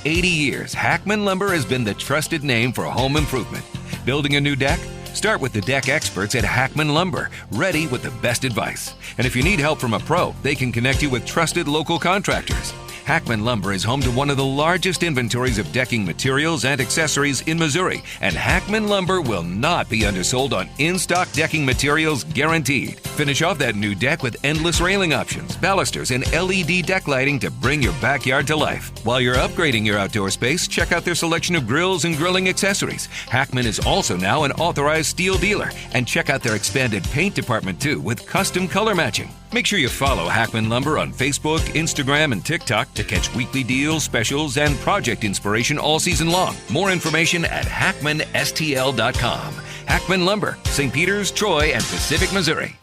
80 years, Hackman Lumber has been the trusted name for home improvement. Building a new deck? Start with the deck experts at Hackman Lumber, ready with the best advice. And if you need help from a pro, they can connect you with trusted local contractors. Hackman Lumber is home to one of the largest inventories of decking materials and accessories in Missouri, and Hackman Lumber will not be undersold on in-stock decking materials guaranteed. Finish off that new deck with endless railing options, balusters, and LED deck lighting to bring your backyard to life. While you're upgrading your outdoor space, check out their selection of grills and grilling accessories. Hackman is also now an authorized steel dealer, and check out their expanded paint department too with custom color matching. Make sure you follow Hackman Lumber on Facebook, Instagram, and TikTok to catch weekly deals, specials, and project inspiration all season long. More information at hackmanstl.com. Hackman Lumber, St. Peters, Troy, and Pacific, Missouri.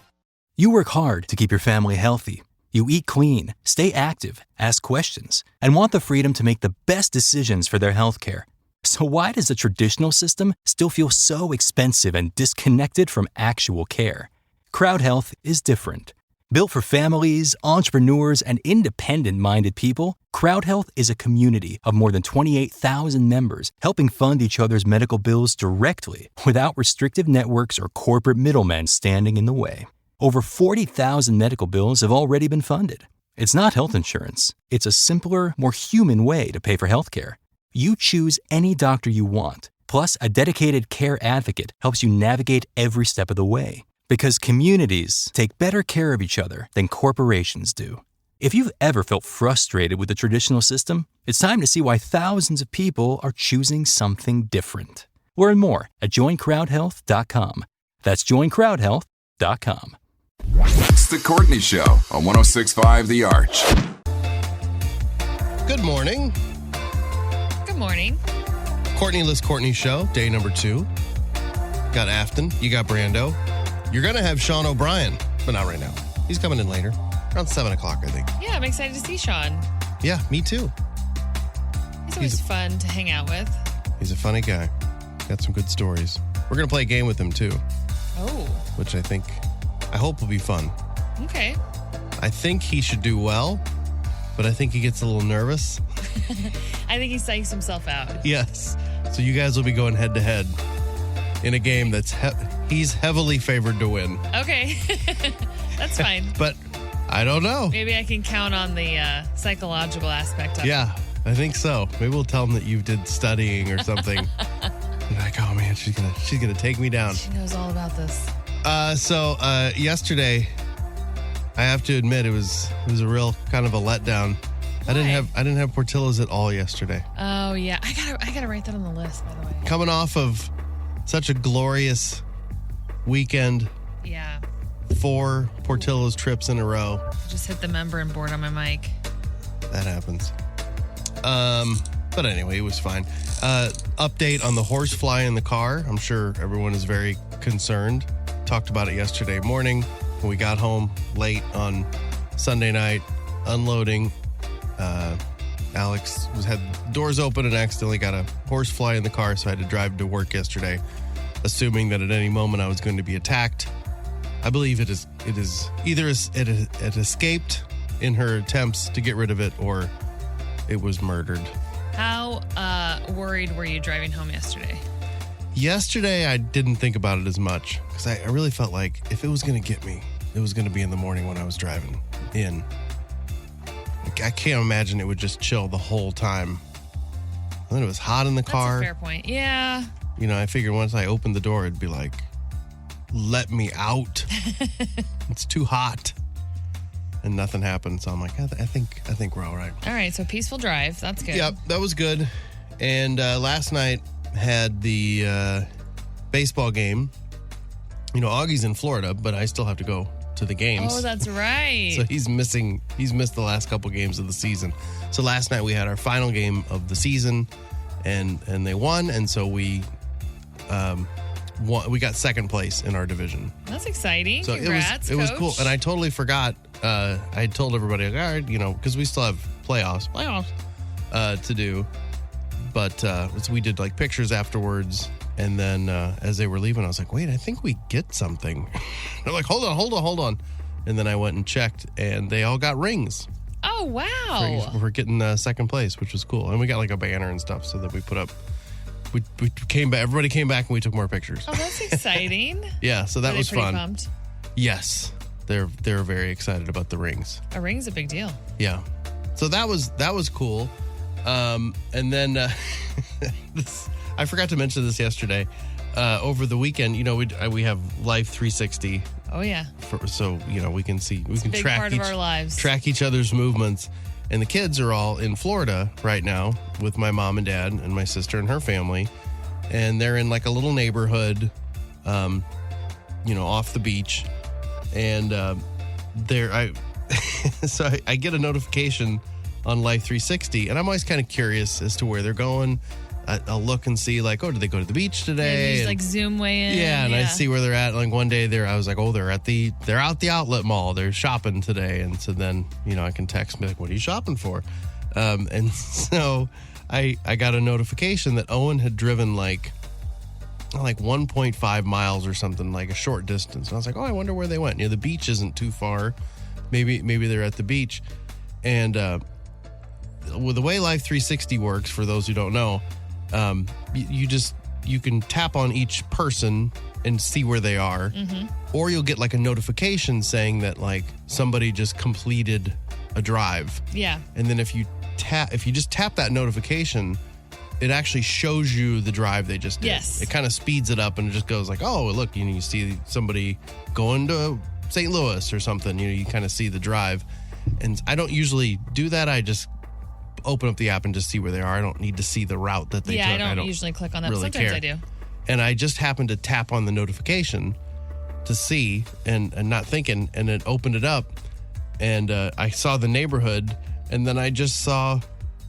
You work hard to keep your family healthy. You eat clean, stay active, ask questions, and want the freedom to make the best decisions for their health care. So why does the traditional system still feel so expensive and disconnected from actual care? Crowd Health is different. Built for families, entrepreneurs, and independent-minded people, Crowd Health is a community of more than 28,000 members helping fund each other's medical bills directly without restrictive networks or corporate middlemen standing in the way. Over 40,000 medical bills have already been funded. It's not health insurance. It's a simpler, more human way to pay for healthcare. You choose any doctor you want. Plus, a dedicated care advocate helps you navigate every step of the way. Because communities take better care of each other than corporations do. If you've ever felt frustrated with the traditional system, it's time to see why thousands of people are choosing something different. Learn more at joincrowdhealth.com. That's joincrowdhealth.com. It's the Courtney Show on 106.5 The Arch. Good morning. Good morning. Courtney-less Courtney Show, day number 2. Got Afton. You got Brando. You're going to have Sean O'Brien, but not right now. He's coming in later, around 7 o'clock, I think. Yeah, I'm excited to see Sean. Yeah, me too. He's always fun to hang out with. He's a funny guy. Got some good stories. We're going to play a game with him, too. Oh. Which I hope will be fun. Okay. I think he should do well, but I think he gets a little nervous. I think he psychs himself out. Yes. So you guys will be going head-to-head in a game that's he's heavily favored to win. Okay. That's fine. But I don't know. Maybe I can count on the psychological aspect of it. Yeah, I think so. Maybe we'll tell him that you did studying or something. Like, oh man, she's gonna take me down. She knows all about this. So yesterday, I have to admit it was a real kind of a letdown. Why? I didn't have Portillo's at all yesterday. Oh yeah, I gotta write that on the list, by the way. Coming off of such a glorious weekend. Yeah. 4 Portillo's trips in a row. Just hit the membrane board on my mic. That happens. But anyway, it was fine. Update on the horsefly in the car. I'm sure everyone is very concerned. Talked about it yesterday morning when we got home late on Sunday night, unloading. Alex had doors open and accidentally got a horsefly in the car, so I had to drive to work yesterday, assuming that at any moment I was going to be attacked. I believe it is either it escaped in her attempts to get rid of it, or it was murdered. How worried were you driving home yesterday? Yesterday, I didn't think about it as much because I really felt like if it was going to get me, it was going to be in the morning when I was driving in. I can't imagine it would just chill the whole time. And then it was hot in the car. That's a fair point. Yeah. You know, I figured once I opened the door, it'd be like, let me out. It's too hot. And nothing happened. So I'm like, I think we're all right. All right. So peaceful drive. That's good. Yep. That was good. And last night had the baseball game. You know, Augie's in Florida, but I still have to go to the games. Oh, that's right. So he's missed the last couple games of the season. So last night we had our final game of the season, and they won, and so we got second place in our division. That's exciting. So Congrats, it was cool, and I totally forgot. I had told everybody, like, all right, you know, because we still have playoffs to do, but so we did like pictures afterwards. And then as they were leaving, I was like, wait, I think we get something. They're like, hold on. And then I went and checked, and they all got rings. Oh, Oh, wow. We're getting second place, which was cool. And we got like a banner and stuff so that we put up. We came back. Everybody came back and we took more pictures. Oh, that's exciting. Yeah, so that Were was they pretty fun. Pumped? Yes, they're very excited about the rings. A ring's a big deal. Yeah, so that was cool. And then I forgot to mention this yesterday. Over the weekend, we have Life 360. Oh, yeah. So we can see It's a big part of our lives. track each other's movements. And the kids are all in Florida right now with my mom and dad and my sister and her family. And they're in like a little neighborhood, off the beach. And so I get a notification on Life 360, and I'm always kind of curious as to where they're going. I'll look and see, like, did they go to the beach today? You just like zoom way in. Yeah, and I see where they're at. Like one day I was like, they're out the outlet mall. They're shopping today. And so then, I can text me like, what are you shopping for? And so I got a notification that Owen had driven like 1.5 miles or something, like a short distance. And I was like, I wonder where they went. The beach isn't too far. Maybe they're at the beach. And with the way Life 360 works, for those who don't know, you can tap on each person and see where they are, or you'll get like a notification saying that like somebody just completed a drive. Yeah. And then if you just tap that notification, it actually shows you the drive they just did. Yes. It kind of speeds it up and it just goes like, look, you see somebody going to St. Louis or something. You kind of see the drive. And I don't usually do that. I just open up the app and just see where they are. I don't need to see the route that they took. I don't usually click on that. Really Sometimes care. I do. And I just happened to tap on the notification to see and not thinking, and it opened it up, and I saw the neighborhood, and then I just saw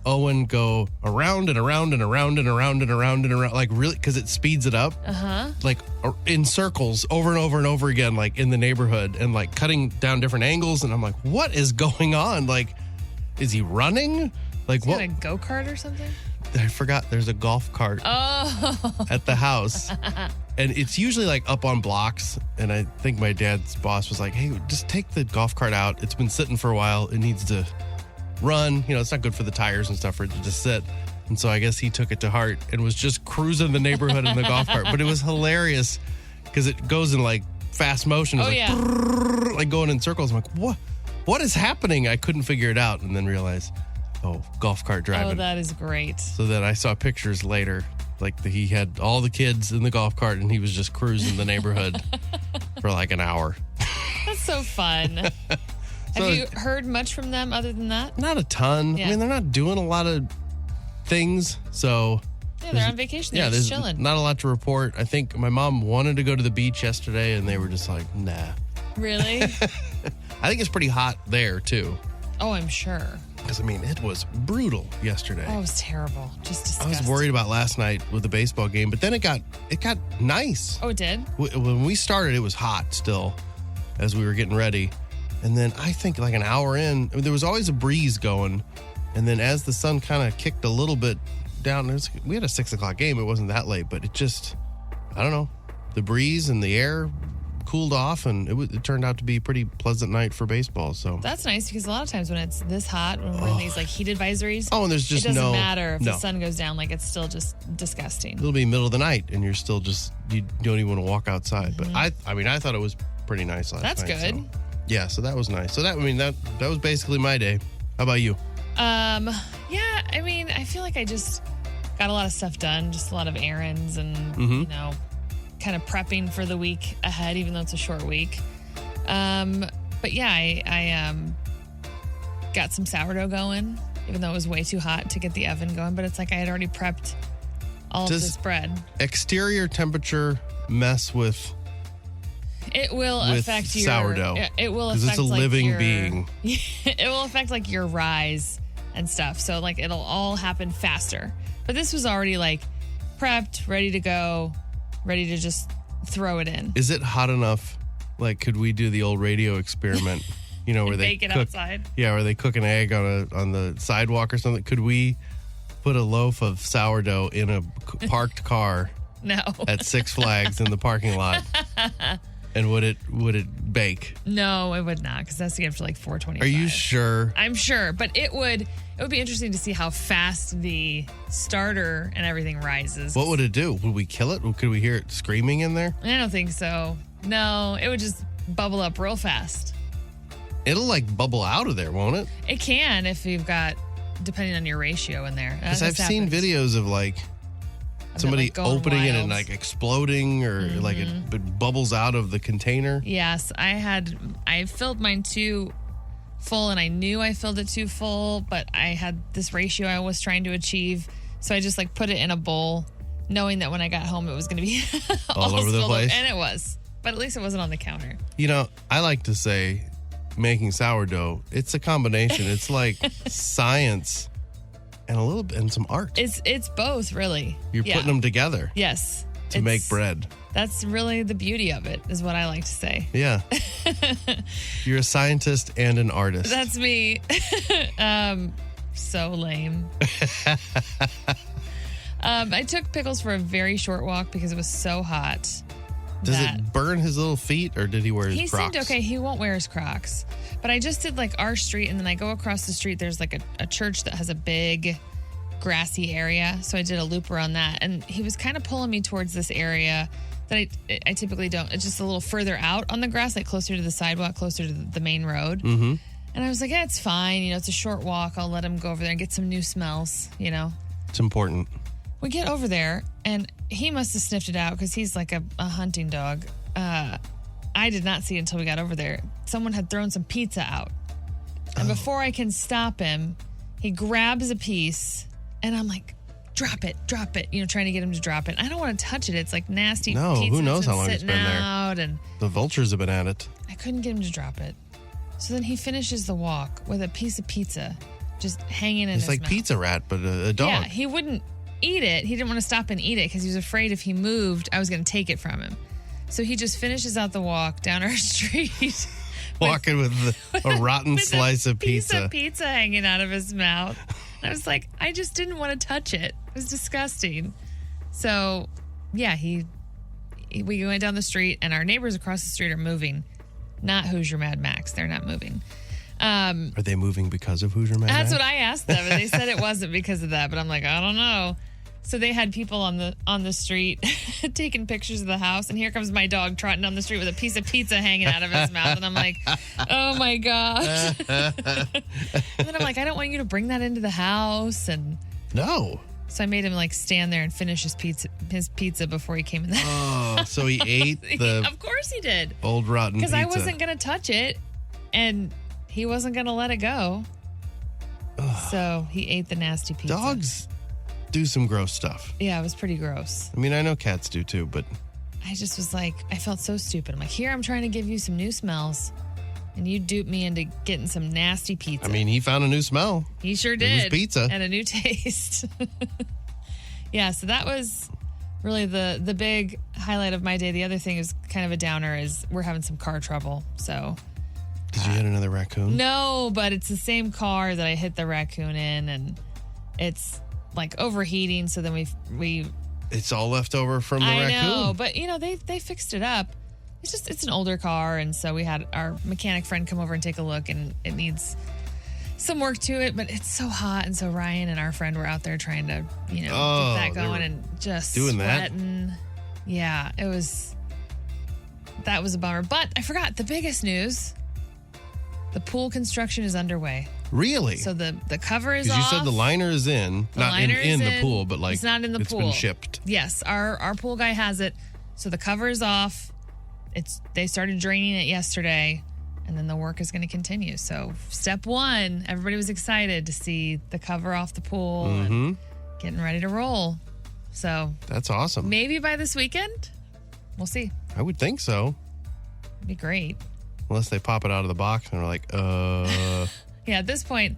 Owen go around and around and around and around and around and around, like really, because it speeds it up, like in circles over and over and over again, like in the neighborhood, and like cutting down different angles, and I'm like, what is going on? Like, is he running? Like, what? A go-kart or something? I forgot there's a golf cart at the house. And it's usually like up on blocks. And I think my dad's boss was like, hey, just take the golf cart out. It's been sitting for a while. It needs to run. It's not good for the tires and stuff for it to just sit. And so I guess he took it to heart and was just cruising the neighborhood in the golf cart. But it was hilarious because it goes in like fast motion. It's like going in circles. I'm like, what is happening? I couldn't figure it out, and then realized, golf cart driving. Oh, that is great. So then I saw pictures later, like he had all the kids in the golf cart and he was just cruising the neighborhood for like an hour. That's so fun. Have you heard much from them other than that? Not a ton. Yeah. I mean, they're not doing a lot of things, so... Yeah, they're on vacation. They're just chilling. Not a lot to report. I think my mom wanted to go to the beach yesterday and they were just like, nah. Really? I think it's pretty hot there, too. Oh, I'm sure. Because, I mean, it was brutal yesterday. Oh, it was terrible. Just disgusting. I was worried about last night with the baseball game, but then it got nice. Oh, it did? When we started, it was hot still as we were getting ready. And then I think like an hour in, there was always a breeze going. And then as the sun kind of kicked a little bit down, we had a 6 o'clock game. It wasn't that late, but it just, I don't know, the breeze and the air cooled off, and it turned out to be a pretty pleasant night for baseball. So that's nice, because a lot of times when it's this hot, when we're in these like heat advisories, and there's just it doesn't matter if the sun goes down, like it's still just disgusting. It'll be middle of the night and you're still just, you don't even want to walk outside. But I thought it was pretty nice last night. That's good. So, yeah, so that was nice. So that was basically my day. How about you? Yeah, I mean, I feel like I just got a lot of stuff done, just a lot of errands and kind of prepping for the week ahead, even though it's a short week. But yeah, I got some sourdough going, even though it was way too hot to get the oven going. But it's like I had already prepped all of this bread. Exterior temperature mess with? It will affect your sourdough. It will affect, affect it's a living being. It will affect like your rise and stuff. So like it'll all happen faster. But this was already like prepped, ready to go, ready to just throw it in. Is it hot enough? Like, could we do the old radio experiment? Where they bake it outside. Yeah, where they cook an egg on the sidewalk or something. Could we put a loaf of sourdough in a parked car? No. At Six Flags in the parking lot. And would it bake? No, it would not, because that's to get up to like 425. Are you sure? I'm sure, but it would be interesting to see how fast the starter and everything rises. What would it do? Would we kill it? Could we hear it screaming in there? I don't think so. No, it would just bubble up real fast. It'll like bubble out of there, won't it? It can if you've got, depending on your ratio in there. Because I've seen videos of like somebody like, going opening it wild. and like exploding, or like it bubbles out of the container. Yes, I filled mine too full, and I knew I filled it too full, but I had this ratio I was trying to achieve, so I just like put it in a bowl, knowing that when I got home it was going to be all over the filled up, place. and it was, but at least it wasn't on the counter. You know, I like to say making sourdough, it's a combination. It's like science and a little bit and some art. It's both, really. You're putting them together Yes. to make bread. That's really the beauty of it, is what I like to say. Yeah. You're a scientist and an artist. That's me. So lame. I took Pickles for a very short walk because it was so hot. Does it burn his little feet, or did he wear his He Crocs? seemed okay. He won't wear his Crocs. But I just did like our street, and then I go across the street. There's like a church that has a big grassy area. So I did a loop around that. And he was kind of pulling me towards this area that I typically don't. It's just a little further out on the grass, like closer to the sidewalk, closer to the main road. Mm-hmm. And I was like, yeah, it's fine. You know, it's a short walk. I'll let him go over there and get some new smells, you know. It's important. We get over there, and he must have sniffed it out because he's like a hunting dog. I did not see it until we got over there. Someone had thrown some pizza out. And before I can stop him, he grabs a piece, and I'm like, drop it, you know, trying to get him to drop it. I don't want to touch it. It's like nasty No, pizza. who knows that's how long it's sitting been there. out, and The vultures have been at it. I couldn't get him to drop it. So then he finishes the walk with a piece of pizza just hanging in his It's like mouth. Pizza Rat, but a dog. Yeah, he wouldn't eat it. He didn't want to stop and eat it because he was afraid if he moved, I was going to take it from him. So he just finishes out the walk down our street. Walking with a rotten with slice of piece pizza. of pizza hanging out of his mouth. And I was like, I just didn't want to touch it. It was disgusting. So, yeah, we went down the street, and our neighbors across the street are moving. Not Hoosier Mad Max. They're not moving. Are they moving because of Hoosier Mad That's Max? what I asked them, and they said it wasn't because of that. But I'm like, I don't know. So they had people on the street taking pictures of the house, and here comes my dog trotting down the street with a piece of pizza hanging out of his mouth, and I'm like, oh my gosh. And then I'm like, I don't want you to bring that into the house, and No. so I made him like stand there and finish his pizza before he came in the house. Oh, so he ate the Of course he did, old rotten pizza. because I wasn't gonna touch it, and he wasn't gonna let it go. So he ate the nasty pizza. Dogs do some gross stuff. Yeah, it was pretty gross. I mean, I know cats do too, but I just was like, I felt so stupid. I'm like, here, I'm trying to give you some new smells, and you duped me into getting some nasty pizza. I mean, he found a new smell. he sure it did. was pizza. And a new taste. Yeah, so that was really the big highlight of my day. The other thing is kind of a downer is we're having some car trouble. So Did you hit another raccoon? no, but it's the same car that I hit the raccoon in, and it's like overheating. So then we It's all left over from the I raccoon. know, but you know, they fixed it up. It's an older car, and so we had our mechanic friend come over and take a look, and it needs some work to it, but it's so hot, and so Ryan and our friend were out there trying to, you know, Oh, get that they were going, and just doing that? sweating. Yeah, that was a bummer. But I forgot the biggest news. The pool construction is underway. Really? So the cover is Because off. you said the liner is in, The not liner in is the pool, but like it's not in the it's pool. been shipped. Yes, our pool guy has it. So the cover is off. They started draining it yesterday, and then the work is going to continue. So step one, everybody was excited to see the cover off the pool and getting ready to roll. So That's awesome. maybe by this weekend, we'll see. I would think so. It'd be great. Unless they pop it out of the box and are like, Yeah, at this point,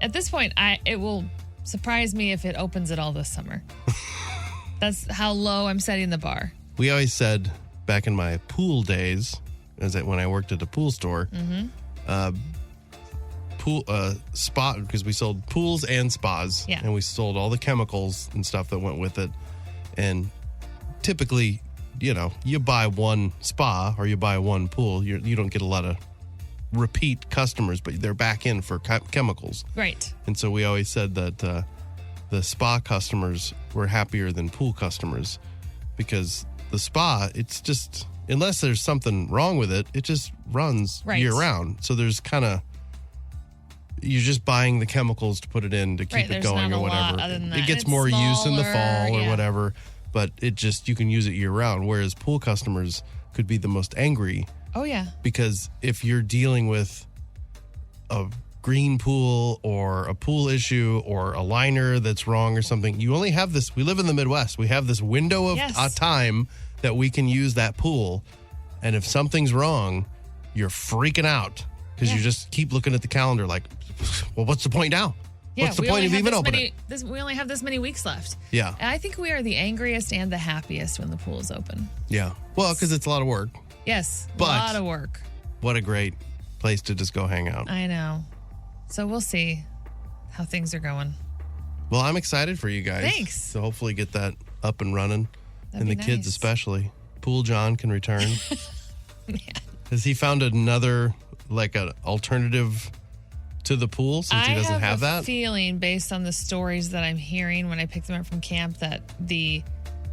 it will surprise me if it opens at all this summer. That's how low I'm setting the bar. We always said back in my pool days, when I worked at a pool store, spa, because we sold pools and spas, Yeah. and we sold all the chemicals and stuff that went with it. And typically, you buy one spa or you buy one pool, you don't get a lot of repeat customers, but they're back in for chemicals. Right. And so we always said that the spa customers were happier than pool customers because the spa, it's just, unless there's something wrong with it, it just runs year round. So there's you're just buying the chemicals to put it in to keep it going or whatever. It gets more use in the fall or whatever, but you can use it year round. Whereas pool customers could be the most angry. Oh, yeah. Because if you're dealing with a green pool or a pool issue or a liner that's wrong or something, you only have this. We live in the Midwest. We have this window of time that we can use that pool. And if something's wrong, you're freaking out because you just keep looking at the calendar like, well, what's the point now? Yeah, what's the point of even opening it? We only have this many weeks left. Yeah. And I think we are the angriest and the happiest when the pool is open. Yeah. Well, because it's a lot of work. Yes. But a lot of work. What a great place to just go hang out. I know. So we'll see how things are going. Well, I'm excited for you guys. Thanks. So hopefully get that up and running. That'd and the be kids nice. especially. Pool John can return. Yeah. Has he found another, like an alternative to the pool since he doesn't have that? I have a feeling based on the stories that I'm hearing when I picked them up from camp that the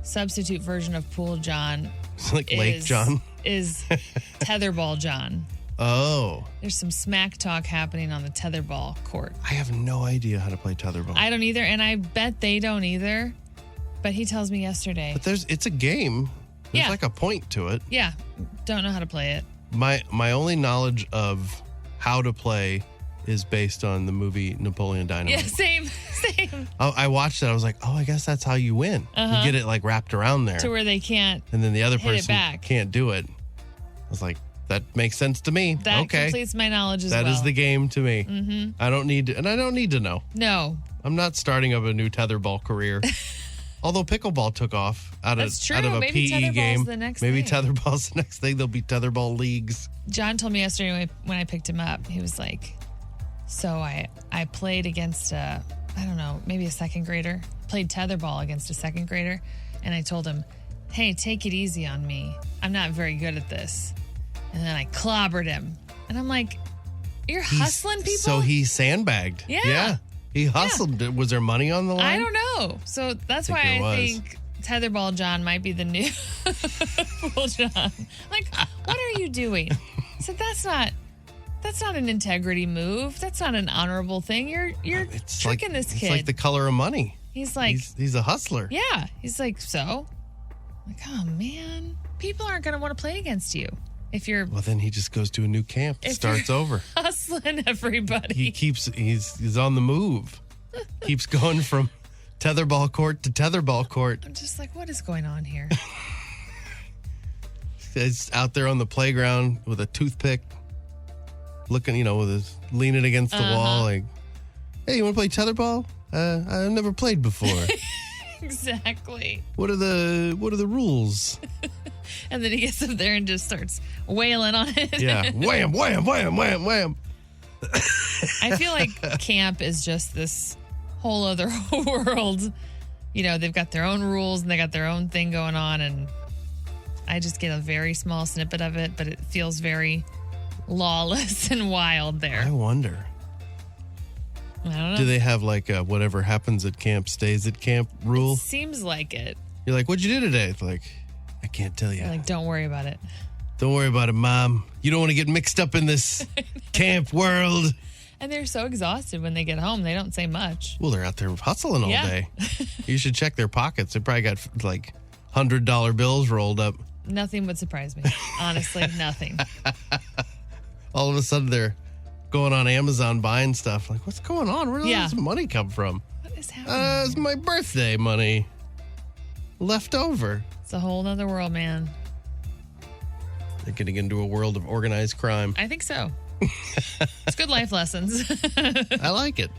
substitute version of Pool John Like Lake John? Is Tetherball John. Oh. There's some smack talk happening on the tetherball court. I have no idea how to play tetherball. I don't either, and I bet they don't either. But he tells me yesterday. But it's a game. There's like a point to it. Yeah. Don't know how to play it. My only knowledge of how to play is based on the movie Napoleon Dynamite. Yeah, same. I watched it. I was like, oh, I guess that's how you win. You get it like wrapped around there. To where they can't and then the other hit it person back. Can't do it. I was like, that makes sense to me. That okay. completes my knowledge as well. That is the game to me. Mm-hmm. I don't need to know. No. I'm not starting up a new tetherball career. Although pickleball took off out of a Maybe PE game. The next Maybe thing. tetherball's the next thing. There'll be tetherball leagues. John told me yesterday when I picked him up, he was like, so I played against maybe a second grader, played tetherball against a second grader. And I told him, hey, take it easy on me. I'm not very good at this. And then I clobbered him. And I'm like, you're hustling people? So he sandbagged. Yeah. He hustled. Yeah. Was there money on the line? I don't know. So that's why I think Tetherball John might be the new Pool John. Like, what are you doing? So that's not an integrity move. That's not an honorable thing. You're tricking this kid. It's like The Color of Money. He's like he's a hustler. Yeah. He's like, so? I'm like, oh man, people aren't gonna want to play against you. If you're well, then he just goes to a new camp. It starts over. Hustling everybody. He's on the move. Keeps going from tetherball court to tetherball court. I'm just like, what is going on here? He's out there on the playground with a toothpick, looking, leaning against the wall, like, hey, you want to play tetherball? I've never played before. Exactly. What are the rules? And then he gets up there and just starts wailing on it. Yeah. Wham, wham, wham, wham, wham. I feel like camp is just this whole other world. They've got their own rules and they got their own thing going on. And I just get a very small snippet of it, but it feels very lawless and wild there. I wonder. I don't know. Do they have like a whatever happens at camp stays at camp rule? It seems like it. You're like, what'd you do today? It's like, I can't tell you. Like, don't worry about it. Don't worry about it, Mom. You don't want to get mixed up in this camp world. And they're so exhausted when they get home, they don't say much. Well, they're out there hustling all day. You should check their pockets. They probably got like $100 bills rolled up. Nothing would surprise me. Honestly, nothing. All of a sudden, they're going on Amazon buying stuff. Like, what's going on? Where does this money come from? What is happening? It's my birthday money left over. It's a whole other world, man. They're getting into a world of organized crime. I think so. It's good life lessons. I like it.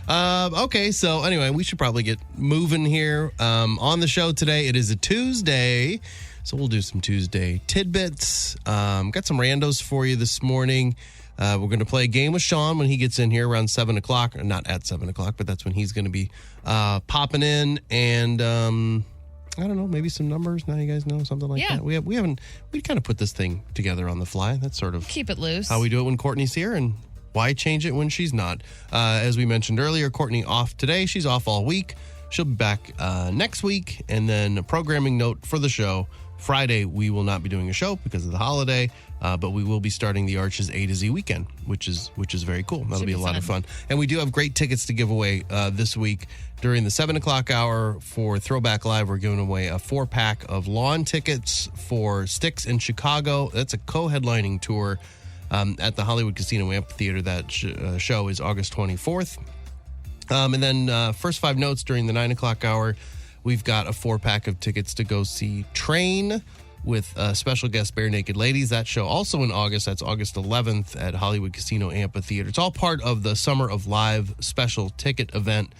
Okay, so anyway, we should probably get moving here. On the show today, it is a Tuesday, so we'll do some Tuesday tidbits. Got some randos for you this morning. We're going to play a game with Sean when he gets in here around 7 o'clock. Not at 7 o'clock, but that's when he's going to be popping in. And I don't know, maybe some numbers. Now you guys know something like that. We kind of put this thing together on the fly. That's sort of keep it loose. How we do it when Courtney's here, and why change it when she's not. As we mentioned earlier, Courtney off today. She's off all week. She'll be back next week. And then a programming note for the show. Friday, we will not be doing a show because of the holiday, but we will be starting the Arches A to Z weekend, which is very cool. That'll be a lot of fun. And we do have great tickets to give away this week. During the 7 o'clock hour for Throwback Live, we're giving away a 4-pack of lawn tickets for Styx in Chicago. That's a co-headlining tour at the Hollywood Casino Amphitheater. That show is August 24th. And then first 5 notes during the 9 o'clock hour, we've got a 4-pack of tickets to go see Train with special guest Bare Naked Ladies. That show also in August. That's August 11th at Hollywood Casino Amphitheater. It's all part of the Summer of Live special ticket event.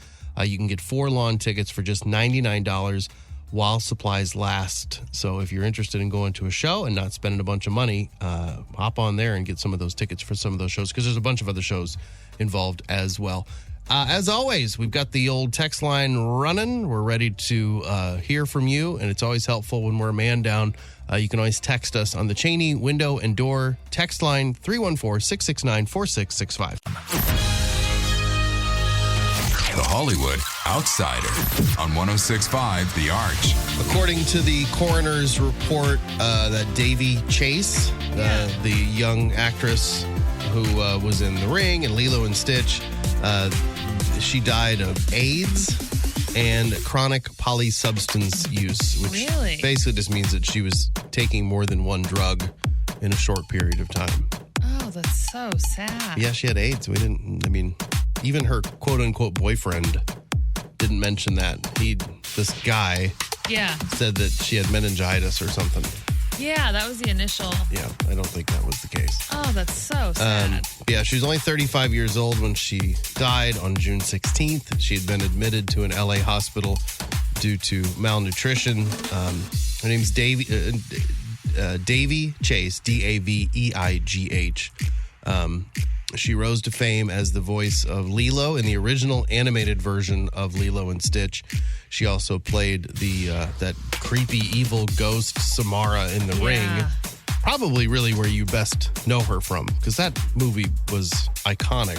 You can get 4 lawn tickets for just $99 while supplies last. So if you're interested in going to a show and not spending a bunch of money, hop on there and get some of those tickets for some of those shows, because there's a bunch of other shows involved as well. As always, we've got the old text line running. We're ready to hear from you, and it's always helpful when we're a man down. You can always text us on the Cheney Window and Door text line, 314-669-4665. The Hollywood Outsider on 106.5 The Arch. According to the coroner's report, that Davy Chase, the young actress who was in The Ring and Lilo and Stitch, she died of AIDS and chronic polysubstance use, which basically just means that she was taking more than one drug in a short period of time. Oh, that's so sad. Yeah, she had AIDS. Even her quote-unquote boyfriend didn't mention that. This guy said that she had meningitis or something. Yeah, that was the initial. Yeah, I don't think that was the case. Oh, that's so sad. She was only 35 years old when she died on June 16th. She had been admitted to an LA hospital due to malnutrition. Her name's Davy Chase, Daveigh. She rose to fame as the voice of Lilo in the original animated version of Lilo and Stitch. She also played that creepy evil ghost Samara in The Ring. Probably really where you best know her from, because that movie was iconic.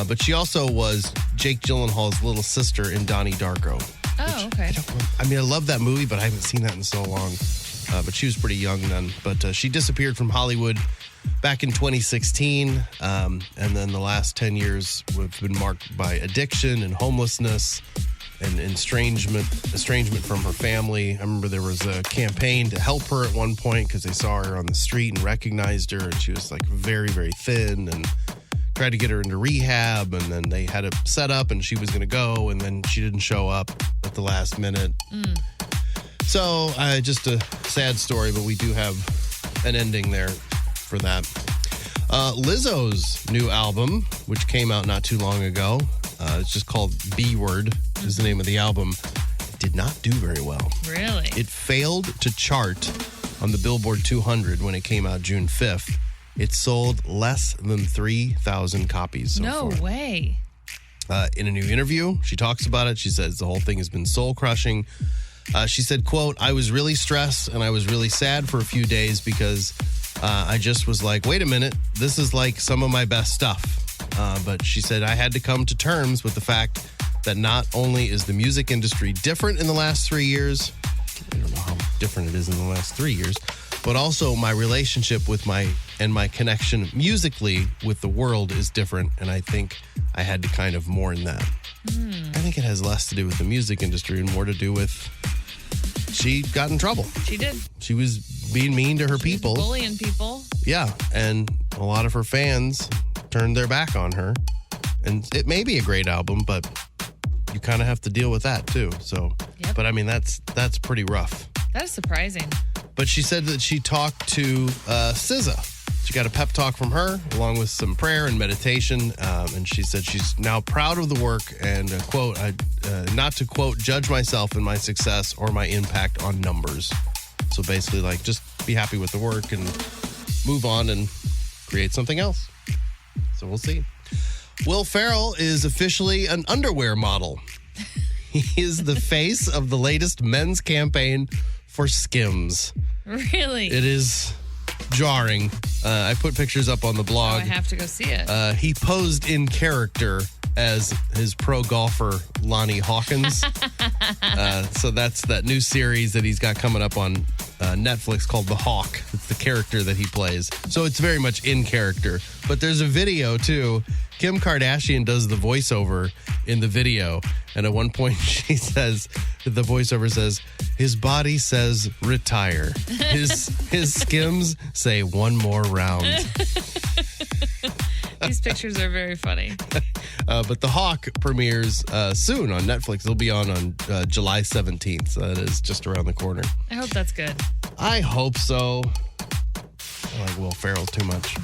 But she also was Jake Gyllenhaal's little sister in Donnie Darko. Oh, okay. I love that movie, but I haven't seen that in so long. But she was pretty young then. But she disappeared from Hollywood back in 2016. And then the last 10 years have been marked by addiction and homelessness and estrangement from her family. I remember there was a campaign to help her at one point because they saw her on the street and recognized her, and she was like very, very thin, and tried to get her into rehab, and then they had it set up and she was going to go, and then she didn't show up at the last minute. So just a sad story, but we do have an ending there for that. Lizzo's new album, which came out not too long ago, it's just called B-Word, is the name of the album, did not do very well. Really? It failed to chart on the Billboard 200 when it came out June 5th. It sold less than 3,000 copies so far. No way. In a new interview, she talks about it. She says the whole thing has been soul-crushing. She said, quote, "I was really stressed and I was really sad for a few days because I just was like, wait a minute, this is like some of my best stuff." But she said, "I had to come to terms with the fact that not only is the music industry different in the last 3 years," I don't know how different it is in the last 3 years, "but also my relationship with my connection musically with the world is different, and I think I had to kind of mourn that." I think it has less to do with the music industry and more to do with she got in trouble. She did. She was being mean to her people. Bullying people. Yeah, and a lot of her fans turned their back on her. And it may be a great album, but you kind of have to deal with that too. So, But I mean, that's pretty rough. That is surprising. But she said that she talked to SZA. She got a pep talk from her, along with some prayer and meditation. And she said she's now proud of the work and, quote, not to, quote, judge myself and my success or my impact on numbers. So basically, like, just be happy with the work and move on and create something else. So we'll see. Will Ferrell is officially an underwear model. He is the face of the latest men's campaign for Skims. Really? It is jarring. I put pictures up on the Oh, blog. I have to go see it. He posed in character as his pro golfer, Lonnie Hawkins. So that's that new series that he's got coming up on Netflix called The Hawk. It's the character that he plays. So it's very much in character. But there's a video, too. Kim Kardashian does the voiceover in the video. And at one point, the voiceover says, his body says retire. His Skims say one more round. These pictures are very funny. But The Hawk premieres soon on Netflix. It'll be on July 17th. So that is just around the corner. I hope that's good. I hope so. I like Will Ferrell too much.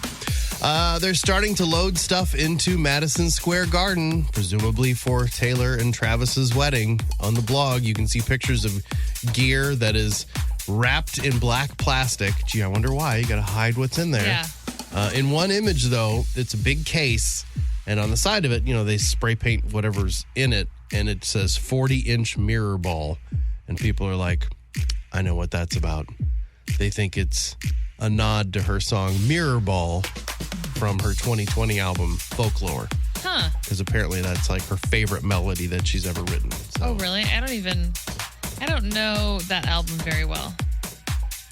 They're starting to load stuff into Madison Square Garden, presumably for Taylor and Travis's wedding. On the blog, you can see pictures of gear that is wrapped in black plastic. Gee, I wonder why. You got to hide what's in there. Yeah. In one image, though, it's a big case, and on the side of it, they spray paint whatever's in it, and it says 40-inch mirror ball. And people are like, I know what that's about. They think it's a nod to her song Mirror Ball from her 2020 album Folklore. Huh. Because apparently that's like her favorite melody that she's ever written. So, Oh, really? I don't know that album very well.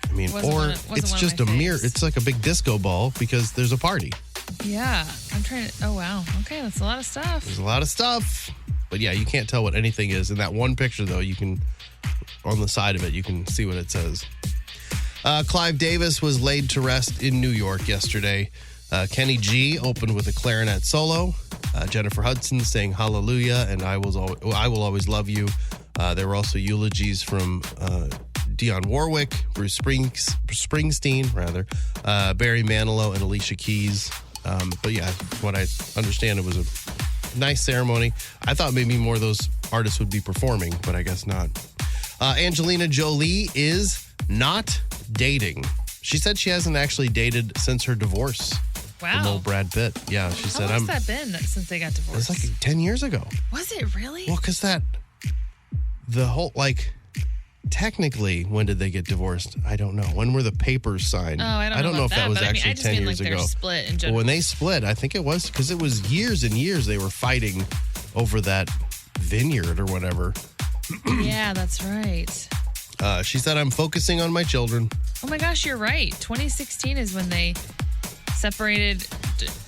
I mean, it's just a mirror. It's like a big disco ball because there's a party. Yeah. I'm trying to. Oh, wow. Okay. That's a lot of stuff. There's a lot of stuff. But yeah, you can't tell what anything is. In that one picture, though, you can, on the side of it, you can see what it says. Clive Davis was laid to rest in New York yesterday. Kenny G opened with a clarinet solo. Jennifer Hudson sang Hallelujah and I Will Always Love You. There were also eulogies from Dionne Warwick, Bruce Springsteen, Barry Manilow, and Alicia Keys. But yeah, what I understand, it was a nice ceremony. I thought maybe more of those artists would be performing, but I guess not. Angelina Jolie is not dating. She said she hasn't actually dated since her divorce. Wow. From old Brad Pitt. Yeah, she said. How long has that been since they got divorced? It's like 10 years ago. Was it really? Well, because technically, when did they get divorced? I don't know. When were the papers signed? Oh, I don't know if that was actually 10 years ago. They're split in Well, general. when they split, I think it was because it was years and years they were fighting over that vineyard or whatever. Yeah, that's right. She said, I'm focusing on my children. Oh my gosh, you're right. 2016 is when they separated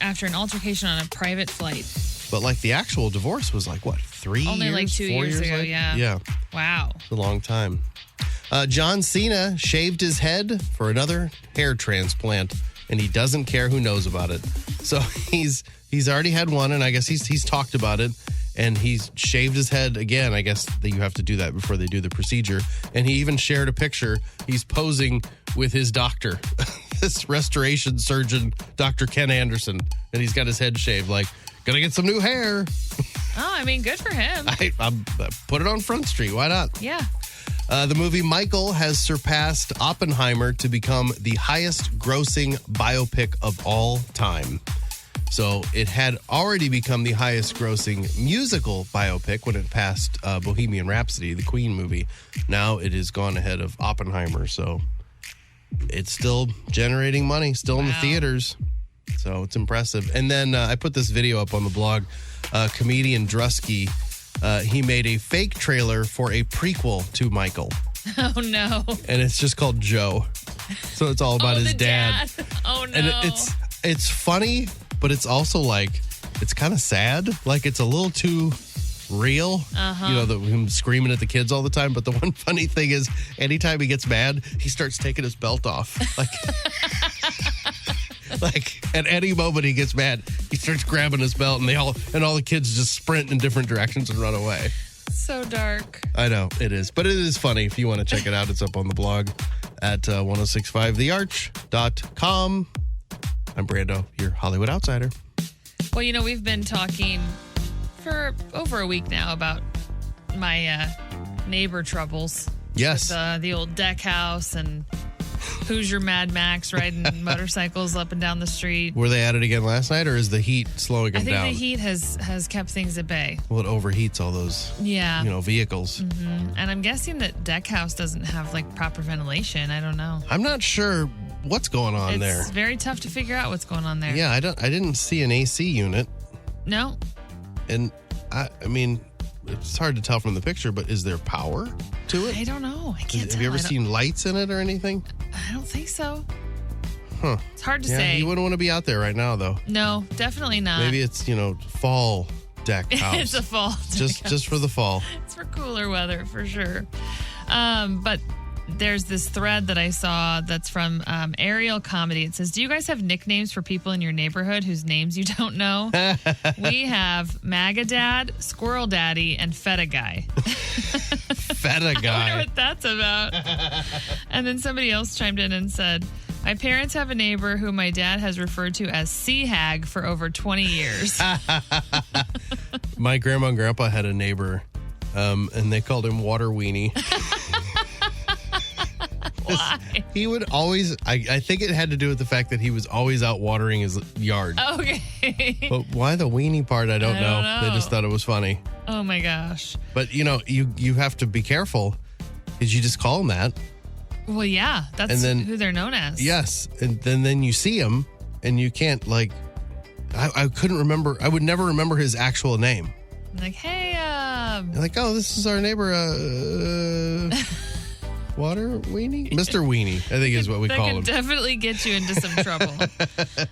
after an altercation on a private flight. But the actual divorce was 3 years? Only 2 years ago, later? yeah. Yeah. Wow. It's a long time. John Cena shaved his head for another hair transplant, and he doesn't care who knows about it. So he's already had one, and I guess he's talked about it, and he's shaved his head again. I guess that you have to do that before they do the procedure. And he even shared a picture. He's posing with his doctor, this restoration surgeon, Dr. Ken Anderson, and he's got his head shaved, gonna get some new hair. Oh, I mean, good for him. I put it on Front Street. Why not? Yeah. The movie Michael has surpassed Oppenheimer to become the highest grossing biopic of all time. So it had already become the highest grossing musical biopic when it passed Bohemian Rhapsody, the Queen movie. Now it has gone ahead of Oppenheimer. So it's still generating money, still in the theaters. So it's impressive. And then I put this video up on the blog. Comedian Drusky, he made a fake trailer for a prequel to Michael. Oh, no. And it's just called Joe. So it's all about his dad. Oh, no. And it's funny, but it's also it's kind of sad. It's a little too real. Him screaming at the kids all the time. But the one funny thing is, anytime he gets mad, he starts taking his belt off. At any moment he gets mad, he starts grabbing his belt, and all the kids just sprint in different directions and run away. So dark. I know, it is. But it is funny. If you want to check it out, it's up on the blog at 1065thearch.com. I'm Brando, your Hollywood outsider. Well, we've been talking for over a week now about my neighbor troubles. Yes. With, the old deck house and Hoosier Mad Max riding motorcycles up and down the street. Were they at it again last night, or is the heat slowing them down? I think the heat has kept things at bay. Well, it overheats all those vehicles. Mm-hmm. And I'm guessing that Deck House doesn't have like proper ventilation. I don't know. I'm not sure what's going on there. It's very tough to figure out what's going on there. Yeah, I didn't see an AC unit. No. And I mean, it's hard to tell from the picture, but is there power to it? I don't know. I can't tell. Have you ever seen lights in it or anything? I don't think so. Huh. It's hard to say. You wouldn't want to be out there right now, though. No, definitely not. Maybe it's, fall deck house. It's a fall deck house. Just for the fall. It's for cooler weather, for sure. But there's this thread that I saw that's from Ariel Comedy. It says, do you guys have nicknames for people in your neighborhood whose names you don't know? We have Maga Dad, Squirrel Daddy, and Feta Guy. Feta Guy. I wonder what that's about. And then somebody else chimed in and said, my parents have a neighbor who my dad has referred to as Sea Hag for over 20 years. My grandma and grandpa had a neighbor, and they called him Water Weenie. Why? He would always, I think it had to do with the fact that he was always out watering his yard. Okay. But why the weenie part, I don't know. They just thought it was funny. Oh my gosh. But, you have to be careful because you just call him that. Well, yeah, that's who they're known as. Yes. And then you see him and you can't I couldn't remember. I would never remember his actual name. Like, hey, You're like, oh, this is our neighbor, Water Weenie? Mr. Weenie, I think is what we call him. That could definitely get you into some trouble.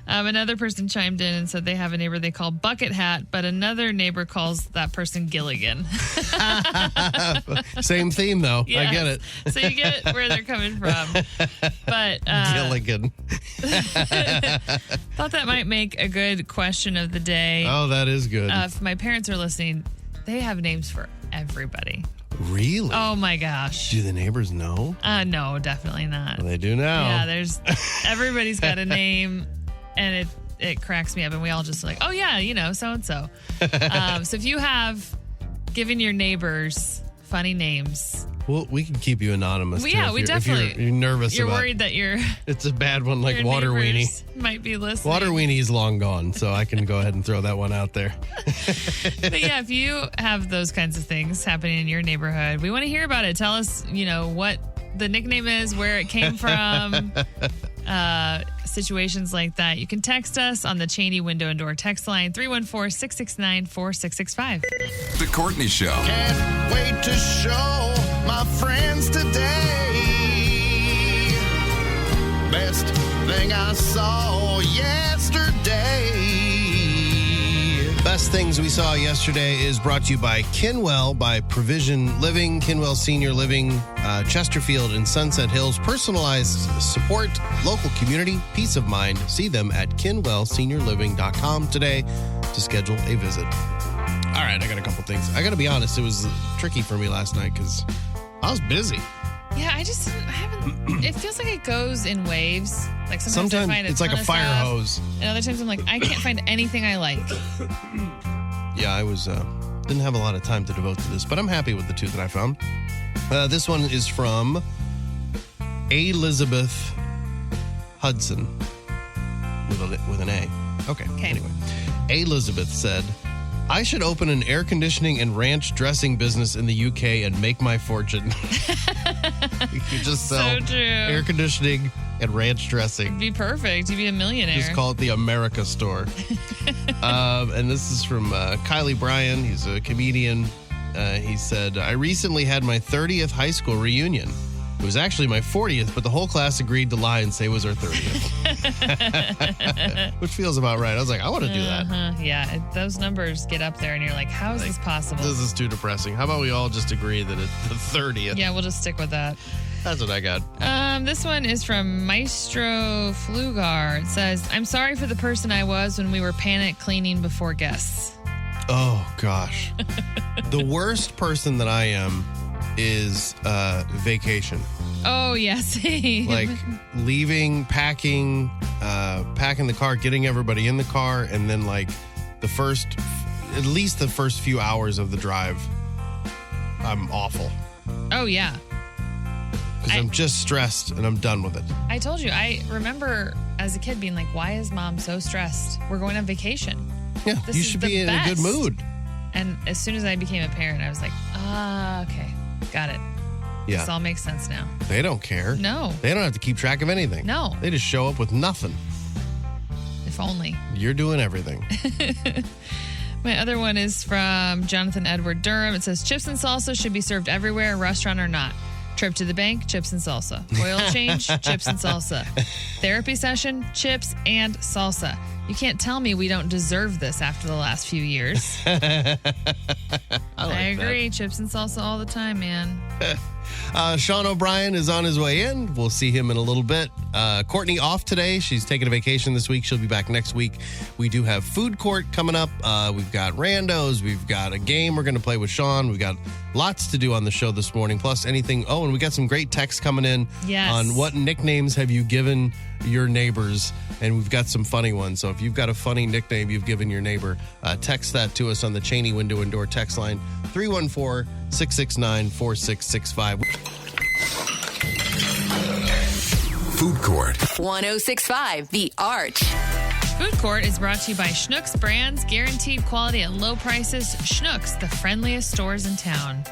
Another person chimed in and said they have a neighbor they call Bucket Hat, but another neighbor calls that person Gilligan. Same theme, though. Yes. I get it. So you get where they're coming from. But Gilligan. Thought that might make a good question of the day. Oh, that is good. If my parents are listening, they have names for everybody. Really? Oh my gosh. Do the neighbors know? No, definitely not. Well, they do now. Yeah, everybody's got a name, and it cracks me up, and we all just like, oh yeah, so-and-so. So if you have given your neighbors funny names. Well, we can keep you anonymous. Well, yeah, we definitely. If you're nervous You're about worried that it's a bad one like Water Weenie. Might be listening. Water Weenie's long gone, so I can go ahead and throw that one out there. But yeah, if you have those kinds of things happening in your neighborhood, we want to hear about it. Tell us, what the nickname is, where it came from, situations like that. You can text us on the Cheney Window and Door text line 314-669-4665. The Courtney Show. Can't wait to show my friends today. Best thing I saw yesterday. Best things we saw yesterday is brought to you by Kinwell, by Provision Living, Kinwell Senior Living, Chesterfield and Sunset Hills. Personalized support, local community, peace of mind. See them at kinwellseniorliving.com today to schedule a visit. All right, I got a couple things. I got to be honest, it was tricky for me last night because I was busy. Yeah, I haven't. It feels like it goes in waves. Like sometimes I find it's like a fire hose, and other times I'm like, I can't find anything I like. Yeah, I was didn't have a lot of time to devote to this, but I'm happy with the two that I found. This one is from Elizabeth Hudson with an A. Okay. Anyway, Elizabeth said, I should open an air conditioning and ranch dressing business in the UK and make my fortune. You could just sell air conditioning and ranch dressing. It'd be perfect. You'd be a millionaire. Just call it the America Store. And this is from Kylie Bryan. He's a comedian. He said, I recently had my 30th high school reunion. It was actually my 40th, but the whole class agreed to lie and say it was our 30th. Which feels about right. I was like, I want to do that. Yeah, those numbers get up there and you're like, how is this possible? This is too depressing. How about we all just agree that it's the 30th? Yeah, we'll just stick with that. That's what I got. This one is from Maestro Flugar. It says, I'm sorry for the person I was when we were panic cleaning before guests. Oh, gosh. The worst person that I am is vacation. Oh, yeah, same. Like leaving, packing the car, getting everybody in the car, and then like at least the first few hours of the drive, I'm awful. Oh, yeah. because I'm just stressed and I'm done with it. I told you, I remember as a kid being like, why is mom so stressed? We're going on vacation. Yeah, This you is should the be in a good best. mood. And as soon as I became a parent, I was like, okay, got it. This Yeah, all makes sense now. they don't care. No, They don't have to keep track of anything. No. They just show up with nothing. if only. You're doing everything. My other one is from Jonathan Edward Durham. It says, chips and salsa should be served everywhere, restaurant or not. Trip to the bank, chips and salsa. Oil change, chips and salsa. Therapy session, chips and salsa. You can't tell me we don't deserve this after the last few years. I agree. Chips and salsa all the time, man. Sean O'Brien is on his way in. We'll see him in a little bit. Courtney off today. She's taking a vacation this week. She'll be back next week. We do have food court coming up. We've got randos. We've got a game we're going to play with Sean. We've got lots to do on the show this morning, plus anything. Oh, and we got some great texts coming in on what nicknames have you given your neighbors. And we've got some funny ones. So if you've got a funny nickname you've given your neighbor, text that to us on the Cheney Window and Door text line, 314-669-4665. Food Court. 1065 The Arch. Food Court is brought to you by Schnucks Brands, guaranteed quality at low prices. Schnucks, the friendliest stores in town.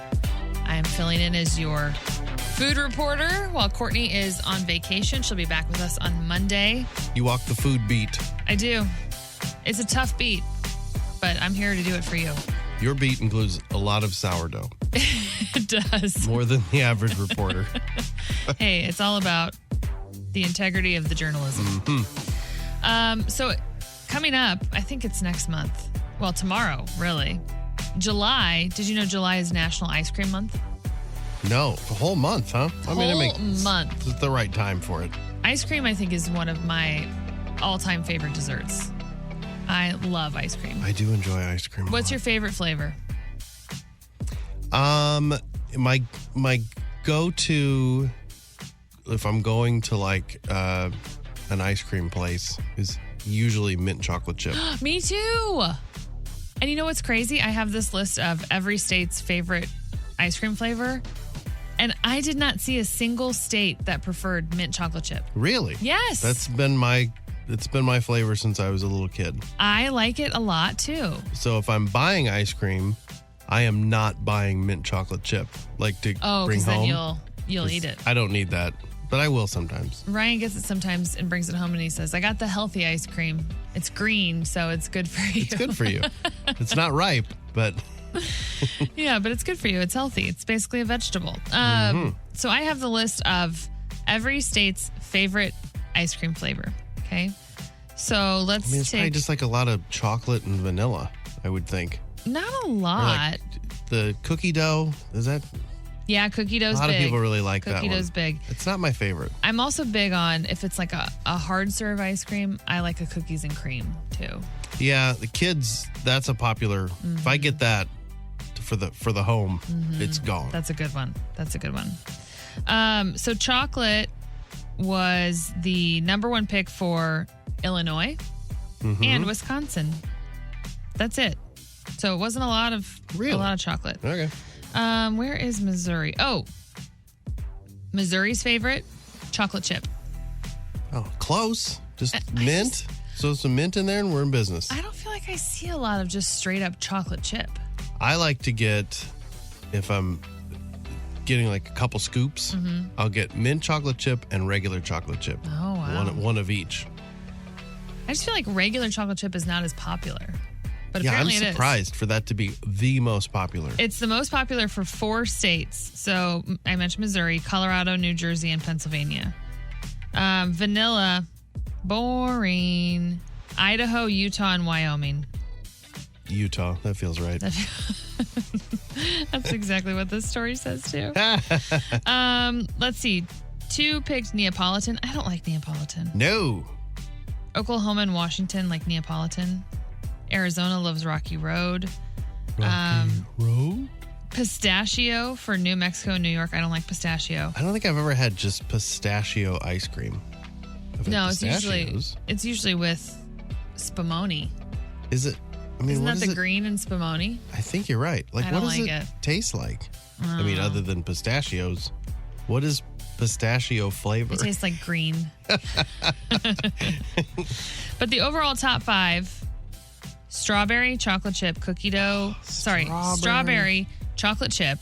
I am filling in as your food reporter while Courtney is on vacation. She'll be back with us on Monday. You walk the food beat. I do. It's a tough beat, but I'm here to do it for you. Your beat includes a lot of sourdough. It does. More than the average reporter. Hey, it's all about the integrity of the journalism. Mm-hmm. So coming up, I think it's next month. Well, tomorrow, really. July. Did you know July is National Ice Cream Month? No, the whole month, huh? Month. It's the right time for it. Ice cream, I think, is one of my all-time favorite desserts. I love ice cream. I do enjoy ice cream. What's your favorite flavor? My go-to, if I'm going to like an ice cream place, is usually mint chocolate chip. Me too. And you know what's crazy? I have this list of every state's favorite ice cream flavor, and I did not see a single state that preferred mint chocolate chip. Really? Yes. It's been my flavor since I was a little kid. I like it a lot too. So if I'm buying ice cream, I am not buying mint chocolate chip like to bring because home. then you'll eat it. I don't need that, but I will sometimes. Ryan gets it sometimes and brings it home and he says, I got the healthy ice cream. It's green, so it's good for you. It's good for you. It's not ripe, but yeah, but it's good for you. It's healthy. It's basically a vegetable. So I have the list of every state's favorite ice cream flavor. Okay. So let's it's probably just like a lot of chocolate and vanilla, I would think. Not a Or lot. like the cookie dough, is that? Yeah, cookie dough's big. A lot of people really like that one. Cookie dough's big. It's not my favorite. I'm also big on, if it's like a hard serve ice cream, I like a cookies and cream too. Yeah, the kids, that's a popular. If I get that for the home, it's gone. That's a good one. So chocolate was the number one pick for Illinois and Wisconsin. That's it. So it wasn't a lot of chocolate. Okay. Where is Missouri? Oh, Missouri's favorite chocolate chip. Oh, close. Just mint. So some mint in there and we're in business. I don't feel like I see a lot of just straight up chocolate chip. I like to get, if I'm getting like a couple scoops, I'll get mint chocolate chip and regular chocolate chip. Oh, wow. One of each. I just feel like regular chocolate chip is not as popular. But Yeah, I'm apparently it is. surprised for that to be the most popular. It's the most popular for 4 states. So I mentioned Missouri, Colorado, New Jersey, and Pennsylvania. Vanilla, boring. Idaho, Utah, and Wyoming. Utah, that feels right. That's exactly what this story says too. Let's see. 2 picked Neapolitan. I don't like Neapolitan. No. Oklahoma and Washington like Neapolitan. Arizona loves Rocky Road. Rocky Road? Pistachio for New Mexico and New York. I don't like pistachio. I don't think I've ever had just pistachio ice cream. I've had No, it's pistachios. usually with spumoni. Is it? I mean, Isn't what that is the it? green in spumoni? I think you're right. Like, I what don't does like it it. taste like? I mean, other than pistachios, what is pistachio flavor. It tastes like green. But the overall top 5, strawberry, chocolate chip, cookie dough. Strawberry, chocolate chip,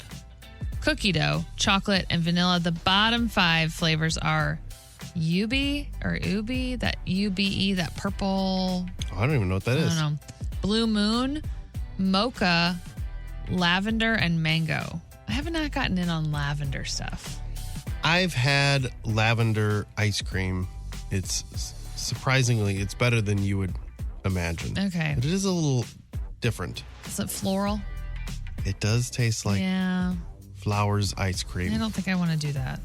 cookie dough, chocolate, and vanilla. The bottom 5 flavors are Ubi, that UBE, that purple. I don't even know what that is. I don't know. Blue Moon, mocha, lavender, and mango. I have not gotten in on lavender stuff. I've had lavender ice cream. It's surprisingly, it's better than you would imagine. Okay. But it is a little different. Is it floral? It does taste like Yeah. flowers ice cream. I don't think I want to do that.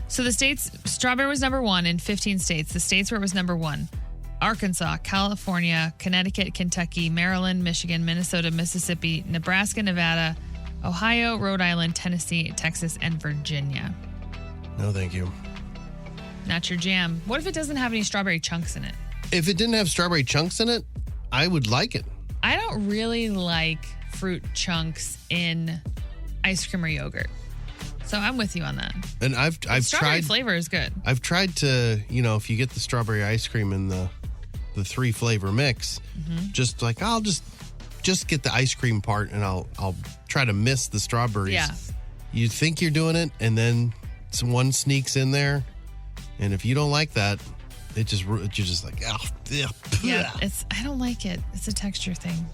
So the states, strawberry was number 1 in 15 states. The states where it was number 1: Arkansas, California, Connecticut, Kentucky, Maryland, Michigan, Minnesota, Mississippi, Nebraska, Nevada, Ohio, Rhode Island, Tennessee, Texas, and Virginia. No, thank you. Not your jam. What if it doesn't have any strawberry chunks in it? If it didn't have strawberry chunks in it, I would like it. I don't really like fruit chunks in ice cream or yogurt. So I'm with you on that. And I've Strawberry tried flavor is good. I've tried to, if you get the strawberry ice cream in the 3 flavor mix, just like I'll just get the ice cream part and I'll try to miss the strawberries. Yeah. You think you're doing it and then one sneaks in there, and if you don't like that, you're just like, oh, Yeah, I don't like it. It's a texture thing.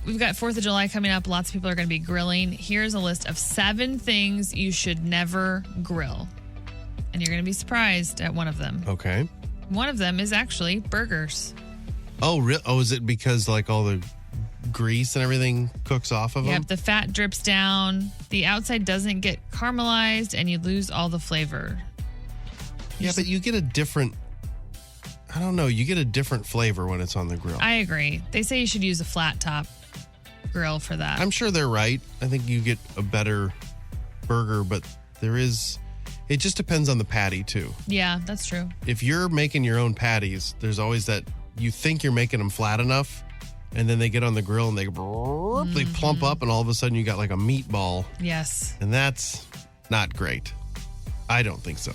We've got 4th of July coming up. Lots of people are going to be grilling. Here's a list of 7 things you should never grill. And you're going to be surprised at one of them. Okay. One of them is actually burgers. Oh, really? Oh, is it because like all the grease and everything cooks off of them? Yep, the fat drips down. The outside doesn't get caramelized, and you lose all the flavor. Yeah, but you get a different, I don't know, you get a different flavor when it's on the grill. I agree. They say you should use a flat top grill for that. I'm sure they're right. I think you get a better burger, but it just depends on the patty too. Yeah, that's true. If you're making your own patties, there's always that you think you're making them flat enough, and then they get on the grill and they plump up, and all of a sudden you got like a meatball. Yes. And that's not great. I don't think so.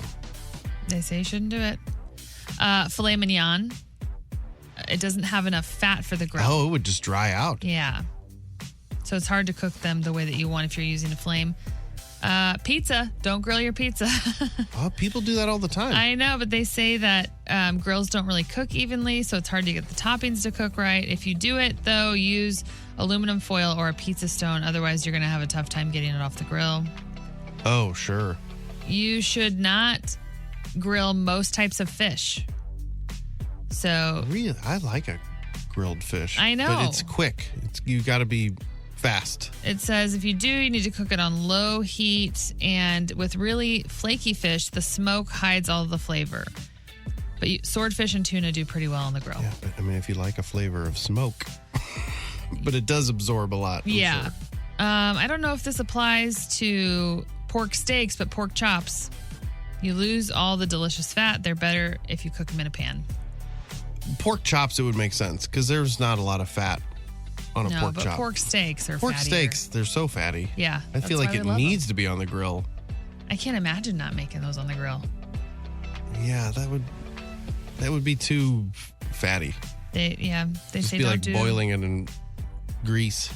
They say you shouldn't do it. Filet mignon. It doesn't have enough fat for the grill. Oh, it would just dry out. Yeah. So it's hard to cook them the way that you want if you're using a flame. Pizza. Don't grill your pizza. Oh, people do that all the time. I know, but they say that grills don't really cook evenly, so it's hard to get the toppings to cook right. If you do it, though, use aluminum foil or a pizza stone. Otherwise, you're going to have a tough time getting it off the grill. Oh, sure. You should not grill most types of fish. So Really, I like a grilled fish. I know. But it's quick. You got to be fast. it says if you do, you need to cook it on low heat. And with really flaky fish, the smoke hides all of the flavor. But swordfish and tuna do pretty well on the grill. Yeah, but I mean, if you like a flavor of smoke, but it does absorb a lot. I'm Yeah. sure. I don't know if this applies to pork steaks, but pork chops. You lose all the delicious fat. They're better if you cook them in a pan. Pork chops, it would make sense because there's not a lot of fat on a No, pork but chop. pork steaks are Pork fattier. steaks, they're so fatty. Yeah. I feel like it needs. needs to be on the grill. I can't imagine not making those on the grill. Yeah, that would be too fatty. They Just say be don't like do. boiling it in grease.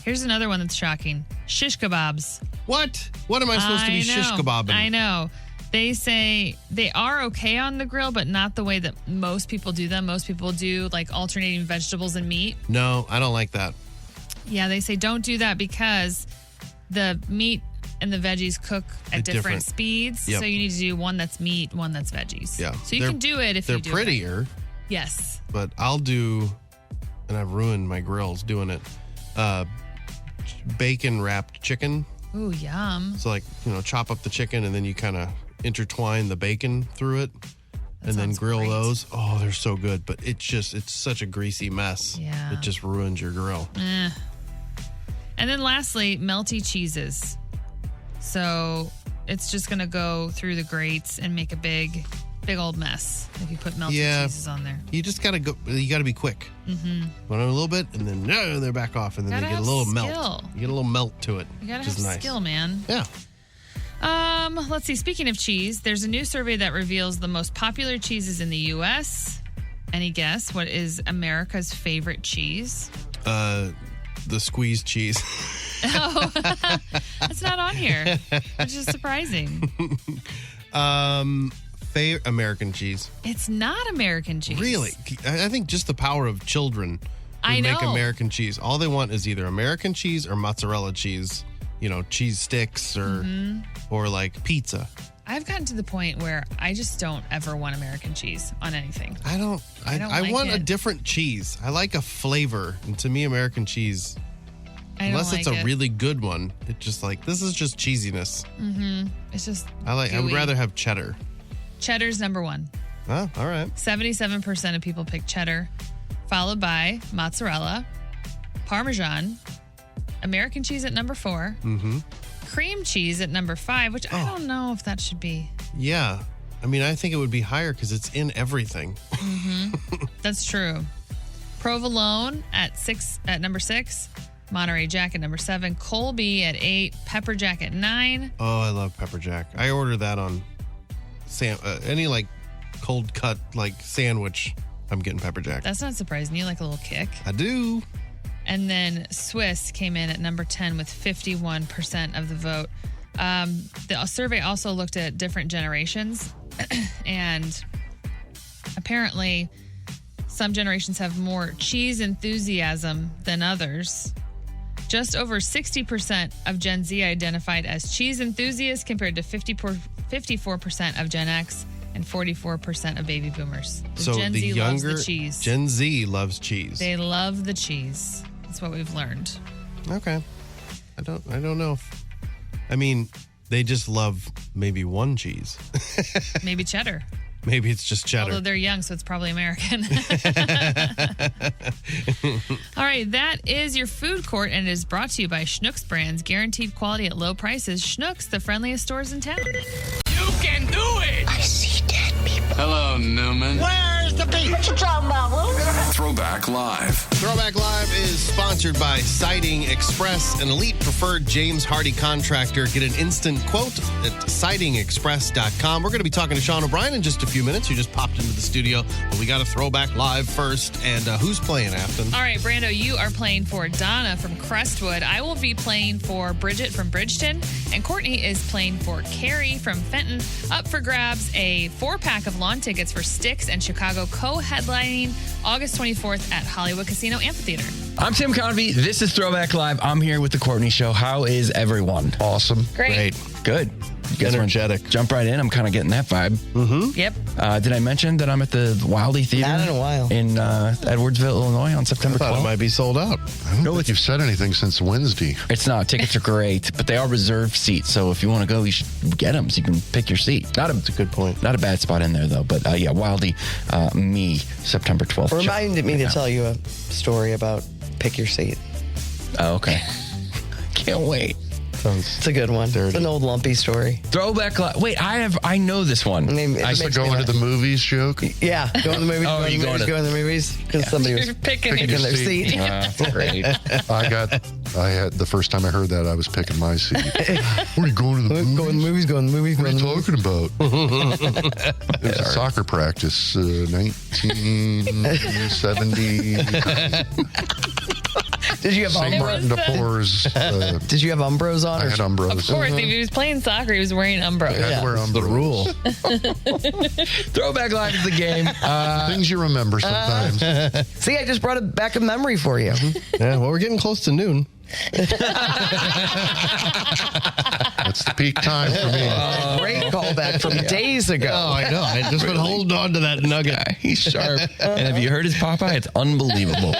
Here's another one that's shocking. Shish kebabs. What? What am I supposed to be shish kebabbing? I know. They say they are okay on the grill, but not the way that most people do them. Most people do like alternating vegetables and meat. No, I don't like that. Yeah, they say don't do that because the meat and the veggies cook at They're different different. speeds. Yep. So you need to do one that's meat, one that's veggies. Yeah. So you can do it if you do They're prettier, it. Yes. but I'll do, and I've ruined my grills doing it, bacon wrapped chicken. Ooh, yum. So like, chop up the chicken and then you kind of intertwine the bacon through it and then sounds grill great. those. Oh, they're so good, but it's such a greasy mess. Yeah. It just ruins your grill. And then lastly, melty cheeses. So it's just going to go through the grates and make a big old mess if you put melty cheeses on there. You just got to be quick. Mm-hmm. Went on a little bit and then they're back off and then Gotta they get a have little skill. melt. You get a little melt to it. You got to which have is nice. skill, man. Yeah. Let's see. Speaking of cheese, there's a new survey that reveals the most popular cheeses in the U.S. Any guess what is America's favorite cheese? The squeezed cheese. Oh, that's not on here, which is surprising. American cheese. It's not American cheese. Really? I think just the power of children would make American cheese. All they want is either American cheese or mozzarella cheese. Cheese sticks or like pizza. I've gotten to the point where I just don't ever want American cheese on anything. I don't like want it. a different cheese. I like a flavor. And to me, American cheese, unless it's a really good one, it's just like, this is just cheesiness. It's just I would rather have cheddar. Cheddar's number one. Oh, all right. 77% of people pick cheddar, followed by mozzarella, Parmesan, American cheese at number 4, cream cheese at number 5, which I don't know if that should be. Yeah. I mean, I think it would be higher because it's in everything. That's true. Provolone at number 6, Monterey Jack at number 7, Colby at 8, Pepper Jack at 9. Oh, I love pepper jack. I order that on any like cold cut like sandwich. I'm getting pepper jack. That's not surprising. You like a little kick. I do. And then Swiss came in at number 10 with 51% of the vote. The survey also looked at different generations. And apparently, some generations have more cheese enthusiasm than others. Just over 60% of Gen Z identified as cheese enthusiasts compared to 54% of Gen X and 44% of baby boomers. So Gen the Z younger loves the cheese. Gen Z loves cheese. They love the cheese. That's what we've learned. Okay. I don't know. I mean, they just love maybe one cheese. Maybe cheddar. Maybe it's just cheddar. Although they're young, so it's probably American. All right, that is your food court, and it is brought to you by Schnucks Brands. Guaranteed quality at low prices. Schnucks, the friendliest stores in town. You can do it! I see dead people. Hello, Newman. Where's the beef? What you talking about, Will? Throwback Live. Throwback Live is sponsored by Siding Express, an elite preferred James Hardy contractor. Get an instant quote at sidingexpress.com. We're going to be talking to Sean O'Brien in just a few minutes, who just popped into the studio. But we got a Throwback Live first. And who's playing, Afton? All right, Brando, you are playing for Donna from Crestwood. I will be playing for Bridget from Bridgeton. And Courtney is playing for Carrie from Fenton. Up for grabs, a 4-pack of lawn tickets for Styx and Chicago co-headlining August 24th at Hollywood Casino Amphitheater. I'm Tim Convey. This is Throwback Live. I'm here with the Courtney Show. How is everyone? Awesome. Great. Good. You guys Energetic. wanna jump right in. I'm kind of getting that vibe. Yep. Did I mention that I'm at the Wildy Theater? Not in a while. In Edwardsville, Illinois on September I thought 12th. it might be sold out. I don't think you've said anything since Wednesday. It's not. Tickets are great, but they are reserved seats. So if you want to go, you should get them so you can pick your seat. That's a good point. Not a bad spot in there, though. But yeah, Wildy, September 12th. Reminded me to tell you a story about pick your seat. Oh, okay. Can't wait. It's a good one. It's an old lumpy story. Throwback Live. Wait, I know this one. I mean, I it should makes go me into laugh. the movies joke. Yeah, go in the movies. Oh, you go in the movies because somebody was picking their seat. That's great. I had the first time I heard that, I was picking my seat. Where are you going to the movies? Go in the movies. Go in the movies. What are you talking about? It was a soccer practice, 1970. Did you have St. Martin de Porres. Did you have Umbros on? I had Umbros. Of course, if he was playing soccer, he was wearing Umbro. I had to wear Umbros. The rule. Throwback Live is the game. Things you remember sometimes. See, I just brought it back a memory for you. Yeah, well, we're getting close to noon. That's the peak time for me. Great callback from days ago. Oh, I know. I just been holding on to that nugget. He's sharp. And have you heard his Popeye? It's unbelievable.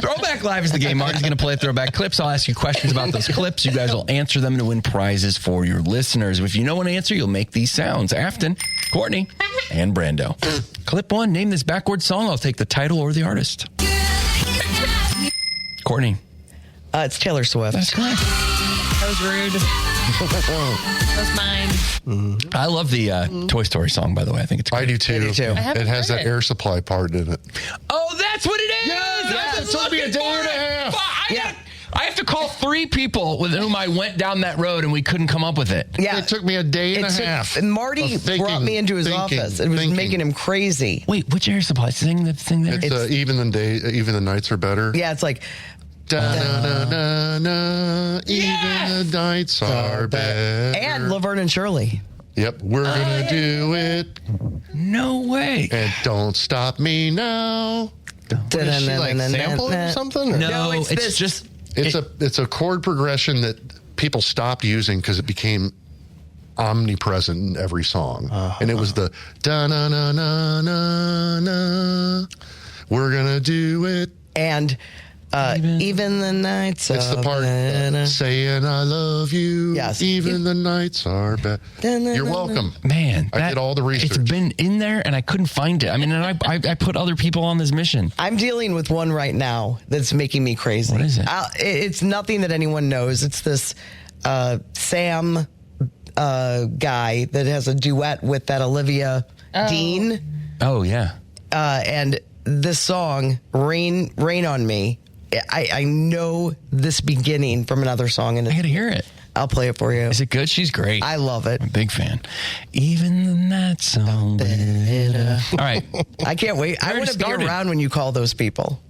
Throwback Live is the game. Marty's going to play throwback clips. I'll ask you questions about those clips. You guys will answer them to win prizes for your listeners. If you know an answer, you'll make these sounds. Afton, Courtney, and Brando. Clip 1, name this backwards song. I'll take the title or the artist. Courtnney. It's Taylor Swift. That's correct. That was rude. That was mine. I love the Toy Story song, by the way. I think it's great. I do too. I do too. I haven't It has heard that it. air supply part in it. Oh, that's what it is! Yeah, it took me a day and a half. I have to call 3 people with whom I went down that road and we couldn't come up with it. Yeah. It took me a day and a half. And Marty brought me into his office. It was making him crazy. Wait, which Air Supply? Sing the thing there? It's even the nights are better. Yeah, it's like... Da-na-na-na, even the nights are better. And Laverne and Shirley. Yep, we're going to do it. No way. And don't stop me now. Is she like sample it or something? Or? No, it's this. just... It's a chord progression that people stopped using because it became omnipresent in every song. And it was the da-na-na-na-na-na. We're going to do it. And... even the nights It's the part saying I love you. Yes. Even the nights are better. You're welcome. Man, I did all the research. It's been in there and I couldn't find it. I mean, and I put other people on this mission. I'm dealing with one right now that's making me crazy. What is it? It's nothing that anyone knows. It's this Sam guy that has a duet with that Olivia Dean. Oh, yeah. And this song, Rain on Me, I know this beginning from another song. And I got to hear it. I'll play it for you. Is it good? She's great. I love it. I'm a big fan. Even the night song. All right. I can't wait. I want to be around when you call those people.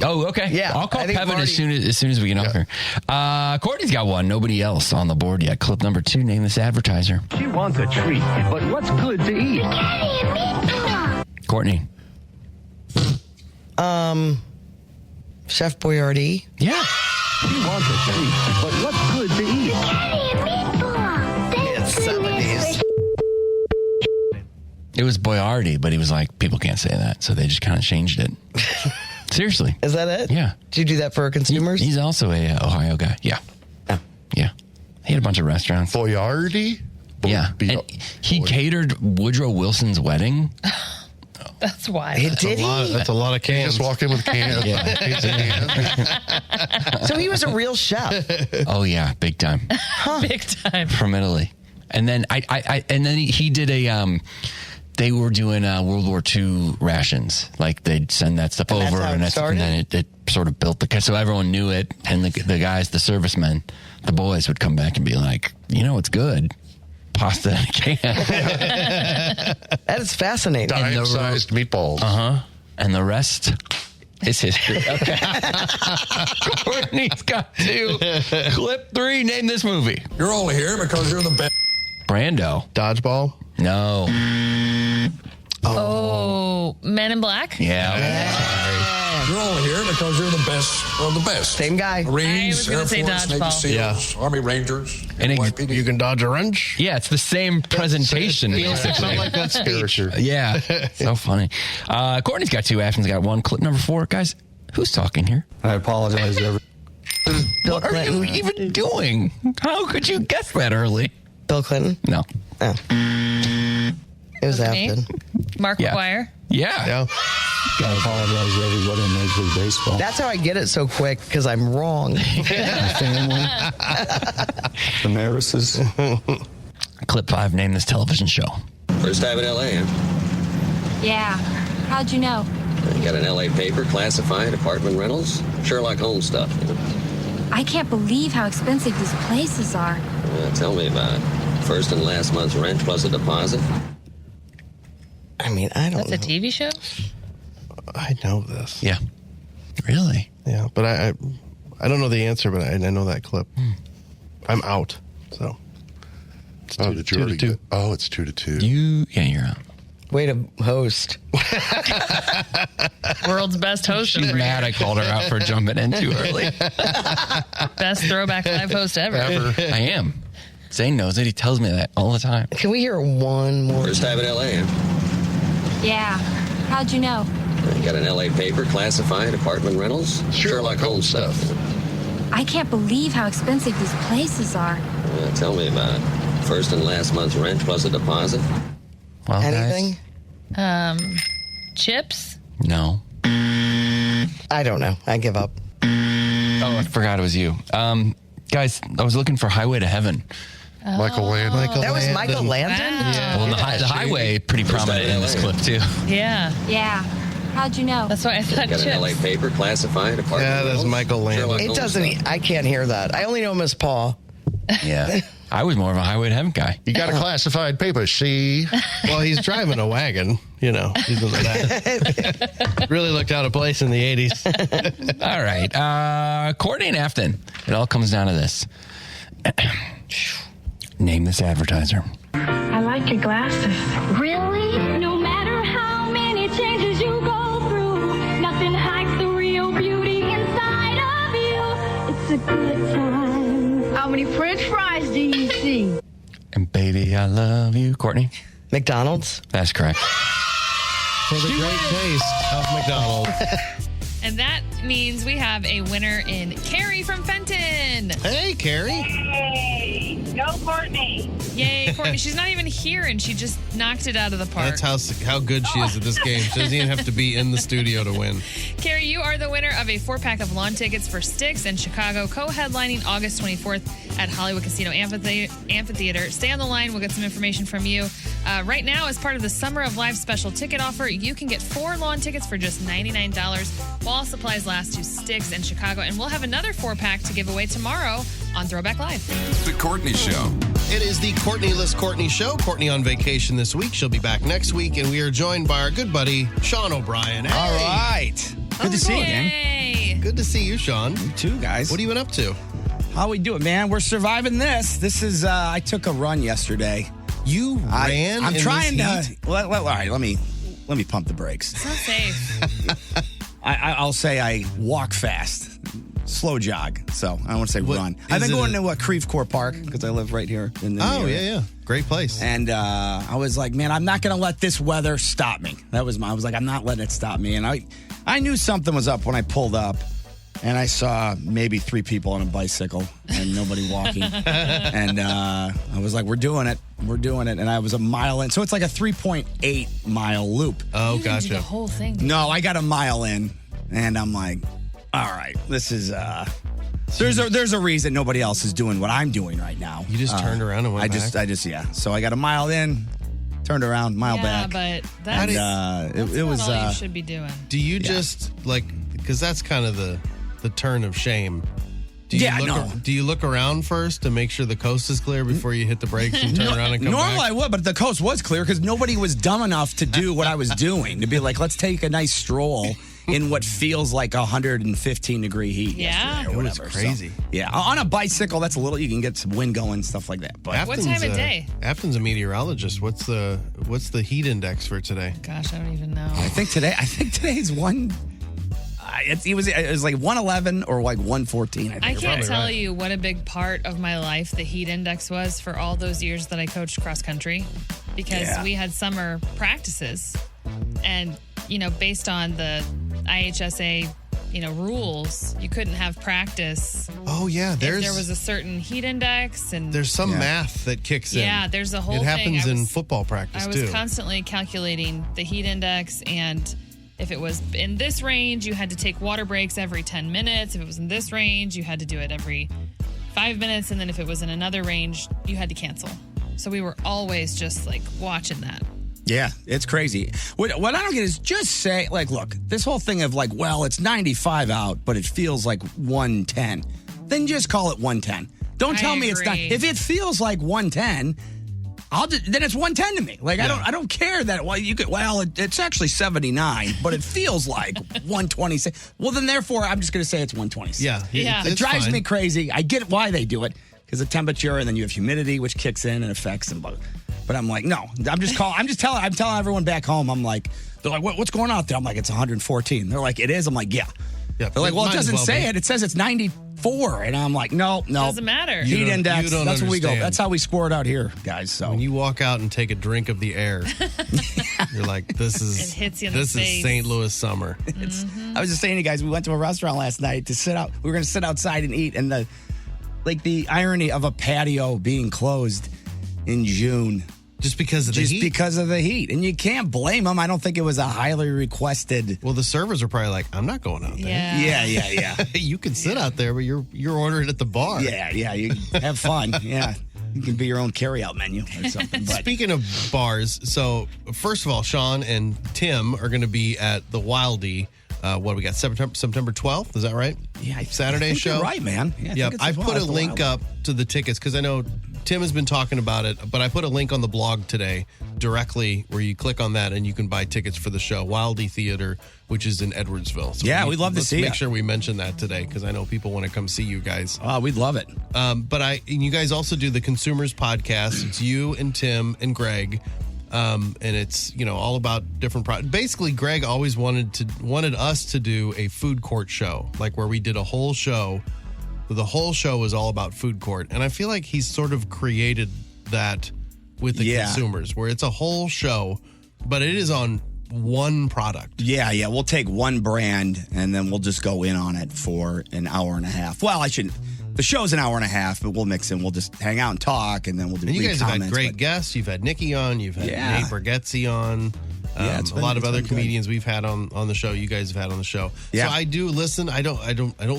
Oh, okay. Yeah. I'll call Kevin Marty, as soon as we get off here. Courtney's got one. Nobody else on the board yet. Clip number 2. Name this advertiser. She wants a treat, but what's good to eat? Courtney. Chef Boyardee. Yeah. She wants a treat, but what's good to eat? It's 70s. It was Boyardee, but he was like, people can't say that. So they just kind of changed it. Seriously. Is that it? Yeah. Did you do that for consumers? He's also a Ohio guy. Yeah. Oh. Yeah. He had a bunch of restaurants. Boyardee? Yeah. And he catered Woodrow Wilson's wedding. That's why. That's a lot of cans. Just walk in with cans. So he was a real chef. Oh yeah, big time. Big time. From Italy. And then he did a they were doing World War II rations. Like they'd send that stuff over and then it sort of built so everyone knew it, and the guys, the servicemen, the boys would come back and be like, you know what's good? Pasta in a can. That is fascinating. Dime-sized meatballs. And the rest is history. Okay. Courtney's got 2. Clip 3. Name this movie. You're all here because you're the best. Brando. Dodgeball? No. Oh, Men in Black? Yeah. You're all here because you're the best of the best. Same guy. Marines, I was Air gonna say Force, Navy dodgeball. SEALs, Army Rangers, And NYPD. You can dodge a wrench? Yeah, it's the same presentation. It's not like that speech. Yeah. So funny. Courtney's got 2. Afton's got 1. Clip number 4. Guys, who's talking here? I apologize, What are you even doing? How could you guess that early? Bill Clinton? No. Oh. It was Me? Afton. Mark McGuire? Yeah. I apologize to everybody in Major League Baseball. That's how I get it so quick, because I'm wrong. My family, the Marises. Clip 5. Name this television show. First time in L.A., huh? Yeah. How'd you know? You got an L.A. paper, classified, apartment rentals, Sherlock Holmes stuff. You know? I can't believe how expensive these places are. Tell me about it. First and last month's rent plus a deposit. I mean, I don't That's a TV show? I know this. Yeah. Really? Yeah, but I don't know the answer, but I know that clip. I'm out. So. It's did you already get? Oh, it's 2-2. You're out. Way to host. World's best host. She's mad I called her out for jumping in too early. Best throwback live host ever. I am. Zane knows it. He tells me that all the time. Can we hear one more? First time in L.A., huh? Yeah. How'd you know? You got an L.A. paper, classified, apartment rentals, Sherlock Holmes stuff. I can't believe how expensive these places are. Tell me about it. First and last month's rent plus a deposit. Well, Anything? Chips? No. I don't know. I give up. Oh, I forgot it was you. Guys, I was looking for Highway to Heaven. Michael Landon. That was Michael Landon? Wow. Well, the highway pretty prominent in this clip too. Yeah. Yeah. How'd you know? That's why I thought Got an LA chips. paper, classified apartment. Yeah, that's rentals, Michael Landon. Sherlock It Holmes doesn't. stuff. I can't hear that. I only know him as Paul. Yeah. I was more of a Highway to Heaven guy. You got a classified paper, see? Well, he's driving a wagon. You know, he's into that. Really looked out of place in the 80s. All right. Courtney and Afton. It all comes down to this. Name this advertiser. I like your glasses. Really? No matter how many changes you go through, nothing hides the real beauty inside of you. It's a good time. How many French fries do you see? And baby, I love you. Courtney? McDonald's. That's correct. For the great taste of McDonald's. And that means we have a winner in Carrie from Fenton. Hey, Carrie. Hey, go Courtney. Yay, Courtney. She's not even here, and she just knocked it out of the park. That's how good she is at this game. She doesn't even have to be in the studio to win. Carrie, you are the winner of a 4-pack of lawn tickets for Styx and Chicago, co-headlining August 24th at Hollywood Casino Amphitheater. Stay on the line. We'll get some information from you. Right now, as part of the Summer of Life special ticket offer, you can get 4 lawn tickets for just $99 while supplies last to Styx and Chicago. And we'll have another 4-pack to give away tomorrow on Throwback Live. The Courtney Show. It is the Courtney-less Courtney Show. Courtney on vacation this week. She'll be back next week. And we are joined by our good buddy, Sean O'Brien. Hey. All right. Good to see you, gang. Yay. Good to see you, Sean. You too, guys. What have you been up to? How we doing, man? We're surviving this. This is, I took a run yesterday. You ran I'm in trying this to, heat? all right, let me pump the brakes. It's not safe. I'll say I walk fast, slow jog. So I don't want to say run. I've been going to Creve Coeur Park because I live right here in the area. Yeah. Great place. And I was like, man, I'm not going to let this weather stop me. I was like, I'm not letting it stop me. And I knew something was up when I pulled up. And I saw maybe 3 people on a bicycle and nobody walking. And I was like, we're doing it. We're doing it. And I was a mile in. So it's like a 3.8 mile loop. Oh, You didn't gotcha. do the whole thing. No, I got a mile in. And I'm like, all right, this is... There's a reason nobody else is doing what I'm doing right now. You just turned around and went back? I just, yeah. So I got a mile in, turned around, mile back. Yeah, but that's it was all you should be doing. Do you just, because that's kind of the turn of shame. Do you look around first to make sure the coast is clear before you hit the brakes and turn around and come Normally back? I would, but the coast was clear because nobody was dumb enough to do what I was doing. To be like, let's take a nice stroll in what feels like 115-degree heat. Yeah. yesterday or It was whatever. crazy. So, yeah, on a bicycle, that's a little. You can get some wind going, stuff like that. But What time of day? Afton's a meteorologist. What's the heat index for today? Gosh, I don't even know. I think today's one. It was like 111 or like 114. I think. I can't tell you what a big part of my life the heat index was for all those years that I coached cross country, because we had summer practices, and based on the IHSA rules, you couldn't have practice. Oh yeah, if there was a certain heat index, and there's some math that kicks in. Yeah, there's a whole It happens thing. in football practice I was too. constantly calculating the heat index, and if it was in this range, you had to take water breaks every 10 minutes. If it was in this range, you had to do it every 5 minutes. And then if it was in another range, you had to cancel. So we were always just like watching that. Yeah, it's crazy. What I don't get is just say, like, look, this whole thing of like, well, it's 95 out, but it feels like 110. Then just call it 110. Don't tell me it's not. If it feels like 110, then it's 110 to me. Like, I don't care that, it's actually 79, but it feels like 126. Well, then therefore, I'm just going to say it's 126. Yeah. It drives me crazy. I get why they do it, because of temperature, and then you have humidity, which kicks in and affects them. But I'm like, no, I'm telling everyone back home, I'm like, they're like, what's going on out there? I'm like, it's 114. They're like, it is? I'm like, yeah. They're like, well, it doesn't say it. It says it's 94. And I'm like, no. Doesn't matter. Heat index. That's where we go. understand. That's how we score it out here, guys. So When you walk out and take a drink of the air, you're like, this is It hits you in the this is face. St. Louis summer. I was just saying to you guys, we went to a restaurant last night to sit out. We were going to sit outside and eat. And the irony of a patio being closed in June. Just because of the heat? Because of the heat. And you can't blame them. I don't think it was a highly requested. Well, the servers are probably like, I'm not going out there. Yeah. You can sit out there, but you're ordering at the bar. Yeah, you have fun. Yeah. You can be your own carryout menu or something. But Speaking of bars, so first of all, Sean and Tim are going to be at the Wildie. What do we got? September 12th? Is that right? Yeah, Saturday I think show. you're right, man. Yeah, Yep. I put a link up to the tickets because I know Tim has been talking about it, but I put a link on the blog today directly where you click on that and you can buy tickets for the show, Wildie Theater, which is in Edwardsville. So we'd love to see Let's make it. sure we mention that today because I know people want to come see you guys. Oh, we'd love it. And you guys also do the Consumers Podcast. It's you and Tim and Greg. And it's, all about different products. Basically, Greg always wanted us to do a food court show, like where we did a whole show. The whole show was all about food court. And I feel like he's sort of created that with the consumers, where it's a whole show, but it is on one product. Yeah. We'll take one brand and then we'll just go in on it for an hour and a half. Well, I shouldn't. The show's an hour and a half, but we'll mix in. We'll just hang out and talk, and then we'll do. And you guys have had comments, great guests. You've had Nikki on. You've had Nate Bargatze on. It's a lot of other been comedians we've had on the show. You guys have had on the show. Yeah. So I do listen. I don't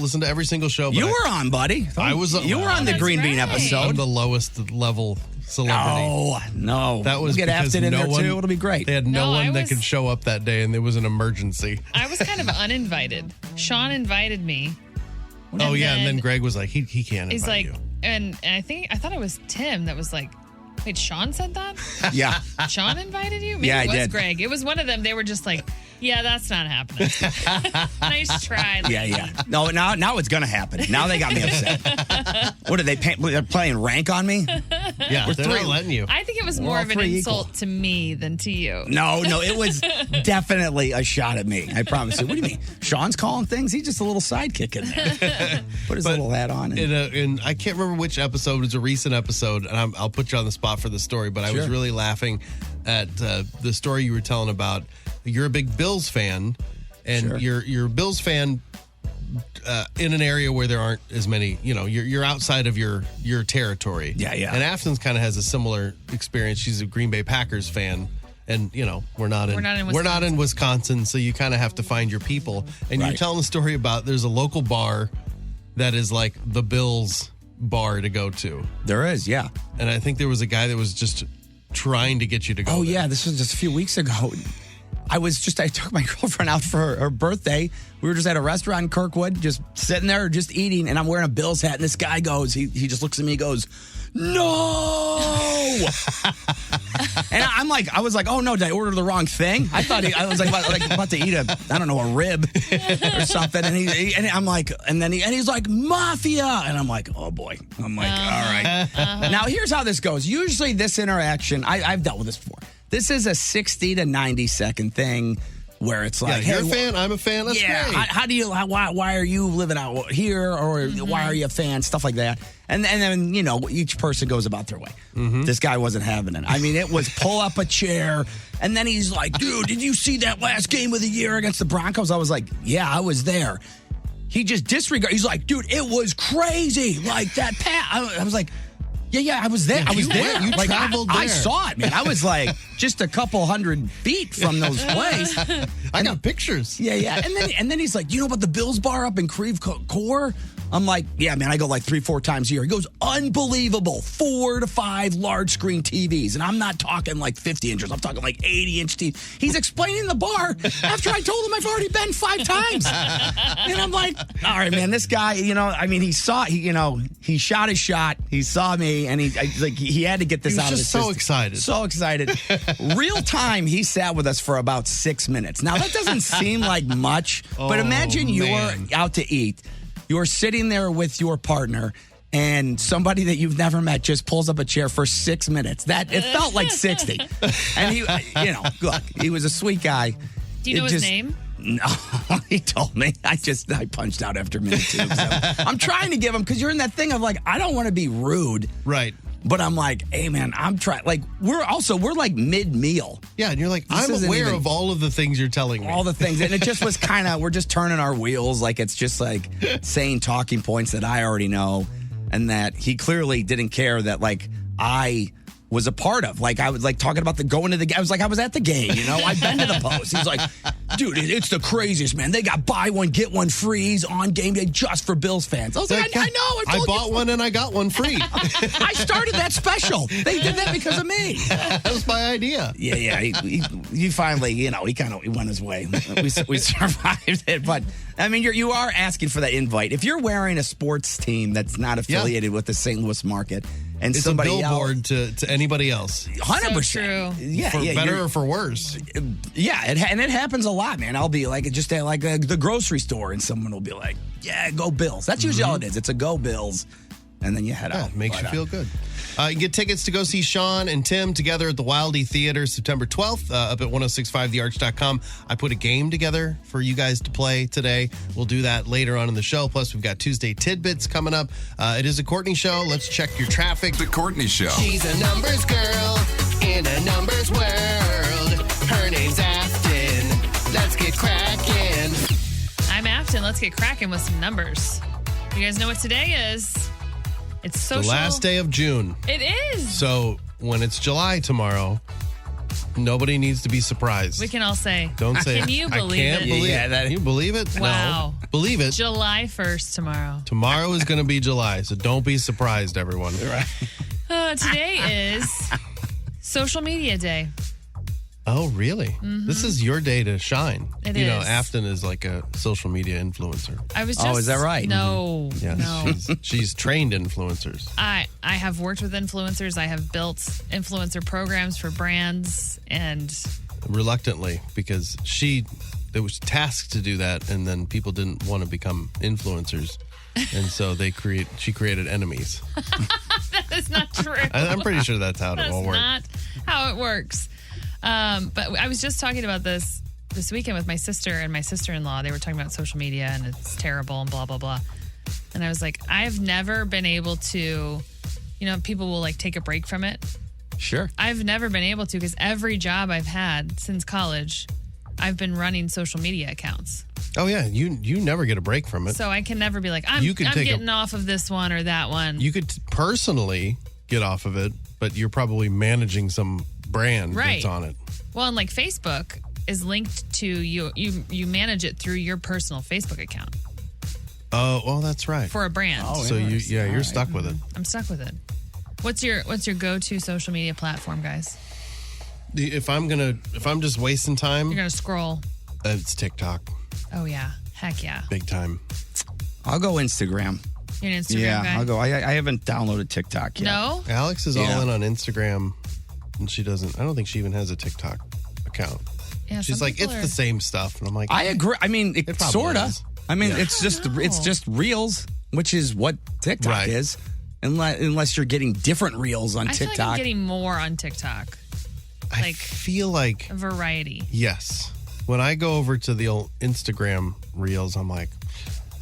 listen to every single show. But You were on, buddy. I was. You were on the Green Bean episode. I'm the lowest level celebrity. No. That was we'll get because Afton in there one, too. It'll be great. They had no one that was- could show up that day, and there was an emergency. I was kind of uninvited. Sean invited me. And then Greg was like, he can't He's invite like, you. and I thought it was Tim that was like, wait, Sean said that? Yeah. Sean invited you? Maybe Yeah, it I was did. Greg. It was one of them. They were just like, yeah, that's not happening. Nice try. Yeah. No, now it's gonna happen. Now they got me upset. What are they? They're playing rank on me? Yeah, We're they're three. not letting you. I think it was We're more all of an three insult equal. to me than to you. No, it was definitely a shot at me. I promise you. What do you mean? Sean's calling things? He's just a little sidekick in there. Put his little hat on. In I can't remember which episode. It was a recent episode, and I'll put you on the spot for the story. But I was Sure. really laughing at the story you were telling about. You're a big Bills fan, and you're a Bills fan in an area where there aren't as many. You're outside of your territory. Yeah. And Afton's kind of has a similar experience. She's a Green Bay Packers fan. And we're not in Wisconsin, so you kind of have to find your people. And you're telling the story about there's a local bar that is like the Bills bar to go to. There is, yeah. And I think there was a guy that was just trying to get you to go. Oh, yeah. This was just a few weeks ago. I took my girlfriend out for her birthday. We were just at a restaurant in Kirkwood, just sitting there, just eating. And I'm wearing a Bills hat. And this guy goes, he just looks at me and goes, no. And I was like, oh no, did I order the wrong thing? I thought I was about to eat a rib or something. And I'm like, and he's like, mafia. And I'm like, oh boy. I'm like, all right. Now here's how this goes. Usually this interaction, I've dealt with this before. This is a 60 to 90 second thing where it's like, you're a fan, I'm a fan. That's great. Why are you living out here, or why are you a fan? Stuff like that. And then, each person goes about their way. This guy wasn't having it. I mean, it was pull up a chair. And then he's like, dude, did you see that last game of the year against the Broncos? I was like, yeah, I was there. He just disregarded. He's like, dude, it was crazy. Like that I was like, yeah, I was there. I was there. You traveled there. I saw it, man. I was like just a couple hundred feet from those plays. I got pictures. Yeah. And then he's like, you know about the Bills bar up in Creve Coeur? I'm like, yeah, man, I go like 3-4 times a year. He goes, unbelievable. 4 to 5 large screen TVs. And I'm not talking like 50 inches. I'm talking like 80-inch TV. He's explaining the bar after I told him I've already been 5 times. And I'm like, all right, man, this guy, he shot his shot. He saw me, and he had to get this He was out of his just so system. excited. So excited. Real time, he sat with us for about 6 minutes. Now, that doesn't seem like much, but imagine you're out to eat. You're sitting there with your partner, and somebody that you've never met just pulls up a chair for 6 minutes. It felt like 60. And he, look, he was a sweet guy. Do you know his name? No, he told me. I punched out after minute 2. So I'm trying to give him, because you're in that thing of like, I don't want to be rude. Right. But I'm like, hey, man, I'm trying. Like, we're like mid-meal. Yeah, and you're like, I'm aware of all of the things you're telling me. All the things. And it just was kind of, we're just turning our wheels. Like, it's just like saying talking points that I already know. And that he clearly didn't care that, like, I was a part of. Like, I was like talking about going to the game. I was like, I was at the game, you know? I've been to the Post. He's like, dude, it's the craziest, man. They got buy one, get one frees on game day just for Bills fans. I was like, I know. I bought one and I got one free. I started that special. They did that because of me. That was my idea. Yeah. He finally, he went his way. We survived it. But, I mean, you are asking for that invite. If you're wearing a sports team that's not affiliated with the St. Louis market, and it's somebody a billboard to anybody else. 100%. So true. Yeah, for better or for worse. Yeah, and it happens a lot, man. I'll be like just at like the grocery store, and someone will be like, "Yeah, go Bills." That's usually all it is. It's a go Bills, and then you head out. Makes you feel good. You can get tickets to go see Sean and Tim together at the Wildie Theater September 12th up at 1065thearch.com. I put a game together for you guys to play today. We'll do that later on in the show. Plus, we've got Tuesday Tidbits coming up. It is a Courtney show. Let's check your traffic. The Courtney Show. She's a numbers girl in a numbers world. Her name's Afton. Let's get cracking. I'm Afton. Let's get cracking with some numbers. You guys know what today is? It's social. The last day of June. It is. So when it's July tomorrow, nobody needs to be surprised. We can all say, Don't say can you believe I can't it? believe Yeah, it. that- Can you believe it? Wow. No. Believe it. July 1st tomorrow. Tomorrow is going to be July, so don't be surprised, everyone. Right. Today is Social Media Day. Oh, really? Mm-hmm. This is your day to shine. It you know, is. Afton is like a social media influencer. I was just. is that right? No. Yes, No. she's trained influencers. I have worked with influencers. I have built influencer programs for brands, and Reluctantly, because it was tasked to do that, and then people didn't want to become influencers. And so she created enemies. that is not true. I'm pretty sure that's how it That's all works. not how it works. But I was just talking about this weekend with my sister and my sister-in-law. They were talking about social media and it's terrible and blah, blah, blah. And I was like, I've never been able to, people will like take a break from it. Sure. I've never been able to because every job I've had since college, I've been running social media accounts. Oh, yeah. You never get a break from it. So I can never be like, I'm take getting off of this one or that one. You could personally get off of it, but you're probably managing some brand Right. that's on it. Well, and like Facebook is linked to you. You manage it through your personal Facebook account Oh, well, that's right. for a brand. So you're stuck with it. I'm stuck with it. What's your go-to social media platform, guys? If I'm just wasting time, You're gonna scroll. it's TikTok, Oh yeah, heck yeah. big time. I'll go Instagram. You're an Instagram Yeah, guy. I'll go. I haven't downloaded TikTok yet. No. Alex is Yeah. all in on Instagram, and she doesn't. I don't think she even has a TikTok account. Yeah, She's some like, people it's are- the same stuff, and I'm like, I agree. I mean, It probably sorta. is. I mean, Yeah. it's just Reels, which is what TikTok Right. is, unless you're getting different Reels on I feel TikTok. like I'm getting more on TikTok. I Like feel like a variety. yes. When I go over to the old Instagram Reels, I'm like,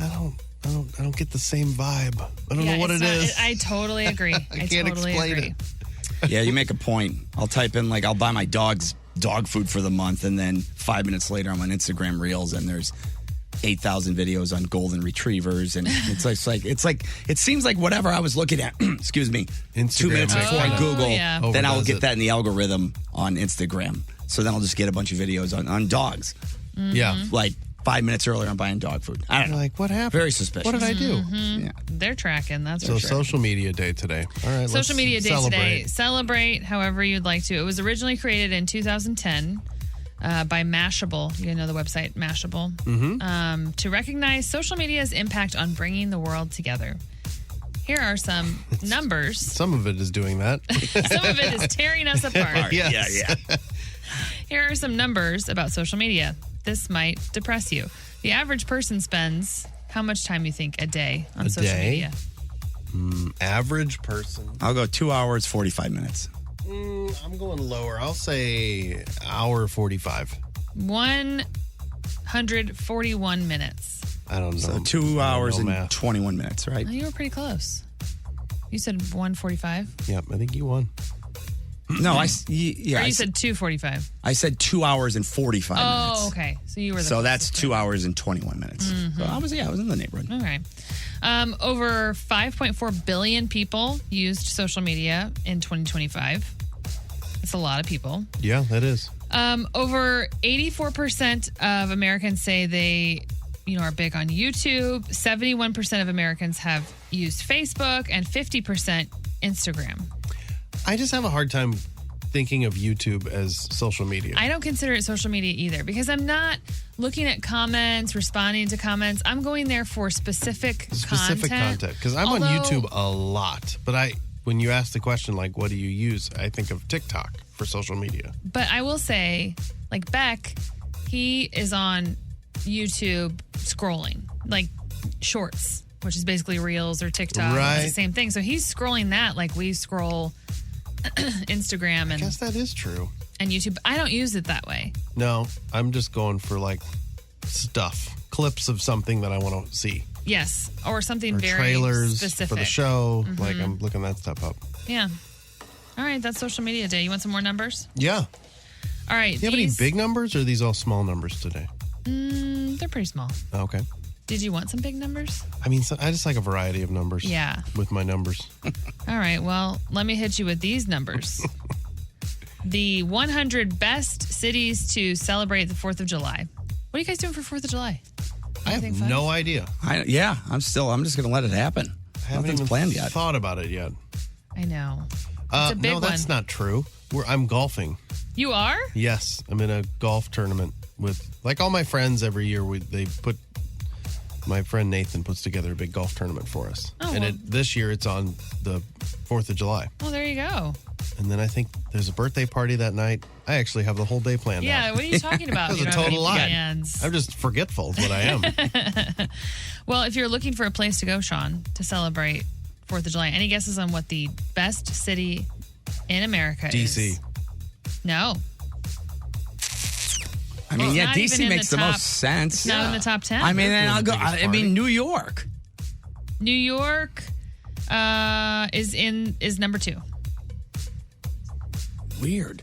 I don't get the same vibe. I don't know what it's it not- is. I totally agree. I can't totally explain agree. it. Yeah, you make a point. I'll type in I'll buy my dog's dog food for the month, and then 5 minutes later, I'm on Instagram Reels, and there's 8,000 videos on golden retrievers, and it seems like whatever I was looking at. Excuse me. Instagram 2 minutes makes before I it Google, yeah. then I'll overdoes get it. that in the algorithm on Instagram. So then I'll just get a bunch of videos on dogs. Yeah. Like 5 minutes earlier, I'm buying dog food. I don't know. Like, what happened? Very suspicious. What did I do? Yeah. They're tracking. That's So for sure. social media day today. All right. Social let's media day celebrate. today. Celebrate however you'd like to. It was originally created in 2010 by Mashable. You know the website Mashable. Mm-hmm. To recognize social media's impact on bringing the world together. Here are some numbers. Some of it is doing that. Some of it is tearing us apart. Yes. Yeah. Here are some numbers about social media. This might depress you. The average person spends how much time you think a day on A social day? media? Average person. I'll go 2 hours, 45 minutes. I'm going lower. I'll say hour 45. 141 minutes. I don't know. So 2 hours and math. 21 minutes, right? Oh, you were pretty close. You said 145? Yep, I think you won. No, Or you said 245. I said 2 hours and 45 minutes. Oh, okay. So you were the So that's closest. 2 hours and 21 minutes. Mhm. So I was in the neighborhood. All right. Over 5.4 billion people used social media in 2025. That's a lot of people. Yeah, that is. Over 84% of Americans say they, are big on YouTube. 71% of Americans have used Facebook and 50% Instagram. I just have a hard time thinking of YouTube as social media. I don't consider it social media either because I'm not looking at comments, responding to comments. I'm going there for specific content. Because I'm on YouTube a lot. But when you ask the question, like, what do you use? I think of TikTok for social media. But I will say, like Beck, he is on YouTube scrolling, like shorts, which is basically Reels or TikTok. Right. It's the same thing. So he's scrolling that like we scroll Instagram. I guess that is true. And YouTube. I don't use it that way. No, I'm just going for like stuff, clips of something that I want to see. Yes, or something very trailers specific for the show. Mhm. Like I'm looking that stuff up. Yeah. All right, that's social media day. You want some more numbers? Yeah. All right. Do you have any big numbers or are these all small numbers today? They're pretty small. Okay. Did you want some big numbers? I mean, I just like a variety of numbers. Yeah. With my numbers. All right, well, let me hit you with these numbers. The 100 best cities to celebrate the 4th of July. What are you guys doing for 4th of July? I have no idea. I'm just going to let it happen. I haven't Nothing's even planned yet. thought about it yet. I know. It's a big no, that's one. not true. I'm golfing. You are? Yes, I'm in a golf tournament with like all my friends every year. My friend Nathan puts together a big golf tournament for us. Oh, and well. this year it's on the 4th of July. Well, there you go. And then I think there's a birthday party that night. I actually have the whole day planned out. Yeah, what are you talking about? That's You a don't have total any lie. plans. I'm just forgetful is what I am. Well, if you're looking for a place to go, Sean, to celebrate 4th of July, any guesses on what the best city in America is? DC. No. I mean, It's yeah, not even DC in makes the the top- most sense. It's not in the top 10. I mean, They're then I'll doing go. the biggest I mean, party. New York. New York is number 2. Weird.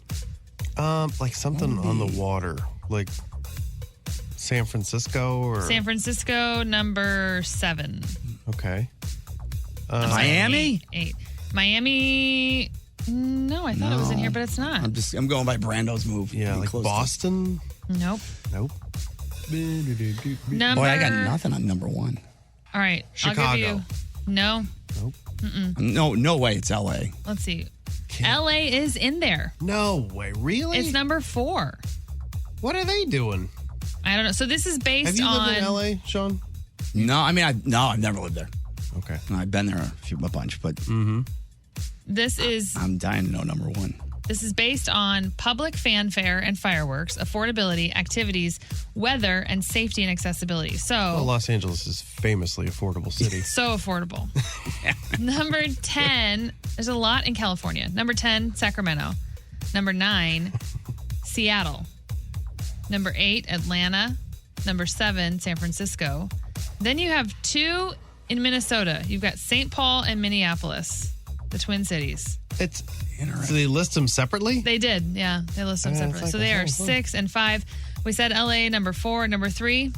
Like something on the water, like San Francisco or San Francisco, number 7. Okay. Miami? 8. Miami. No, I thought it was in here, but it's not. I'm going by Brando's move. Yeah, like Close to- Boston. Nope. Nope. Number. Boy, I got nothing on number 1. All right. Chicago. I'll give you. No. Nope. No way. It's L.A. Let's see. LA is in there. No way. Really? It's number 4. What are they doing? I don't know. So this is based Have you on. lived in LA, Sean? No, I mean, I've never lived there. Okay. I've been there a bunch, but This is I'm dying to know number 1. This is based on public fanfare and fireworks, affordability, activities, weather, and safety and accessibility. So, Well, Los Angeles is famously affordable city. so affordable. Number 10, there's a lot in California. Number 10, Sacramento. Number 9, Seattle. Number 8, Atlanta. Number 7, San Francisco. Then you have 2 in Minnesota. You've got St. Paul and Minneapolis, the Twin Cities. It's so they list them separately? They did, yeah. They list them Yeah, it's separately. like So a they are whole thing. 6 and 5. We said LA, number 4. Number 3,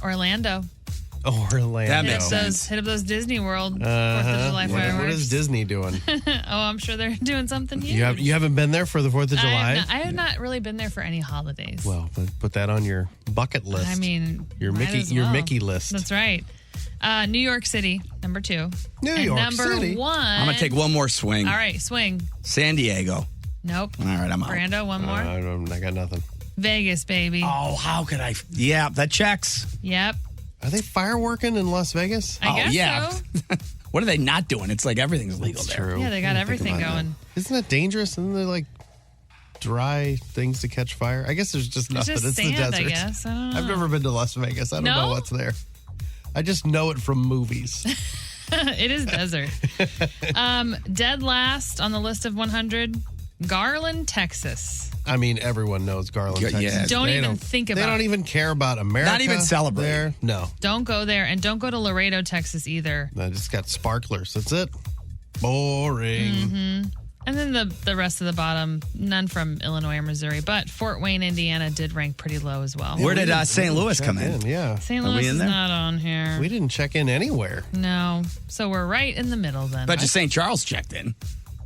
Orlando. Orlando. Hit up those Disney World 4th of July fireworks. What is Disney doing? Oh, I'm sure they're doing something huge. You haven't been there for the 4th of July? I have not really been there for any holidays. Well, put that on your bucket list. I mean, your might Mickey as your well. Mickey list. That's right. New York City, number 2. New And York number City. 1. I'm gonna take one more swing. All right, swing. San Diego. Nope. All right, I'm out. Brando, one more. I got nothing. Vegas, baby. Oh, how could I? Yeah, that checks. Yep. Are they fireworking in Las Vegas? I guess yeah. so. What are they not doing? It's like everything's legal That's there. true. Yeah, they got everything going. Isn't that dangerous? Isn't there like dry things to catch fire? I guess there's just It's nothing. just It's sand, the I desert. guess. I don't know. I've never been to Las Vegas. I don't No? know what's there. I just know it from movies. It is desert. Dead last on the list of 100, Garland, Texas. I mean, everyone knows Garland, Yeah, Texas. yeah. Don't They even think about They don't it. even care about America. Not even celebrate. there. No. Don't go there, and don't go to Laredo, Texas either. I just got sparklers. That's it. Boring. And then the rest of the bottom, none from Illinois or Missouri, but Fort Wayne, Indiana did rank pretty low as well. Where did St. Louis come in? Yeah. St. Are we Louis in is there? not on here. We didn't check in anywhere. No. So we're right in the middle then. Bet you St. Charles checked in.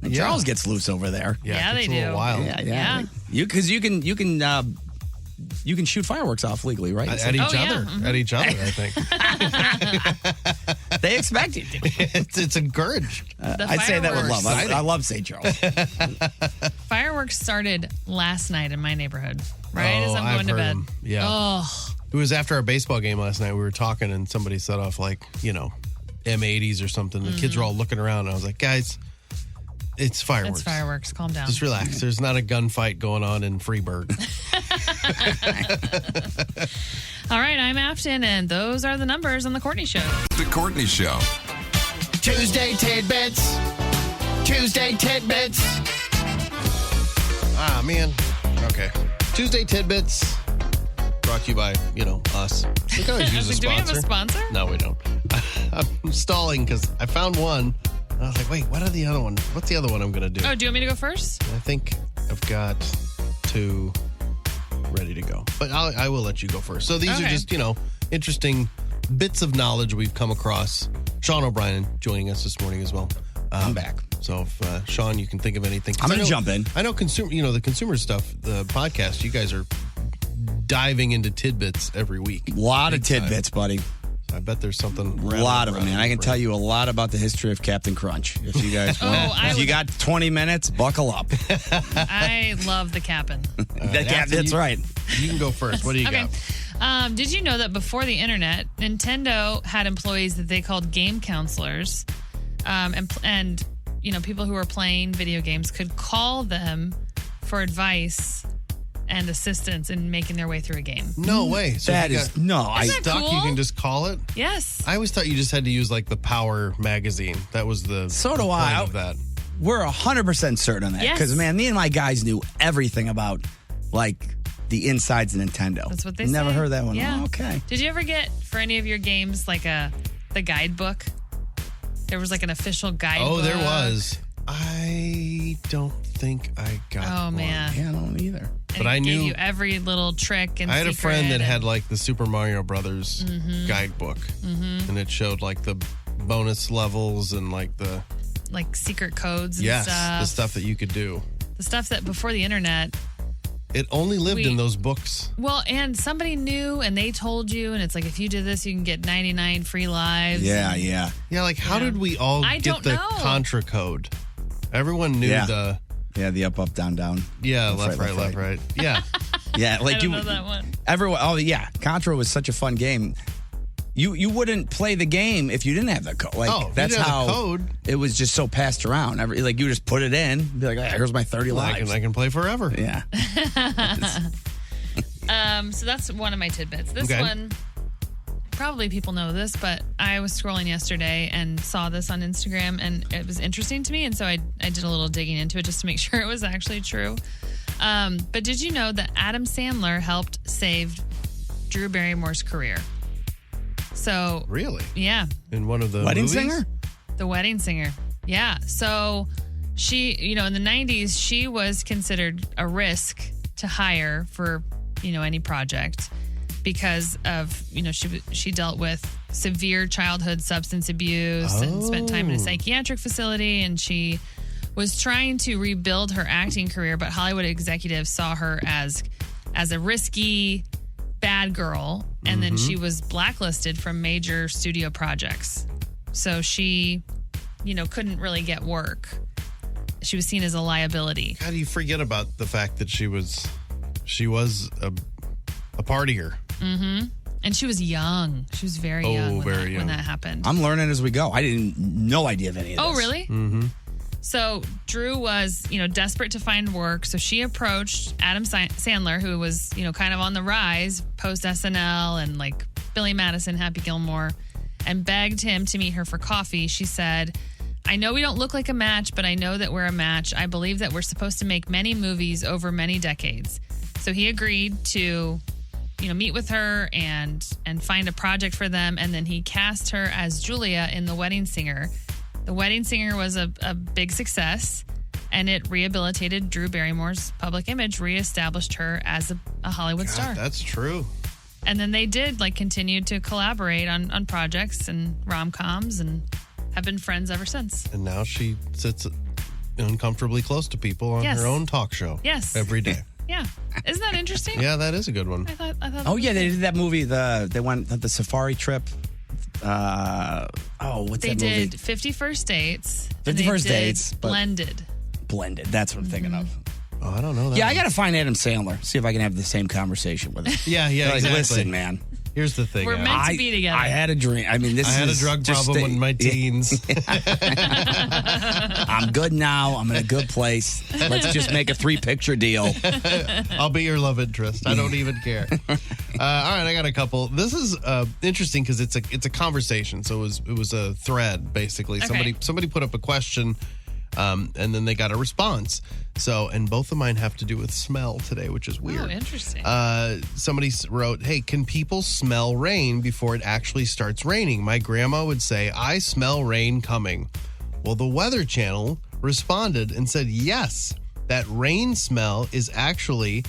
And Yeah. Charles gets loose over there. Yeah, it's they a little do. wild. Yeah. Because you can shoot fireworks off legally, right? At each Oh, yeah. other. Mhm. At each other, I think. They expect you to. It's encouraged. I'd say that with love. Exciting. I love St. Charles. Fireworks started last night in my neighborhood, right as I'm I've going to heard bed. 'em. Yeah. Oh, It was after our baseball game last night. We were talking, and somebody set off M80s or something. The kids were all looking around, and I was like, guys, it's fireworks. it's fireworks. Calm down. Just relax. There's not a gunfight going on in Freeburg. All right, I'm Afton, and those are the numbers on The Courtney Show. The Courtney Show. Tuesday Tidbits. Tuesday Tidbits. Ah, man. Okay. Tuesday Tidbits. Brought to you by, us. We can always use a sponsor. Do we have a sponsor? No, we don't. I'm stalling because I found one. And I was like, wait, what are the other one? What's the other one I'm going to do? Oh, do you want me to go first? I think I've got two ready to go. But I will let you go first. So these are Okay. just, interesting bits of knowledge we've come across. Sean O'Brien joining us this morning as well. I'm back. So if Sean, you can think of anything. I'm going to jump in. I know the consumer stuff, the podcast, you guys are diving into tidbits every week. A lot of Big time. tidbits, buddy. I bet there's something. A lot of them, man. I can tell you a lot about the history of Captain Crunch. If you guys want. I If you would- got 20 minutes, buckle up. I love the Cap'n. That's right. You can go first. What do you Okay. got? Did you know that before the internet, Nintendo had employees that they called game counselors, and people who were playing video games could call them for advice and assistance in making their way through a game. No way. So That if you is- got no, I- Isn't that stuck. cool? You can just call it. Yes. I always thought you just had to use like the Power magazine. That was the So do the I. point of that. We're 100% certain on that. Yes. Because, man, me and my guys knew everything about, the insides of Nintendo. That's what they Never say. heard that one. Yeah. Oh, okay. Did you ever get, for any of your games, the guidebook? There was an official guidebook. Oh, there was. I don't think I got Oh, one. man. Yeah, I don't either. But And it I gave knew you every little trick and I had a secret friend that and- had the Super Mario Brothers guidebook, and it showed the bonus levels and the secret codes and yes, stuff. the stuff that you could do. The stuff that before the internet. It only lived We- in those books. Well, and somebody knew and they told you, and it's if you did this, you can get 99 free lives. Yeah, and- yeah. Yeah, how did we all I get don't the know. Contra code? Everyone knew Yeah. Yeah, the up, down, down. left, right. Yeah. Yeah, I don't know that one. Everyone. Oh, yeah. Contra was such a fun game. You wouldn't play the game if you didn't have the code. if you That's didn't have how the code. it was just so passed around. You just put it in, be like, "Hey, here's my 30 lives." I can play forever. Yeah. So that's one of my tidbits. This Okay. one, probably people know this, but I was scrolling yesterday and saw this on Instagram, and it was interesting to me, and so I did a little digging into it just to make sure it was actually true. But did you know that Adam Sandler helped save Drew Barrymore's career? So Really? yeah, In one of the Wedding movies? singer? The Wedding Singer. Yeah. So she, in the 90s, she was considered a risk to hire for, any project because of, she dealt with severe childhood substance abuse and spent time in a psychiatric facility. And she was trying to rebuild her acting career, but Hollywood executives saw her as a risky bad girl. And then she was blacklisted from major studio projects. So she, couldn't really get work. She was seen as a liability. How do you forget about the fact that she was a partier? Mm-hmm. And she was young. She was very Oh, young, very when young. that happened. I'm learning as we go. I didn't no idea of any of this. Oh, really? Mm-hmm. So Drew was, desperate to find work. So she approached Adam Sandler, who was, kind of on the rise post SNL and Billy Madison, Happy Gilmore, and begged him to meet her for coffee. She said, "I know we don't look like a match, but I know that we're a match. I believe that we're supposed to make many movies over many decades." So he agreed to, meet with her and find a project for them. And then he cast her as Julia in The Wedding Singer. The Wedding Singer was a big success. and it rehabilitated Drew Barrymore's public image, reestablished her as a Hollywood star. That's true. And then they did continue to collaborate on projects and rom-coms and have been friends ever since. And now she sits uncomfortably close to people on Yes. her own talk show. Yes. Every day. Yeah. Isn't that interesting? Yeah, that is a good one. I thought Oh yeah, they did that movie. They went on the safari trip. What's they that movie? did 50 First Dates. 50 First Dates, but- Blended. Blended. That's what I'm thinking of. Oh, I don't know that. Yeah, I got to find Adam Sandler. See if I can have the same conversation with him. Yeah, Like, exactly. listen, man. Here's the thing. We're Adam. meant to be together. I had a dream. I mean, I had a drug problem in my teens. I'm good now. I'm in a good place. Let's just make a 3-picture deal. I'll be your love interest. I don't even care. All right, I got a couple. This is interesting because it's a conversation. So it was a thread basically. Okay. Somebody put up a question, and then they got a response. So, and both of mine have to do with smell today, which is weird. Oh, interesting. Somebody wrote, "Hey, can people smell rain before it actually starts raining? My grandma would say, I smell rain coming." Well, the Weather Channel responded and said, yes, that rain smell is actually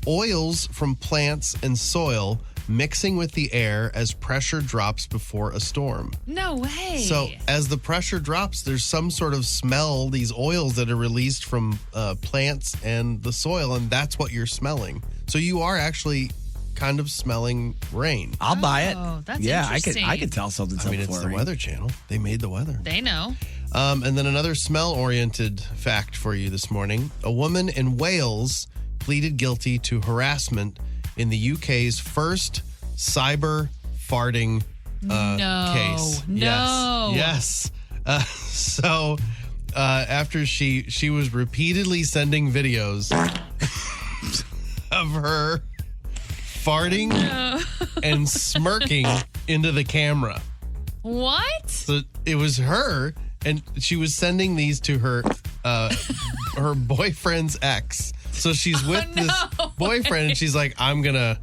oils from plants and soil mixing with the air as pressure drops before a storm. No way. So as the pressure drops, there's some sort of smell, these oils that are released from plants and the soil, and that's what you're smelling. So you are actually kind of smelling rain. I'll buy it. Oh, that's yeah, interesting. I could tell something's I mean, up it's for the rain. Weather Channel. They made the weather. They know. And then another smell-oriented fact for you this morning. A woman in Wales pleaded guilty to harassment in the UK's first cyber farting case. No. Yes. So after she was repeatedly sending videos of her farting and smirking into the camera. What? So it was her, and she was sending these to her her boyfriend's ex. So she's with this boyfriend, and she's like, I'm gonna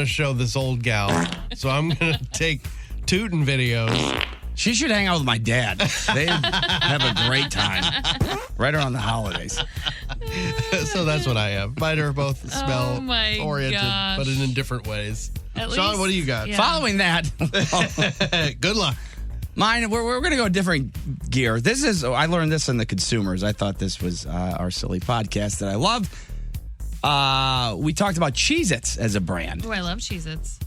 show this old gal. So I'm gonna take tootin' videos. She should hang out with my dad. They have a great time right around the holidays. So that's what I have. Mine are both smell my oriented, gosh. but in different ways. At Sean, least- what do you got? yeah. Following that, Good luck. mine, we're going to go different gear. I learned this in the Consumers. I thought this was our silly podcast that I love. We talked about Cheez-Its as a brand. Oh, I love Cheez-Its.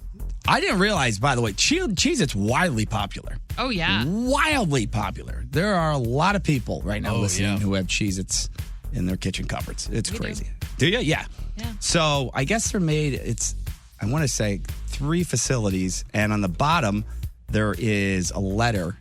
I didn't realize, by the way, Cheez-Its wildly popular. Oh, yeah. Wildly popular. There are a lot of people right now listening yeah. who have Cheez-Its in their kitchen cupboards. It's We crazy. Do you? Yeah. Yeah. So I guess they're made, I want to say 3 facilities, and on the bottom there is a letter,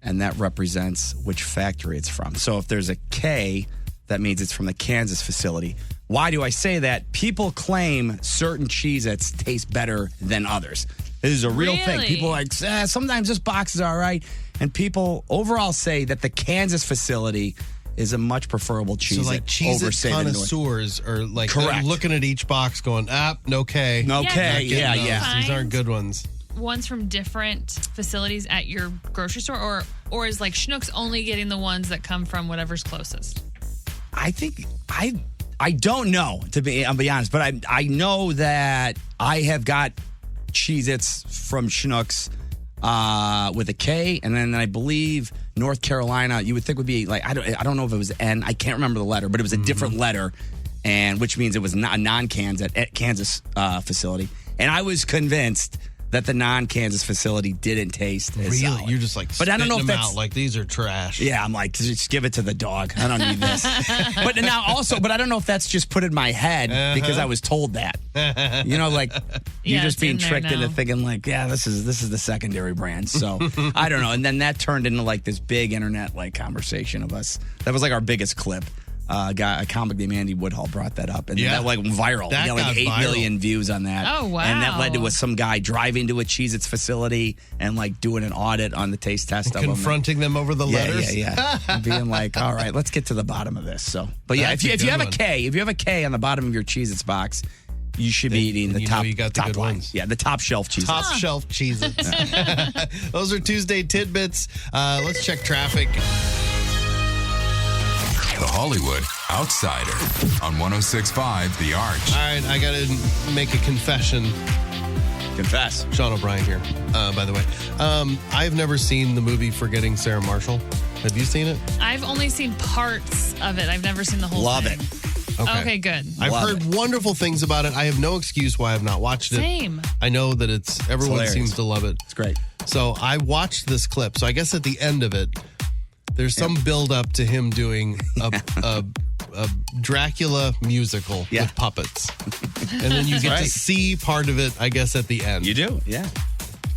and that represents which factory it's from. So if there's a K, that means it's from the Kansas facility. Why do I say that? People claim certain Cheez-Its taste better than others. This is a real thing. Really? People are like, sometimes this box is all right. And people overall say that the Kansas facility is a much preferable Cheez-It So like Cheez-It over, say, the North. connoisseurs are like Correct. they're looking at each box going, no K. No Yeah, K. Not Getting Yeah, those. yeah. These aren't good ones. Ones from different facilities at your grocery store, or is like Schnucks only getting the ones that come from whatever's closest? I think I don't know, I'll be honest, but I know that I have got Cheez-Its from Schnucks with a K, and then I believe North Carolina, you would think would be like, I don't know if it was N, I can't remember the letter, but it was a different letter, and which means it was not a non-Kansas at Kansas facility. And I was convinced that the non-Kansas facility didn't taste as Really? solid. You're just like But I don't know if spitting them that's out like these are trash. Yeah, I'm like, just give it to the dog. I don't need this. But I don't know if that's just put in my head because I was told that. You know, like you're Yeah, just it's being in there tricked into now. thinking like, yeah, this is the secondary brand. So I don't know. And then that turned into like this big internet like conversation of us. That was like our biggest clip. A comic named Andy Woodhull brought that up, and that like viral. That We got like got 8 viral. million views on that. Oh, wow. And that led to some guy driving to a Cheez-Its facility and like doing an audit on the taste test of them. Confronting them over the letters. Yeah. And being like, all right, let's get to the bottom of this. So, but yeah, That's a if you good have one. if you have a K on the bottom of your Cheez-Its box, you should be eating the you know top. you got the top good line. ones. Yeah, the top shelf Cheez-Its. Top shelf Cheez-Its. Those are Tuesday Tidbits. Let's check traffic. The Hollywood Outsider on 106.5 The Arch. All right, I got to make a confession. Confess. Sean O'Brien here, by the way. I've never seen the movie Forgetting Sarah Marshall. Have you seen it? I've only seen parts of it. I've never seen the whole Love thing. it. Okay, good. I've heard wonderful things about it. I have no excuse why I've not watched it. Same. I know that everyone hilarious. seems to love it. It's great. So I watched this clip. So I guess at the end of it, there's some build up to him doing a Dracula musical with puppets. And then you get to see part of it, I guess, at the end. You do, yeah.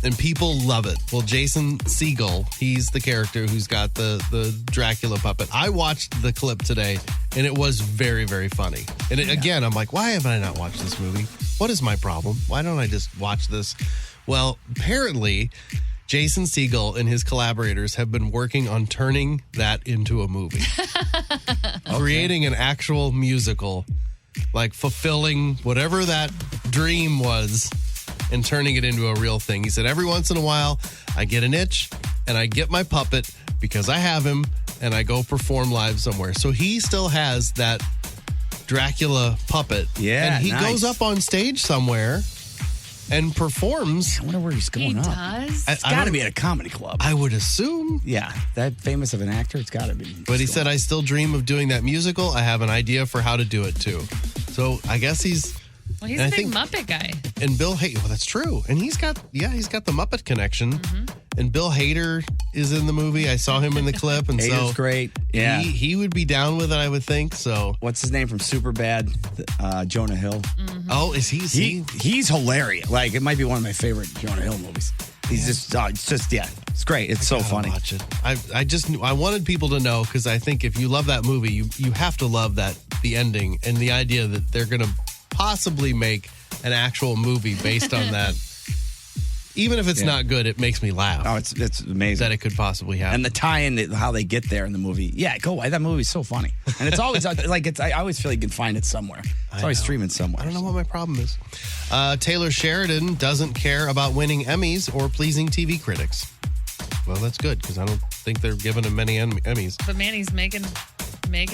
And people love it. Well, Jason Segel, he's the character who's got the Dracula puppet. I watched the clip today, and it was very, very funny. And again, I'm like, why haven't I not watched this movie? What is my problem? Why don't I just watch this? Well, apparently, Jason Segel and his collaborators have been working on turning that into a movie. Creating an actual musical, like fulfilling whatever that dream was and turning it into a real thing. He said, every once in a while, I get an itch and I get my puppet because I have him and I go perform live somewhere. So he still has that Dracula puppet. Yeah, and he nice. goes up on stage somewhere and performs. I wonder where he's going up. Does? It's got to be at a comedy club. I would assume. Yeah, that famous of an actor, it's got to be. But he said, I still dream of doing that musical. I have an idea for how to do it too. So I guess he's Well, he's a big Muppet guy. And Bill Hader, well, that's true. And he's got the Muppet connection. Mm-hmm. And Bill Hader is in the movie. I saw him in the clip. And Hader's so great. Yeah. He would be down with it, I would think. So What's his name from Superbad? Jonah Hill. Mm-hmm. Oh, is he? He's hilarious. Like, it might be one of my favorite Jonah Hill movies. He's it's great. It's so funny. Watch it. I wanted people to know, because I think if you love that movie, you have to love the ending and the idea that they're going to possibly make an actual movie based on that. Even if it's not good, it makes me laugh. Oh, it's amazing that it could possibly happen. And the tie-in, how they get there in the movie. Yeah, that movie's so funny. And it's always I always feel you can find it somewhere. It's always streaming somewhere. I don't know what my problem is. Taylor Sheridan doesn't care about winning Emmys or pleasing TV critics. Well, that's good, because I don't think they're giving him many Emmys. But man, he's making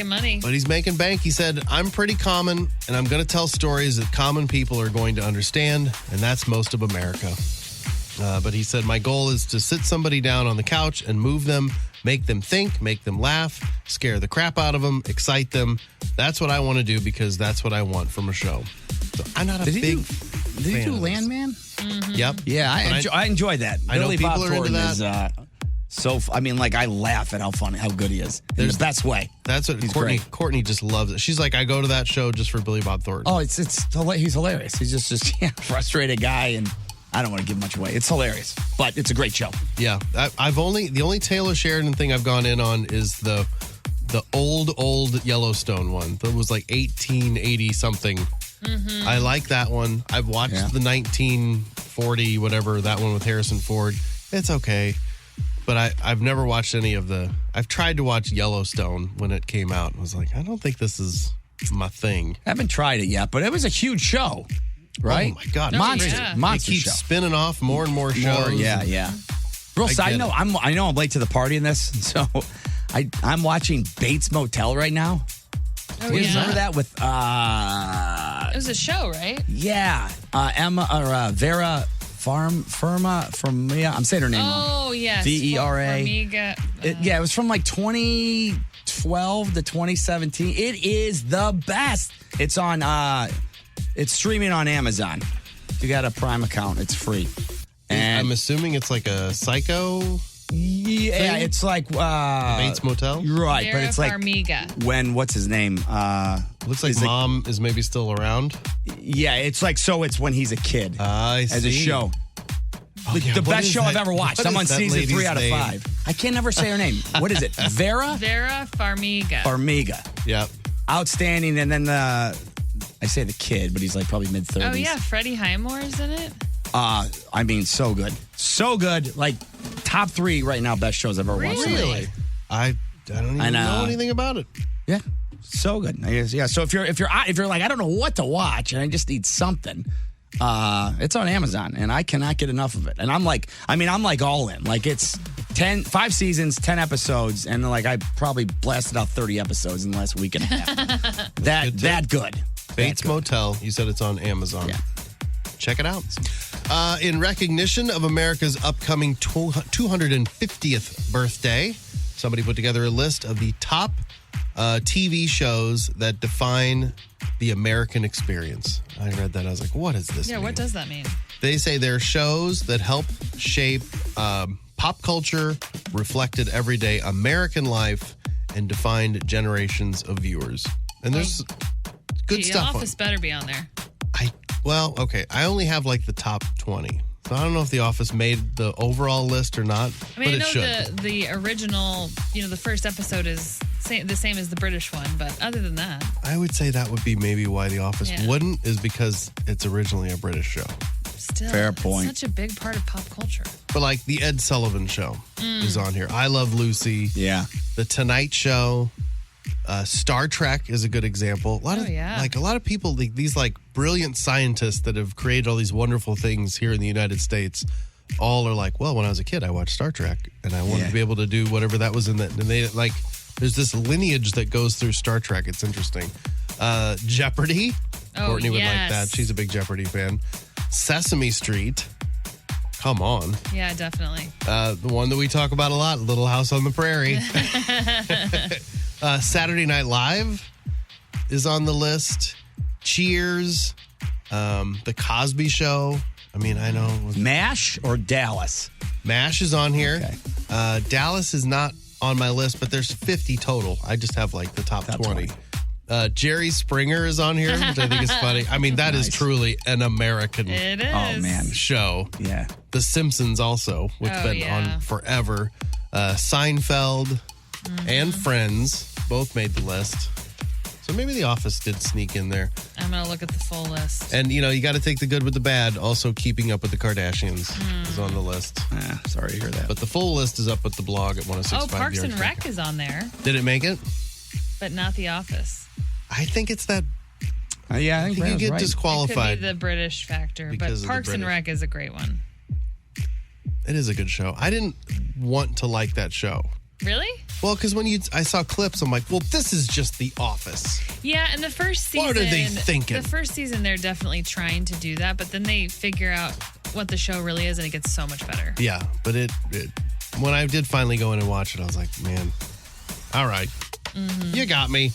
money. But he's making bank. He said, I'm pretty common, and I'm going to tell stories that common people are going to understand, and that's most of America. But he said, my goal is to sit somebody down on the couch and move them, make them think, make them laugh, scare the crap out of them, excite them. That's what I want to do, because that's what I want from a show. So I'm not a big Did he fan do of this. Landman? Mm-hmm. Yep. Yeah, I enjoyed that. I know Billy people Bob are into Thornton that. Is, I laugh at how good he is. In the best way. That's what He's Courtney. great. Courtney just loves it. She's like, I go to that show just for Billy Bob Thornton. Oh, he's hilarious. He's just frustrated guy, and I don't want to give much away. It's hilarious, but it's a great show. Yeah, the only Taylor Sheridan thing I've gone in on is the old Yellowstone one that was like 1880 something. Mm-hmm. I like that one. I've watched the 1940 whatever, that one with Harrison Ford. It's okay, but I've never watched any of I've tried to watch Yellowstone when it came out and was like, I don't think this is my thing. I haven't tried it yet, but it was a huge show, right? Oh my God, monster It keeps show. spinning off more and more shows. Yeah. Real side note, I know I'm late to the party in this, so I'm watching Bates Motel right now. Oh, You yeah. remember that with It was a show, right? Vera Farmiga. I'm saying her name wrong. Oh, yes. Vera. Farmiga. It was from like 2012 to 2017. It is the best. It's on. It's streaming on Amazon. If you got a Prime account, it's free. And I'm assuming it's like a Psycho. Yeah, thing? it's like Bates Motel, right? Vera But it's like Farmiga. what's his name? Looks like mom is maybe still around. Yeah, it's like it's when he's a kid. I as see. a show. Oh, yeah, The what best is show that- I've ever watched. what is Someone that sees it lady's 3 out of name? 5. I can't never say her name. What is it? Vera Farmiga. Farmiga. Yeah, Outstanding. And then I say the kid, but he's like probably mid-30s. Oh, yeah. Freddie Highmore's in it. I mean, so good. So good. Like, top 3 right now, best shows I've ever watched. Really? I don't even know anything about it. Yeah. So good. I guess, yeah. So if you're like, I don't know what to watch and I just need something, it's on Amazon and I cannot get enough of it. And I'm like all in. Like, it's 5 seasons, 10 episodes, and I probably blasted out 30 episodes in the last week and a half. that good. Bates Motel. You said it's on Amazon. Yeah. Check it out. In recognition of America's upcoming 250th birthday, somebody put together a list of the top TV shows that define the American experience. I read that. I was like, what does this mean? What does that mean? They say they're shows that help shape pop culture, reflected everyday American life, and defined generations of viewers. And there's good stuff. The Office better be on there. Okay. I only have the top 20. So I don't know if The Office made the overall list or not, I mean, but it I know should. the original, the first episode is the same as the British one, but other than that. I would say that would be maybe why The Office wouldn't, is because it's originally a British show. Still, fair point. It's such a big part of pop culture. But the Ed Sullivan Show is on here. I Love Lucy. Yeah. The Tonight Show. Star Trek is a good example. A lot of people, these brilliant scientists that have created all these wonderful things here in the United States, all are well, when I was a kid, I watched Star Trek, and I wanted to be able to do whatever that was in that. And they there's this lineage that goes through Star Trek. It's interesting. Jeopardy. Courtney would like that. She's a big Jeopardy fan. Sesame Street. Come on. Yeah, definitely. The one that we talk about a lot, Little House on the Prairie. Saturday Night Live is on the list. Cheers. The Cosby Show. I mean, I know. MASH or Dallas? MASH is on here. Okay. Dallas is not on my list, but there's 50 total. I just have the top 20. Jerry Springer is on here, which I think is funny. I mean, that is truly an American show. Yeah. The Simpsons also, which has been on forever. Seinfeld and Friends both made the list. So maybe The Office did sneak in there. I'm going to look at the full list. And, you got to take the good with the bad. Also, Keeping Up with the Kardashians is on the list. Sorry to hear that. But the full list is up at the blog at 106.5. Parks and Rec is on there. Did it make it? But not The Office. I think it's that. Yeah, I think you get disqualified. It could be the British factor, because but Parks and Rec is a great one. It is a good show. I didn't want to like that show. Really? Well, because I saw clips, I'm like, well, this is just The Office. Yeah, and the first season. What are they thinking? The first season, they're definitely trying to do that, but then they figure out what the show really is, and it gets so much better. Yeah, but it when I did finally go in and watch it, I was like, man, all right, you got me.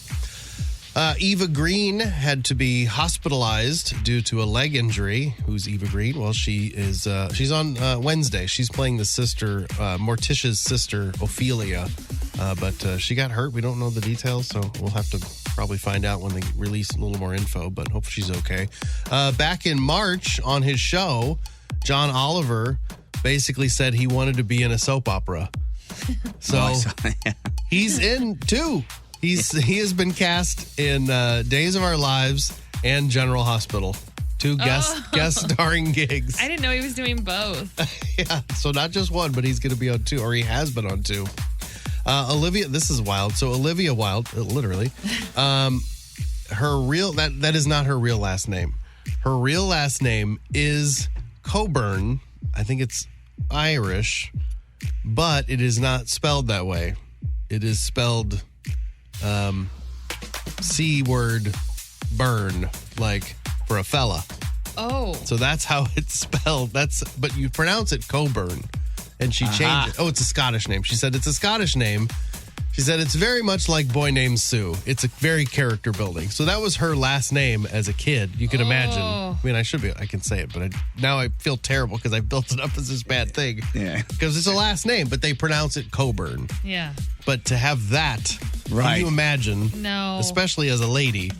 Eva Green had to be hospitalized due to a leg injury. Who's Eva Green? Well, she's on Wednesday. She's playing the sister, Morticia's sister, Ophelia. But she got hurt. We don't know the details, so we'll have to probably find out when they release a little more info, but hope she's okay. Back in March on his show, John Oliver basically said he wanted to be in a soap opera. So he's in too. He has been cast in Days of Our Lives and General Hospital. 2 guest starring gigs. I didn't know he was doing both. Yeah, so not just one, but he's going to be on 2, or he has been on 2. Olivia, this is wild. So Olivia Wilde, literally, her real that is not her real last name. Her real last name is Coburn. I think it's Irish, but it is not spelled that way. It is spelled C word burn, like for a fella. Oh. So that's how it's spelled. But you pronounce it Coburn. And she changed it. Oh, it's a Scottish name. She said it's a Scottish name. She said it's very much like Boy Named Sue. It's a very character building. So that was her last name as a kid. You can imagine. I mean, I can say it, but now I feel terrible because I built it up as this bad thing. Yeah. Because it's a last name, but they pronounce it Coburn. Yeah. But to have that, can you imagine? No. Especially as a lady.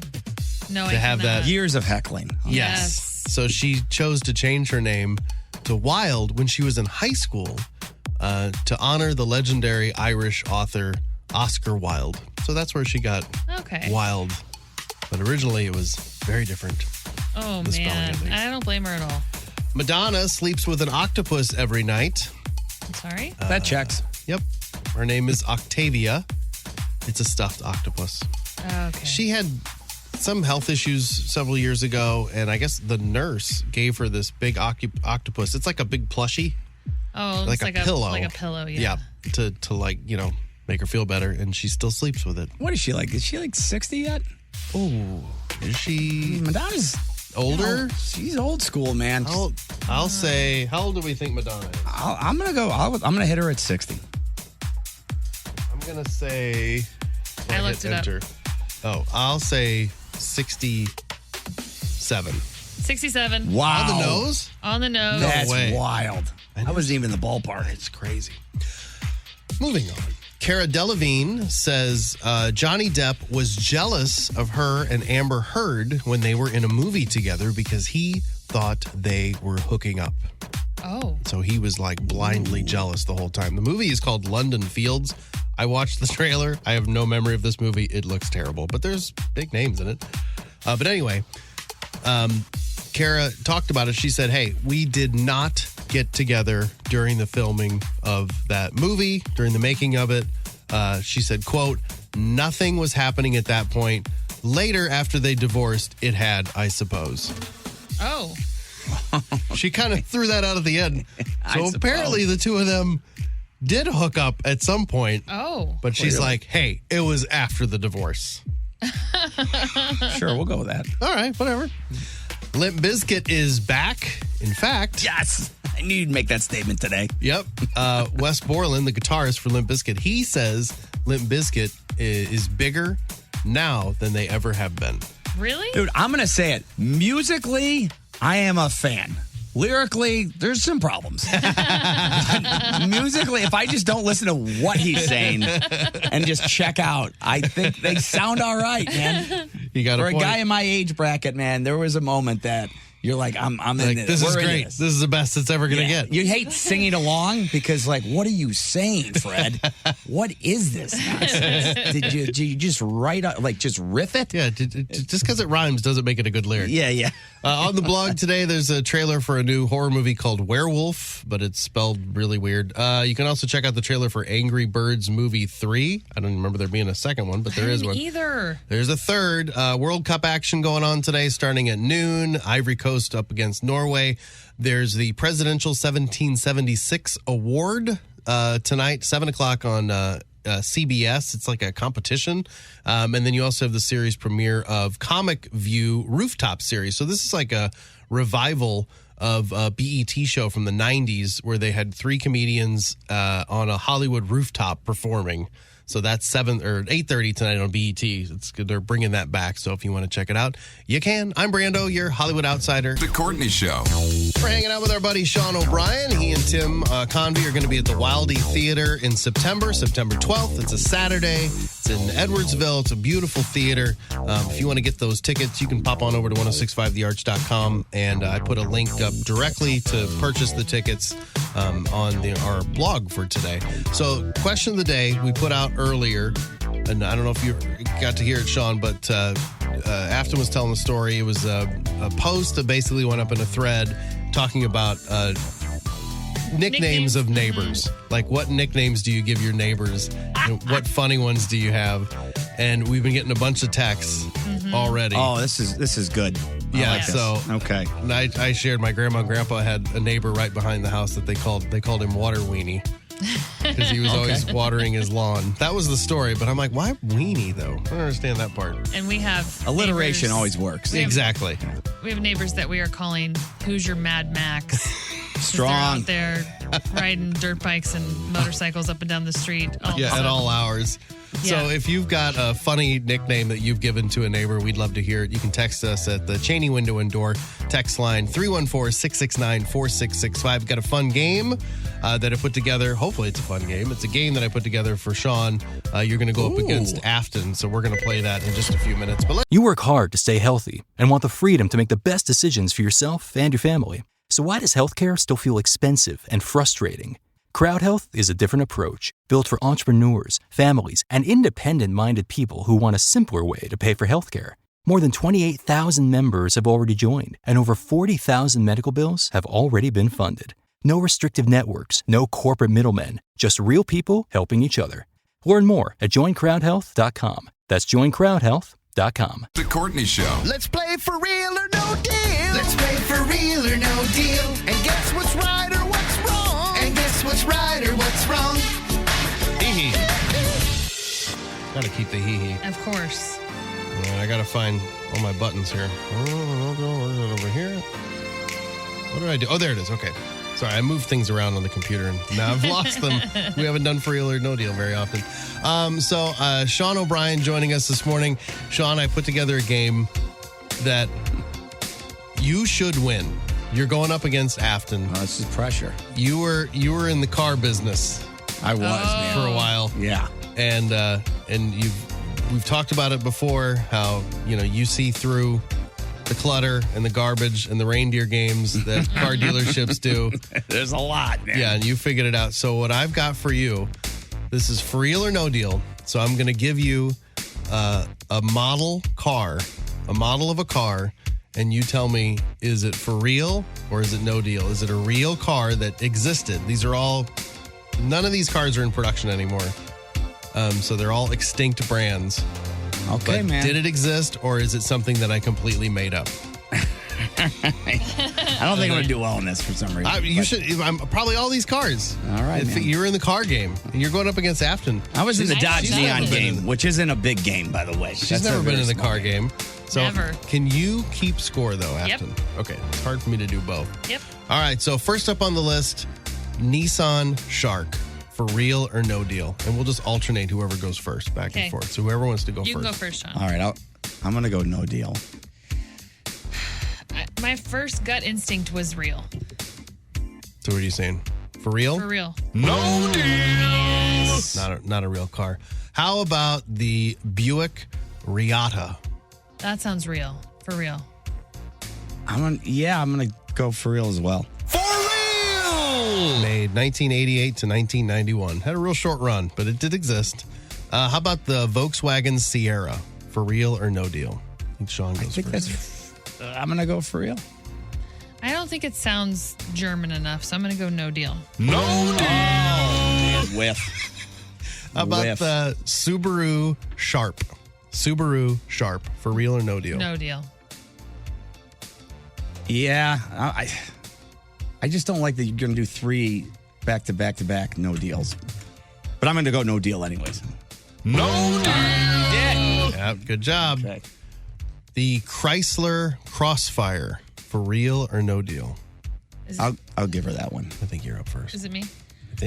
No, to have that. Years of heckling. Yes. So she chose to change her name to Wilde when she was in high school to honor the legendary Irish author Oscar Wilde. So that's where she got Wilde. But originally it was very different. Oh, man. I don't blame her at all. Madonna sleeps with an octopus every night. I'm sorry? That checks. Yep. Her name is Octavia. It's a stuffed octopus. Okay. She had some health issues several years ago, and I guess the nurse gave her this big octopus. It's like a big plushie. Oh, like it's a pillow. Like a pillow, yeah. To like, make her feel better, and she still sleeps with it. What is she like? Is she like 60 yet? Oh, is she? Madonna's older. She's old school, man. I'll say. How old do we think Madonna is? I'm gonna hit her at 60. I'm gonna say. I looked it up. Oh, I'll say 67. 67. Wow. On the nose? On the nose. That's way. wild. I wasn't even in the ballpark. It's crazy. Moving on. Cara Delevingne says Johnny Depp was jealous of her and Amber Heard when they were in a movie together because he thought they were hooking up. Oh. So he was like blindly jealous the whole time. The movie is called London Fields. I watched the trailer. I have no memory of this movie. It looks terrible, but there's big names in it. But anyway, Cara talked about it. She said, hey, we did not get together during the filming of that movie, during the making of it. She said, quote, nothing was happening at that point. Later, after they divorced, it had, I suppose. Oh. She kind of threw that out at the end. So apparently the two of them did hook up at some point. Oh. But she's like, hey, it was after the divorce. Sure, we'll go with that. All right, whatever. Limp Bizkit is back. In fact, yes, I knew you'd make that statement today. Yep. Wes Borland, the guitarist for Limp Bizkit, he says Limp Bizkit is bigger now than they ever have been. Really? Dude, I'm going to say it. Musically, I am a fan. Lyrically, there's some problems. Musically, if I just don't listen to what he's saying and just check out, I think they sound all right, man. You got For a guy in my age bracket, man, there was a moment that you're like, I'm like, in this We're is in great. This is the best it's ever going to get. You hate singing along because, like, what are you saying, Fred? What is this nonsense? Did you just write, just riff it? Yeah, just because it rhymes doesn't make it a good lyric. Yeah. On the blog today, there's a trailer for a new horror movie called Werewolf, but it's spelled really weird. You can also check out the trailer for Angry Birds Movie 3. I don't remember there being a second one, but there is one. Either. There's a third. World Cup action going on today starting at noon. Ivory Coast up against Norway. There's the Presidential 1776 Award tonight, 7 o'clock on CBS. It's like a competition. And then you also have the series premiere of Comic View Rooftop series. So this is like a revival of a BET show from the 90s where they had 3 comedians on a Hollywood rooftop performing. So that's 7 or 8:30 tonight on BET. It's good. They're bringing that back. So if you want to check it out, you can. I'm Brando, your Hollywood outsider. The Courtney Show. We're hanging out with our buddy Sean O'Brien. He and Tim Convey are going to be at the Wildy Theater in September 12th. It's a Saturday. It's in Edwardsville. It's a beautiful theater. If you want to get those tickets, you can pop on over to 1065thearch.com, and I put a link up directly to purchase the tickets on our blog for today. So, question of the day we put out earlier, and I don't know if you got to hear it, Sean, but Afton was telling the story. It was a post that basically went up in a thread talking about nicknames of neighbors. Like, what nicknames do you give your neighbors? And what funny ones do you have? And we've been getting a bunch of texts already. Oh, this is good. Yeah, like so okay. And I shared my grandma and grandpa had a neighbor right behind the house that they called him Water Weenie. Because he was always watering his lawn. That was the story, but I'm like, why weenie though? I don't understand that part. And we have alliteration neighbors. always works. Exactly. We have neighbors that we are calling "Who's Your Mad Max?" Strong. They're out there riding dirt bikes and motorcycles up and down the street. At all hours. So if you've got a funny nickname that you've given to a neighbor, we'd love to hear it. You can text us at the Cheney Window and Door text line 314-669-4665. We've got a fun game that I put together. Hopefully it's a fun game. It's a game that I put together for Sean. You're going to go up against Afton, so we're going to play that in just a few minutes. But You work hard to stay healthy and want the freedom to make the best decisions for yourself and your family. So why does healthcare still feel expensive and frustrating? Crowd Health is a different approach, built for entrepreneurs, families, and independent-minded people who want a simpler way to pay for healthcare. More than 28,000 members have already joined, and over 40,000 medical bills have already been funded. No restrictive networks, no corporate middlemen, just real people helping each other. Learn more at joincrowdhealth.com. That's joincrowdhealth.com. The Courtney Show. Let's play for real or no deal. Let's play for real or no deal. And guess what's right or what's wrong. And guess Gotta keep the hee-hee. Of course. All right, I gotta find all my buttons here. Where is it over here? What did I do? Oh, there it is. Okay. Sorry, I moved things around on the computer and now I've lost them. We haven't done For Real or No Deal very often. So Sean O'Brien joining us this morning. Sean, I put together a game that you should win. You're going up against Afton. Oh, this is pressure. You were in the car business. I was, man. For a while. Yeah. And we've talked about it before, how, you see through the clutter and the garbage and the reindeer games that car dealerships do. There's a lot, man. Yeah, and you figured it out. So what I've got for you, this is For Real or No Deal. So I'm going to give you a model of a car, and you tell me, is it for real or is it no deal? Is it a real car that existed? None of these cars are in production anymore. So they're all extinct brands. Okay, but man. Did it exist or is it something that I completely made up? I don't think I'm going to do well in this for some reason. You should. Probably all these cars. All right, man. You're in the car game, and you're going up against Afton. I was in the Dodge She's Neon never game, which isn't a big game, by the way. She's never been in the car game. So Never. Can you keep score, though, Yep. Afton? Okay. It's hard for me to do both. Yep. All right. So first up on the list, Nissan Shark. For real or no deal? And we'll just alternate whoever goes first, back Okay. and forth. So whoever wants to go You first. can go first, Sean. All right, I'm going to go no deal. My first gut instinct was real. So what are you saying? For real? For real. No deal. Not a real car. How about the Buick Riata? That sounds real. For real. I'm going to go for real as well. For real! Made 1988 to 1991. Had a real short run, but it did exist. How about the Volkswagen Sierra? For real or no deal? I think Sean goes first. I'm going to go for real. I don't think it sounds German enough, so I'm going to go no deal. No deal! Man, whiff. How about the Subaru Sharp? Subaru Sharp. For real or no deal? No deal. Yeah, I just don't like that you're going to do 3 back-to-back-to-back no deals. But I'm going to go no deal anyways. No deal! Yeah. Yep, good job. Okay. The Chrysler Crossfire. For real or no deal? I'll give her that one. I think you're up first. Is it me?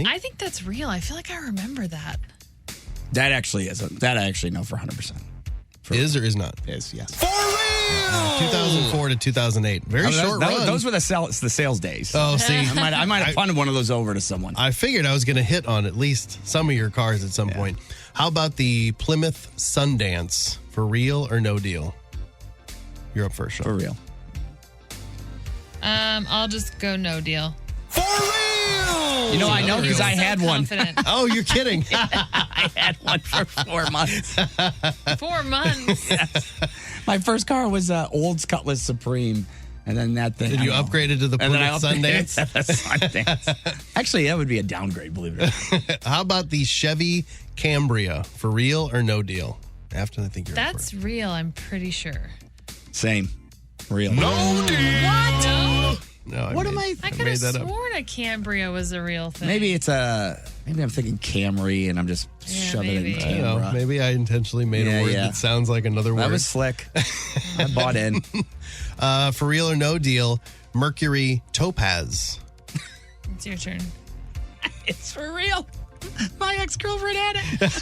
I think that's real. I feel like I remember that. That actually is. That I actually know for 100%. Is or is not? Is, yes. For real! 2004 to 2008. Very short run. Those were the sales days. Oh, see. I might have punted one of those over to someone. I figured I was going to hit on at least some of your cars at some point. How about the Plymouth Sundance? For real or no deal? You're up first, Sean. For real. I'll just go no deal. For real! You know, I know because I had one. Oh, you're kidding. I had one for 4 months. 4 months. Yes. My first car was Olds Cutlass Supreme. And then that thing. Did you upgrade it to the Plymouth Sundance? Sundance. Actually, that would be a downgrade, believe it or not. How about the Chevy Cambria? For real or no deal? After I think you're up That's first. real, I'm pretty sure. Same. Real. No deal. What? No. No, What am I? I could have sworn a Cambria was a real thing. Maybe I'm thinking Camry and I'm just shoving it in I don't know. Canberra. Maybe I intentionally made a word that sounds like another word. That was slick. I bought in. For real or no deal, Mercury Topaz. It's your turn. It's for real. My ex-girlfriend had it.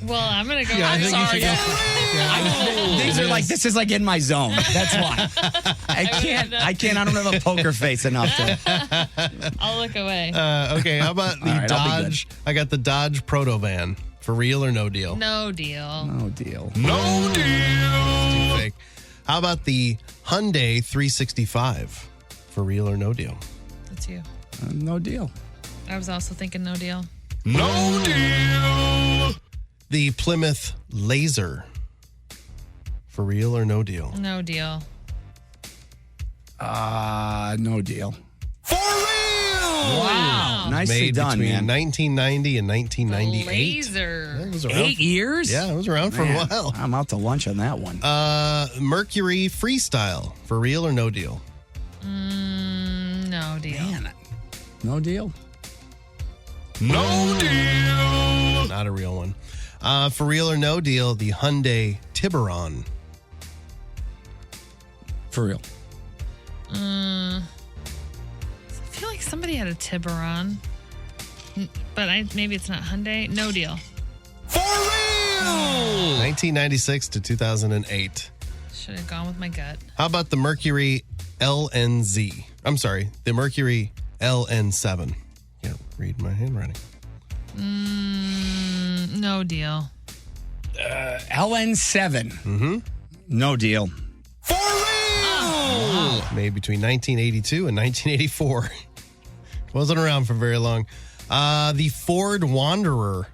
Well, I'm going to go. Yeah, I I'm think you sorry. should go. This is like in my zone. That's why. I don't have a poker face enough to. I'll look away. Okay, how about the All right, I'll be Dodge? I got the Dodge Protovan. For real or no deal? No deal. No deal. No deal. It's too fake. How about the Hyundai 365? For real or no deal? That's you. No deal. I was also thinking no deal. No deal. The Plymouth Laser. For real or no deal? No deal. No deal. For real. Wow. Nicely Made done, between man. 1990 and 1998. Laser. It was around 8 years? Yeah, it was around for a Man, while. I'm out to lunch on that one. Mercury Freestyle. For real or no deal? No deal. Man, no deal. No deal. Not a real one. For real or no deal, the Hyundai Tiburon. For real. I feel like somebody had a Tiburon, but maybe it's not Hyundai. No deal. For real! 1996 to 2008. Should have gone with my gut. How about the Mercury LNZ? I'm sorry, the Mercury LN7. Can't read my handwriting. No deal. LN7. Mm-hmm. No deal. For real! Made between 1982 and 1984. Wasn't around for very long. The Ford Wanderer.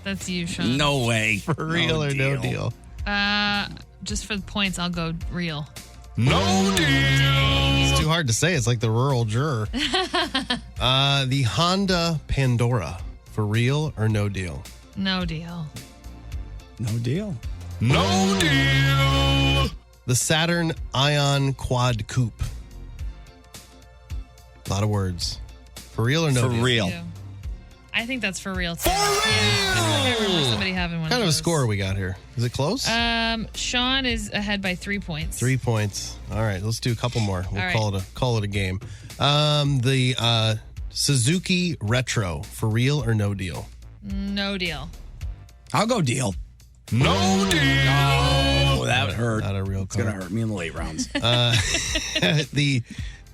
That's you, Sean. No way. For real or no deal? Just for the points, I'll go real. No deal. It's too hard to say. It's like the rural juror. The Honda Pandora. For real or no deal? No deal. No deal. No deal. The Saturn Ion Quad Coupe. A lot of words. For real or no For deal? real. I think that's for real too. Yeah, I remember somebody having one. What kind of a those. score we got here? Is it close? Sean is ahead by 3 points. 3 points. All right, let's do a couple more. We'll All right. call it a game. The Suzuki Retro. For real or no deal? No deal. I'll go deal. No deal. Oh, that would hurt. Not a real It's car. going to hurt me in the late rounds. The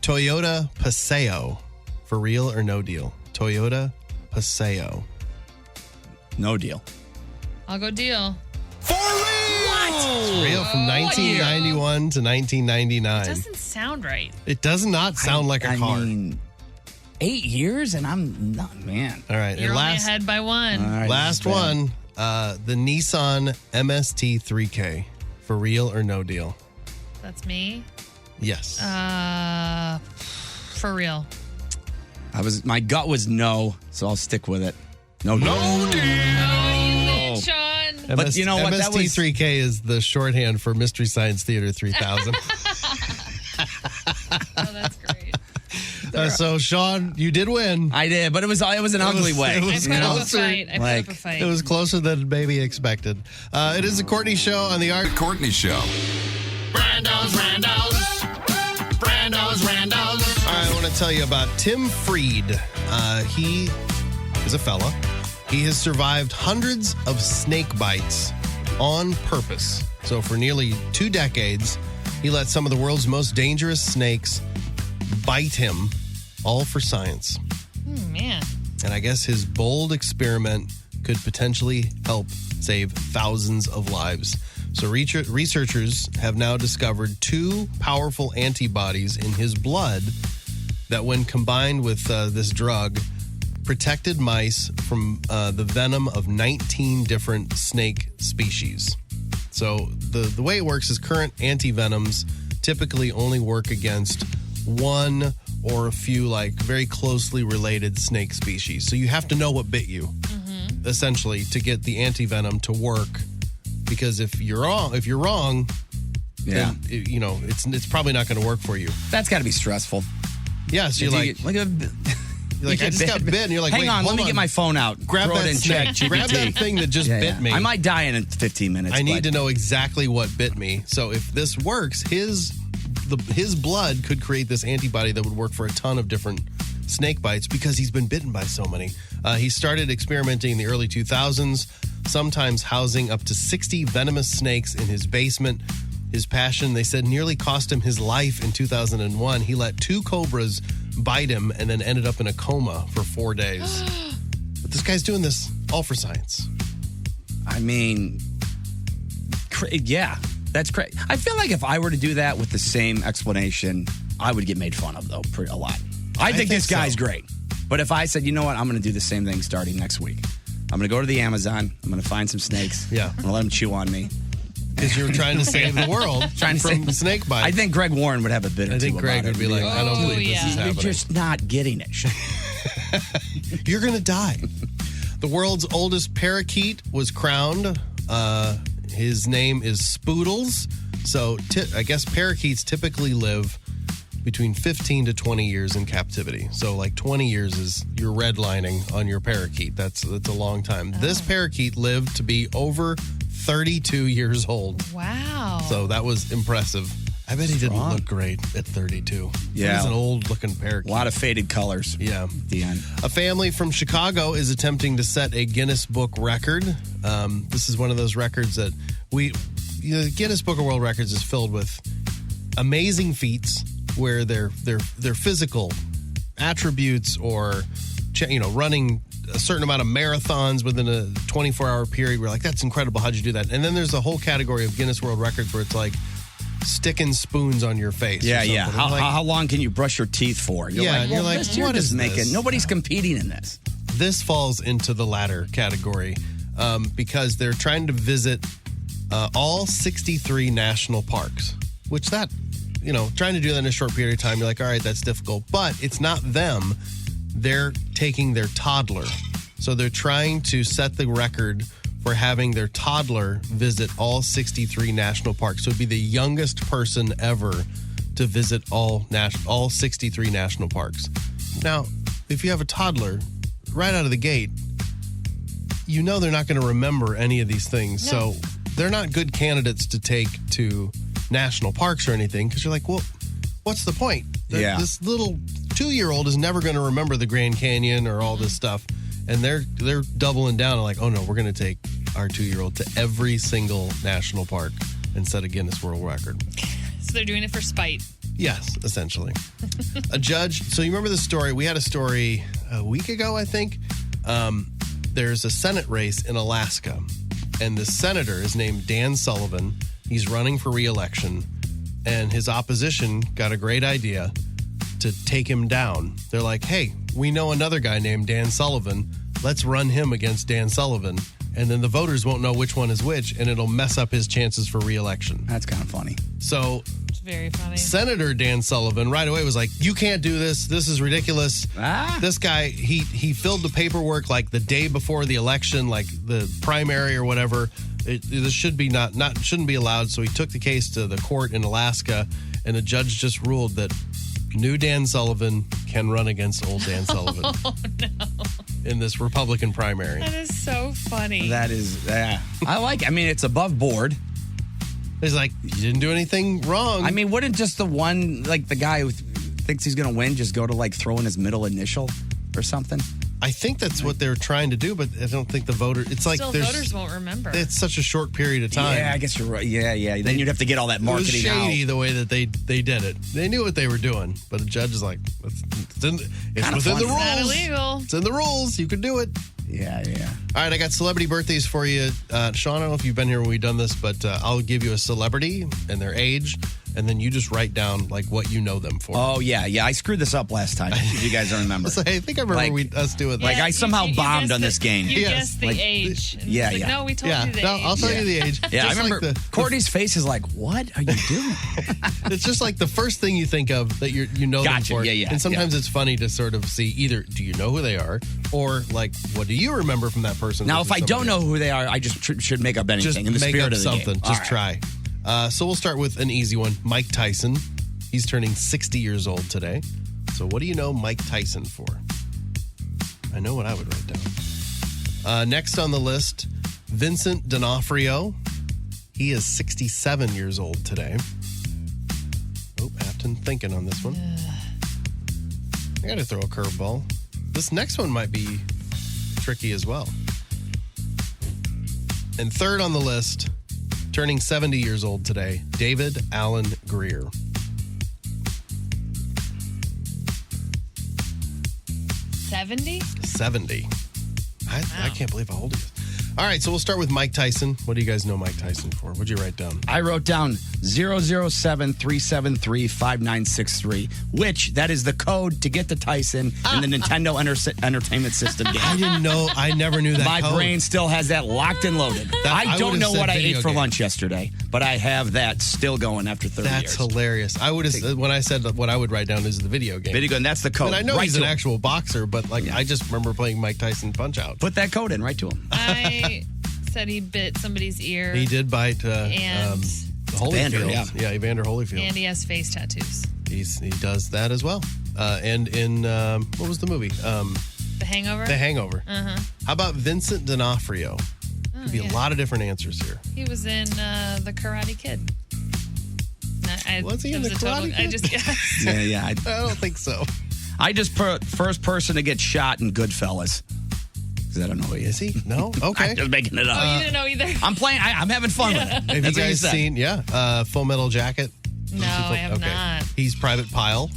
Toyota Paseo. For real or no deal? Toyota Paseo. No deal. I'll go deal. For real! It's real from 1991 to 1999. It doesn't sound right. It does not sound like a car. I mean, 8 years and I'm not, man. All right, You're and only ahead by one. All right, last this is bad. one. The Nissan MST3K. For real or no deal? That's me. Yes. For real. My gut was no, so I'll stick with it. No deal. Oh, you win, Sean. But you know what? That was MST3K is the shorthand for Mystery Science Theater 3000. Oh, that's great. So, Sean, you did win. I did, but it was an ugly way. It I was put up a closer. fight. I put up a fight. It was closer than maybe expected. It is the Courtney Show on the Art. Courtney Show. Brando's. All right, I want to tell you about Tim Freed. He is a fella. He has survived hundreds of snake bites on purpose. So for nearly 2 decades, he let some of the world's most dangerous snakes bite him, all for science. Man. And I guess his bold experiment could potentially help save thousands of lives. So researchers have now discovered 2 powerful antibodies in his blood that, when combined with this drug, protected mice from the venom of 19 different snake species. So the way it works is current antivenoms typically only work against one or a few like very closely related snake species. So you have to know what bit you, essentially, to get the antivenom to work. Because if you're wrong, Yeah. then it's probably not going to work for you. That's got to be stressful. Yeah, so you're like, I just got bit, and you're like, hang wait, on, hold let me get my phone out. Grab Throw that it in snake. Chat Grab that thing that just bit me. I might die in 15 minutes. I need but- to know exactly what bit me. So if this works, his blood could create this antibody that would work for a ton of different snake bites because he's been bitten by so many. He started experimenting in the early 2000s, sometimes housing up to 60 venomous snakes in his basement. His passion, they said, nearly cost him his life in 2001. He let 2 cobras bite him and then ended up in a coma for 4 days. But this guy's doing this all for science. I mean, yeah, that's crazy. I feel like if I were to do that with the same explanation, I would get made fun of, though, a lot. I think this guy's great. But if I said, you know what, I'm going to do the same thing starting next week. I'm going to go to the Amazon. I'm going to find some snakes. Yeah. I'm going to let them chew on me. Because you're trying to save the world from snake bites. I think Greg Warren would have a bit or I two think Greg about would it. be like, I don't believe this is You're happening. just not getting it. You're going to die. The world's oldest parakeet was crowned. His name is Spoodles. So I guess parakeets typically live between 15 to 20 years in captivity. So like 20 years is you're redlining on your parakeet. That's a long time. This parakeet lived to be over 32 years old. Wow. So that was impressive. I bet he didn't look great at 32. Yeah. He was an old-looking parakeet. A lot of faded colors. Yeah. At the end. A family from Chicago is attempting to set a Guinness Book record. This is one of those records that the Guinness Book of World Records is filled with amazing feats where their physical attributes or running a certain amount of marathons within a 24-hour period. We're like, that's incredible. How'd you do that? And then there's a whole category of Guinness World Records where it's like sticking spoons on your face. Yeah, yeah. Like, how long can you brush your teeth for? You're what is this? Nobody's competing in this. This falls into the latter category because they're trying to visit all 63 national parks, which trying to do that in a short period of time, you're like, all right, that's difficult. But it's not them. They're taking their toddler. So they're trying to set the record for having their toddler visit all 63 national parks. So it'd be the youngest person ever to visit all 63 national parks. Now, if you have a toddler, right out of the gate, they're not going to remember any of these things. No. So they're not good candidates to take to national parks or anything because you're like, well, what's the point? This little 2-year-old is never going to remember the Grand Canyon or all this stuff. And they're doubling down and like, oh no, we're going to take our 2-year-old to every single national park and set a Guinness World Record. So they're doing it for spite. Yes, essentially. A judge. So you remember the story? We had a story a week ago, I think. There's a Senate race in Alaska, and the senator is named Dan Sullivan. He's running for re-election, and his opposition got a great idea to take him down. They're like, hey, we know another guy named Dan Sullivan. Let's run him against Dan Sullivan. And then the voters won't know which one is which, and it'll mess up his chances for re-election. That's kind of funny. So it's very funny. Senator Dan Sullivan right away was like, you can't do this. This is ridiculous. This guy, he filled the paperwork like the day before the election, like the primary or whatever. This should be shouldn't be allowed. So he took the case to the court in Alaska, and the judge just ruled that new Dan Sullivan can run against old Dan Sullivan. Oh, no. In this Republican primary. That is so funny. That is, I like it. I mean, it's above board. It's like, you didn't do anything wrong. I mean, wouldn't just the one, like the guy who thinks he's going to win, just go to like throw in his middle initial or something? I think that's what they're trying to do, but I don't think the voter. It's like voters won't remember. It's such a short period of time. Yeah, I guess you're right. Yeah. Then you'd have to get all that marketing out. It was shady out. the way that they did it. They knew what they were doing, but the judge is like, it's within the rules. It's not illegal. It's in the rules. You can do it. Yeah. All right, I got celebrity birthdays for you. Sean, I don't know if you've been here when we've done this, but I'll give you a celebrity and their age, and then you just write down like what you know them for. Oh, yeah. I screwed this up last time, if you guys don't remember. I think I remember us doing that. Like I somehow bombed on this game. You guessed the age. And yeah. No, we told you the age. I'll tell you the age. Yeah, I remember Courtney's face is like, what are you doing? It's just like the first thing you think of that you know them for. Yeah. And sometimes it's funny to sort of see either do you know who they are or like what do you remember from that person? Now, if I don't know who they are, I just should make up anything just in the make spirit up of the something. game. Just try. So we'll start with an easy one. Mike Tyson. He's turning 60 years old today. So what do you know Mike Tyson for? I know what I would write down. Next on the list, Vincent D'Onofrio. He is 67 years old today. Oh, Afton thinking on this one. I got to throw a curveball. This next one might be tricky as well. And third on the list, turning 70 years old today, David Alan Grier. 70. I can't believe how old he is. All right, so we'll start with Mike Tyson. What do you guys know Mike Tyson for? What'd you write down? I wrote down 007-373-5963, which that is the code to get to Tyson in the Nintendo Entertainment System game. I didn't know. I never knew that My code. brain still has that locked and loaded. I don't know what I ate for lunch yesterday, but I have that still going after 30 years. That's hilarious. I would have when I said what I would write down is the video game. And that's the code. I know right he's an actual boxer, but I just remember playing Mike Tyson Punch-Out. Put that code in right to him. I said he bit somebody's ear. He did bite and Holyfield. Evander, yeah, Evander Holyfield. And he has face tattoos. He does that as well. And in, what was the movie? The Hangover? The Hangover. Uh-huh. How about Vincent D'Onofrio? Could be a lot of different answers here. He was in The Karate Kid. Was he in The Karate Kid? I just guessed. Yeah. I don't think so. I just put first person to get shot in Goodfellas. Because I don't know who he is. Is he? No? Okay. I'm just making it up. Oh, you didn't know either? I'm playing. I'm having fun with it. Have That's you what guys said. seen, Full Metal Jacket? No, I have not. He's Private Pyle.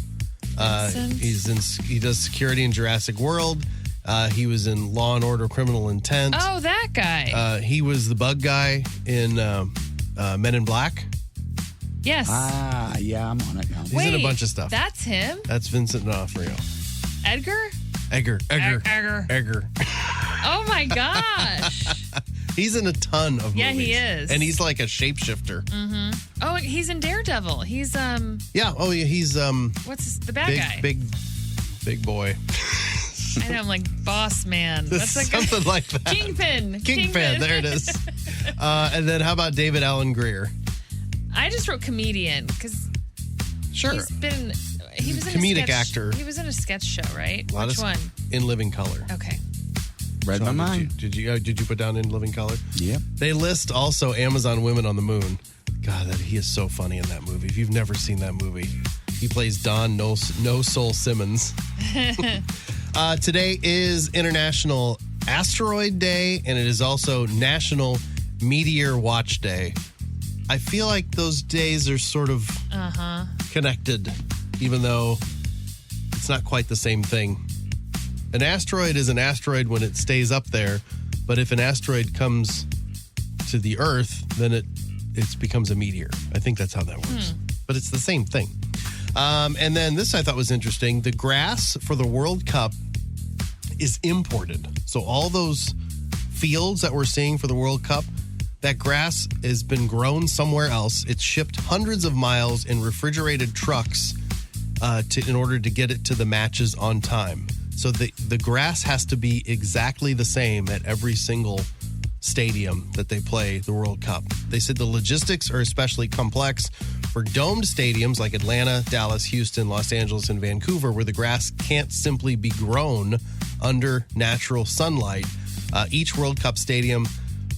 Vincent? He does security in Jurassic World. He was in Law and Order Criminal Intent. Oh, that guy. He was the bug guy in Men in Black. Yes. Yeah, I'm on it now. He's in a bunch of stuff. That's him? That's Vincent D'Onofrio. Edgar? Egger. Oh, my gosh. He's in a ton of movies. Yeah, he is. And he's like a shapeshifter. Mm-hmm. Oh, he's in Daredevil. He's, Yeah, he's, the bad guy? Big boy. I know, I'm like boss man. That's like something like that. Kingpin. There it is. And then how about David Alan Grier? I just wrote comedian because Sure. he was in comedic a sketch, actor. He was in a sketch show, right? A lot Which of one? In Living Color. Okay. Read my mind. Did you put down In Living Color? Yep. They list also Amazon Women on the Moon. God, he is so funny in that movie. If you've never seen that movie, he plays Don No Soul Simmons. Today is International Asteroid Day, and it is also National Meteor Watch Day. I feel like those days are sort of connected, even though it's not quite the same thing. An asteroid is an asteroid when it stays up there, but if an asteroid comes to the Earth, then it becomes a meteor. I think that's how that works. But it's the same thing. And then this I thought was interesting. The grass for the World Cup is imported. So all those fields that we're seeing for the World Cup, that grass has been grown somewhere else. It's shipped hundreds of miles in refrigerated trucks in order to get it to the matches on time. So the grass has to be exactly the same at every single stadium that they play the World Cup. They said the logistics are especially complex for domed stadiums like Atlanta, Dallas, Houston, Los Angeles, and Vancouver, where the grass can't simply be grown under natural sunlight. Each World Cup stadium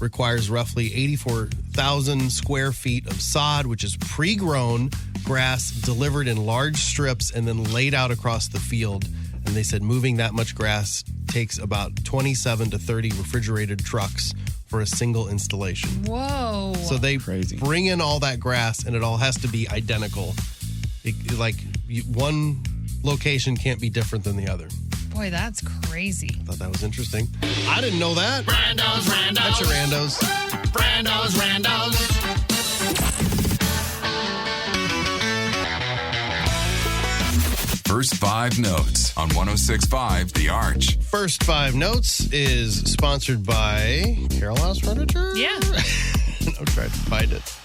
requires roughly 84,000 square feet of sod, which is pre-grown grass delivered in large strips and then laid out across the field. And they said moving that much grass takes about 27 to 30 refrigerated trucks for a single installation. Whoa. So they bring in all that grass and it all has to be identical. One location can't be different than the other. Boy, that's crazy. I thought that was interesting. I didn't know that. Randos. That's your randos. Randos. First 5 Notes on 106.5 The Arch. First 5 Notes is sponsored by Carroll House Furniture. Yeah. I'm trying to find it.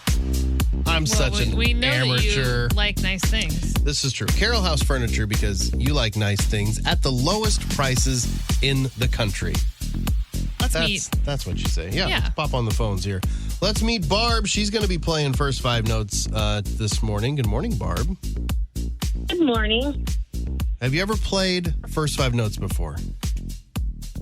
I'm such an we know amateur. That you like nice things. This is true. Carroll House Furniture, because you like nice things at the lowest prices in the country. Let's meet. That's what you say. Yeah. Let's pop on the phones here. Let's meet Barb. She's going to be playing First 5 Notes this morning. Good morning, Barb. Good morning. Have you ever played First 5 Notes before?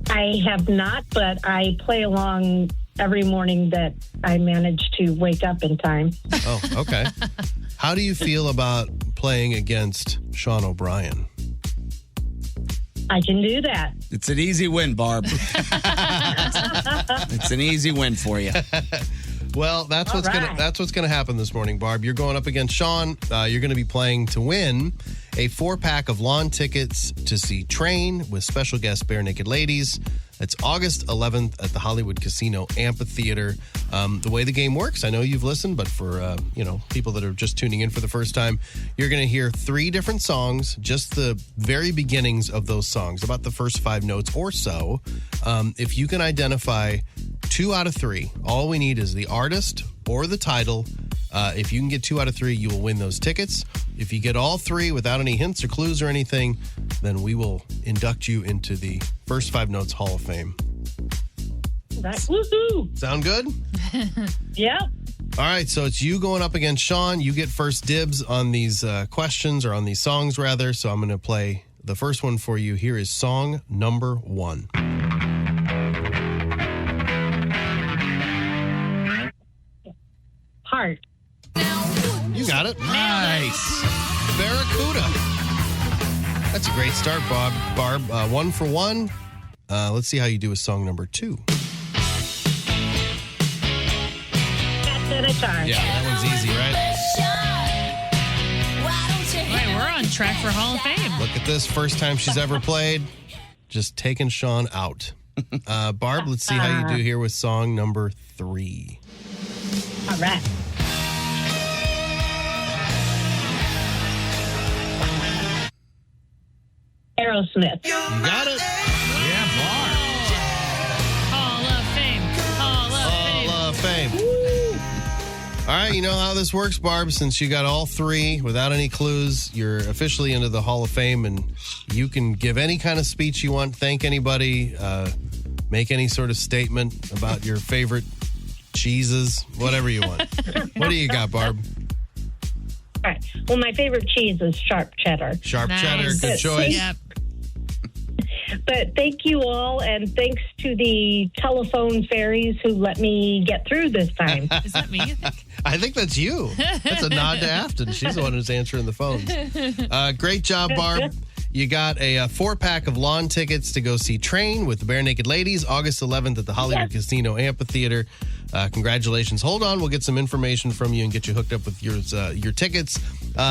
I have not, but I play along every morning that I manage to wake up in time. Oh, okay. How do you feel about playing against Sean O'Brien? I can do that. It's an easy win, Barb. It's an easy win for you. Well, that's what's gonna happen this morning, Barb. You're going up against Sean. You're going to be playing to win a 4-pack of lawn tickets to see Train with special guest Bare Naked Ladies. It's August 11th at the Hollywood Casino Amphitheater. The way the game works, I know you've listened, but for people that are just tuning in for the first time, you're going to hear 3 different songs, just the very beginnings of those songs, about the first 5 notes or so. If you can identify 2 out of 3, all we need is the artist or the title. If you can get 2 out of 3, you will win those tickets. If you get all 3 without any hints or clues or anything, then we will induct you into the First 5 Notes Hall of Fame. Right. Woohoo! Sound good? Yep. All right, so it's you going up against Sean. You get first dibs on these questions, or on these songs, rather. So I'm going to play the first one for you. Here is song number 1. Heart. You got it. Nice. Barracuda. That's a great start, Barb. 1 for 1. Let's see how you do with song number 2. Yeah, that one's easy, right? Right, we're on track for Hall of Fame. Look at this. First time she's ever played. Just taking Sean out. Barb, let's see how you do here with song number 3. All right. Aerosmith. You got it. Yeah, Barb. Hall of Fame. Hall of Fame. Fame. All right, you know how this works, Barb. Since you got all 3 without any clues, you're officially into the Hall of Fame, and you can give any kind of speech you want, thank anybody, make any sort of statement about your favorite cheeses, whatever you want. What do you got, Barb? All right. Well, my favorite cheese is sharp cheddar. Sharp Nice. cheddar, good choice. Yep. But thank you all, and thanks to the telephone fairies who let me get through this time. Is that me, you think? I think that's you. That's a nod to Afton. She's the one who's answering the phones. Great job, Barb. You got a 4-pack of lawn tickets to go see Train with the Bare Naked Ladies, August 11th at the Hollywood Casino Amphitheater. Congratulations. Hold on. We'll get some information from you and get you hooked up with your tickets.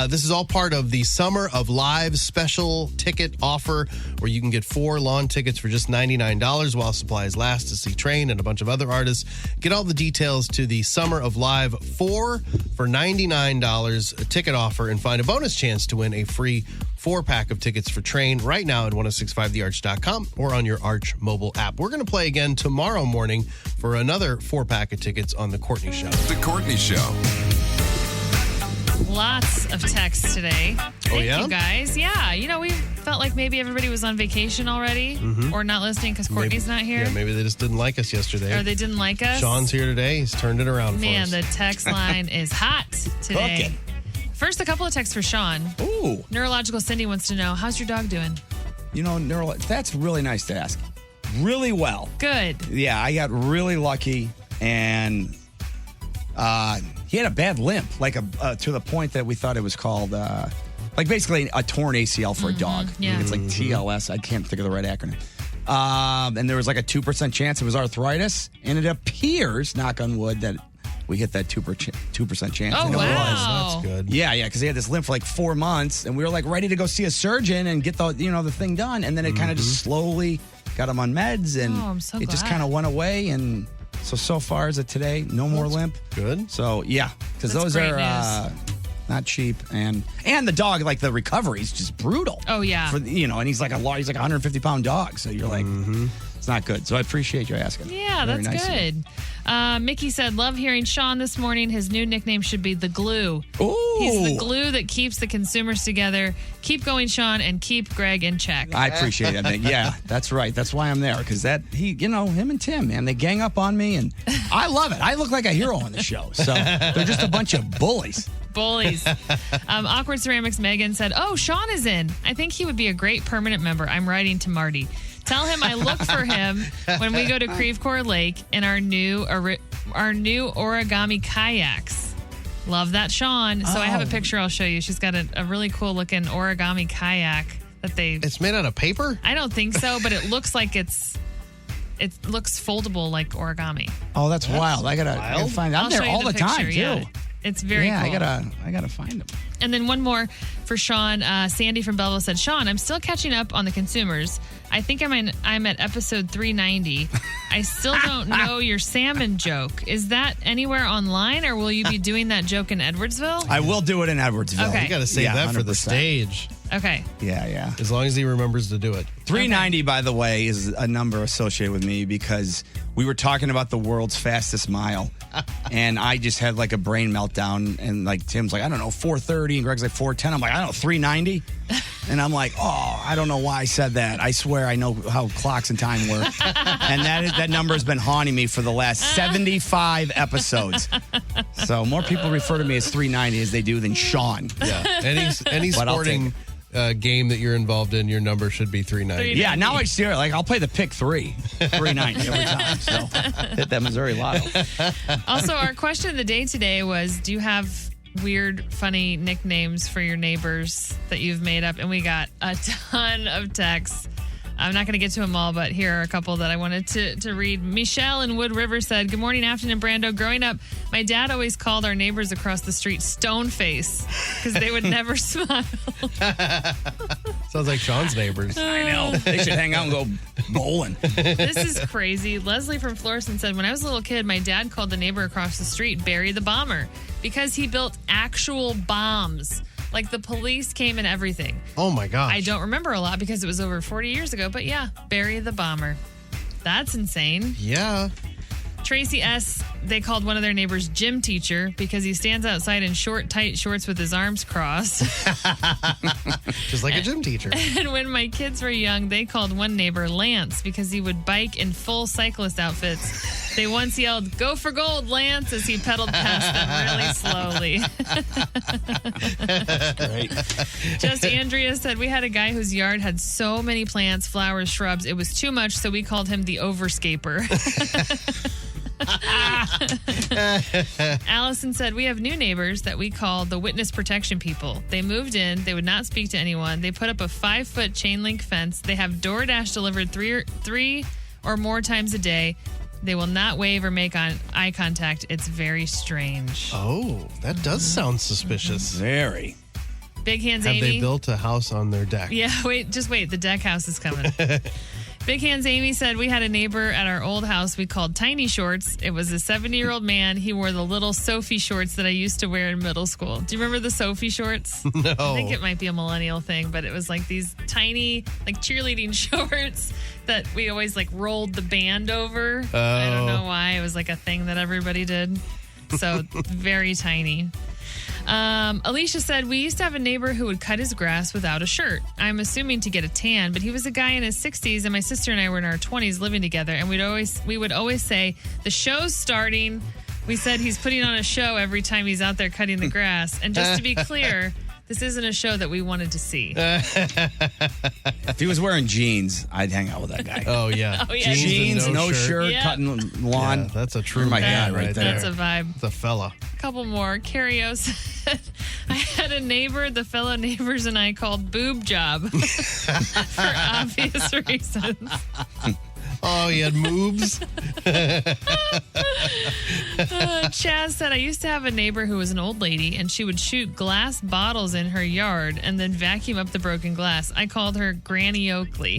This is all part of the Summer of Live special ticket offer, where you can get 4 lawn tickets for just $99 while supplies last to see Train and a bunch of other artists. Get all the details to the Summer of Live 4 for $99 ticket offer and find a bonus chance to win a free 4-pack of tickets for Train right now at 1065thearch.com or on your Arch mobile app. We're going to play again tomorrow morning for another 4-pack of tickets on The Courtney Show. The Courtney Show. Lots of texts today. Thank yeah? you guys. Yeah, we felt like maybe everybody was on vacation already or not listening because Courtney's not here. Yeah, maybe they just didn't like us yesterday. Or they didn't like us. Sean's here today. He's turned it around Man, for us. the text line is hot today. Cooking. First, a couple of texts for Sean. Ooh. Neurological Cindy wants to know, how's your dog doing? That's really nice to ask. Really well. Good. Yeah, I got really lucky, and he had a bad limp, to the point that we thought it was called, basically a torn ACL for a dog. Yeah. It's like TLS. I can't think of the right acronym. And there was like a 2% chance it was arthritis, and it appears, knock on wood, that we hit that 2% chance. Oh, and it wow. was. That's good. Yeah, because he had this limp for like 4 months, and we were like ready to go see a surgeon and get the thing done, and then it kind of just slowly got him on meds, and I'm so it just glad. kind of went away, and so far as of today, no more limp. Good. So yeah, because That's those great are not cheap, and the dog, like the recovery is just brutal. Oh, yeah. and he's like a 150-pound dog, so you're like, it's not good. So I appreciate you asking. Yeah, Very that's nice of you. good. Mickey said, love hearing Sean this morning. His new nickname should be The Glue. Ooh. He's the glue that keeps the consumers together. Keep going, Sean, and keep Greg in check. I appreciate that, Nick. Yeah, that's right. That's why I'm there, because him and Tim, man, they gang up on me, and I love it. I look like a hero on the show, so they're just a bunch of bullies. Bullies. Awkward Ceramics Megan said, oh, Sean is in. I think he would be a great permanent member. I'm writing to Marty. Tell him I look for him when we go to Creve Coeur Lake in our new origami kayaks. Love that, Sean. So I have a picture I'll show you. She's got a really cool looking origami kayak that It's made out of paper? I don't think so, but it looks like it looks foldable like origami. Oh, that's wild. I gotta find. I'm I'll there show you all the time picture, too. yeah. It's very cool. I gotta find them. And then one more for Sean. Sandy from Belleville said, Sean, I'm still catching up on the consumers. I think I'm at episode 390. I still don't know your salmon joke. Is that anywhere online, or will you be doing that joke in Edwardsville? I will do it in Edwardsville. Okay. You got to save that for the 100%. stage. Okay. Yeah. As long as he remembers to do it. 390, by the way, is a number associated with me because we were talking about the world's fastest mile, and I just had like a brain meltdown, and like Tim's like, I don't know, 430, and Greg's like 410. I'm like, I don't know, 390. And I'm like, oh, I don't know why I said that. I swear I know how clocks and time work. And that number has been haunting me for the last 75 episodes. So more people refer to me as 390 as they do than Sean. Yeah. Any sporting game that you're involved in, your number should be 390. Yeah, now I see it. Like, I'll play the pick 390 every time. So hit that Missouri Lotto. Also, our question of the day today was, do you have weird, funny nicknames for your neighbors that you've made up? And we got a ton of texts. I'm not going to get to them all, but here are a couple that I wanted to read. Michelle in Wood River said, good morning, Afton and Brando. Growing up, my dad always called our neighbors across the street stone face because they would never smile. Sounds like Sean's neighbors. I know. They should hang out and go bowling. This is crazy. Leslie from Florissant said, when I was a little kid, my dad called the neighbor across the street Barry the Bomber because he built actual bombs. Like the police came and everything. Oh my gosh. I don't remember a lot because it was over 40 years ago, but yeah, Barry the Bomber. That's insane. Yeah. Tracy S., they called one of their neighbors gym teacher because he stands outside in short, tight shorts with his arms crossed. Just like a gym teacher. And when my kids were young, they called one neighbor Lance because he would bike in full cyclist outfits. They once yelled, "Go for gold, Lance," as he pedaled past them really slowly. Great. Just Andrea said, we had a guy whose yard had so many plants, flowers, shrubs. It was too much, so we called him the overscaper. Allison said, we have new neighbors that we call the witness protection people. They moved in. They would not speak to anyone. They put up a 5-foot chain link fence. They have DoorDash delivered three or more times a day. They will not wave or make eye contact. It's very strange. Oh, that does sound suspicious. Very. Big Hands Have Amy. they built a house on their deck? Yeah, just wait. The deck house is coming. Big Hands Amy said, we had a neighbor at our old house we called Tiny Shorts. It was a 70-year-old man. He wore the little Sophie shorts that I used to wear in middle school. Do you remember the Sophie shorts? No. I think it might be a millennial thing, but it was like these tiny, like cheerleading shorts that we always like rolled the band over. Oh. I don't know why. It was like a thing that everybody did. So very tiny. Alicia said, we used to have a neighbor who would cut his grass without a shirt. I'm assuming to get a tan, but he was a guy in his 60s, and my sister and I were in our 20s living together, and we would always say, the show's starting. We said he's putting on a show every time he's out there cutting the grass. And just to be clear, this isn't a show that we wanted to see. If he was wearing jeans, I'd hang out with that guy. Oh, yeah. Oh, yeah. Jeans, and no shirt, Yeah. cutting lawn. Yeah, that's a true You're my man guy right there. That's a vibe. It's a fella. Couple more. Carrio said, I had a neighbor, the fellow neighbors and I called Boob Job for obvious reasons. Oh, he had moves. Chaz said, I used to have a neighbor who was an old lady and she would shoot glass bottles in her yard and then vacuum up the broken glass. I called her Granny Oakley.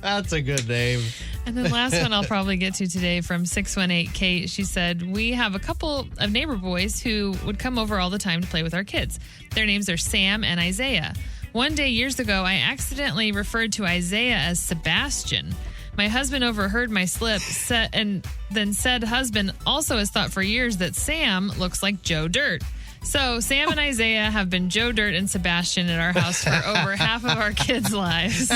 That's a good name. And then last one I'll probably get to today from 618 Kate. She said, we have a couple of neighbor boys who would come over all the time to play with our kids. Their names are Sam and Isaiah. One day years ago, I accidentally referred to Isaiah as Sebastian. My husband overheard my slip and then said husband also has thought for years that Sam looks like Joe Dirt. So Sam and Isaiah have been Joe Dirt and Sebastian at our house for over half of our kids' lives.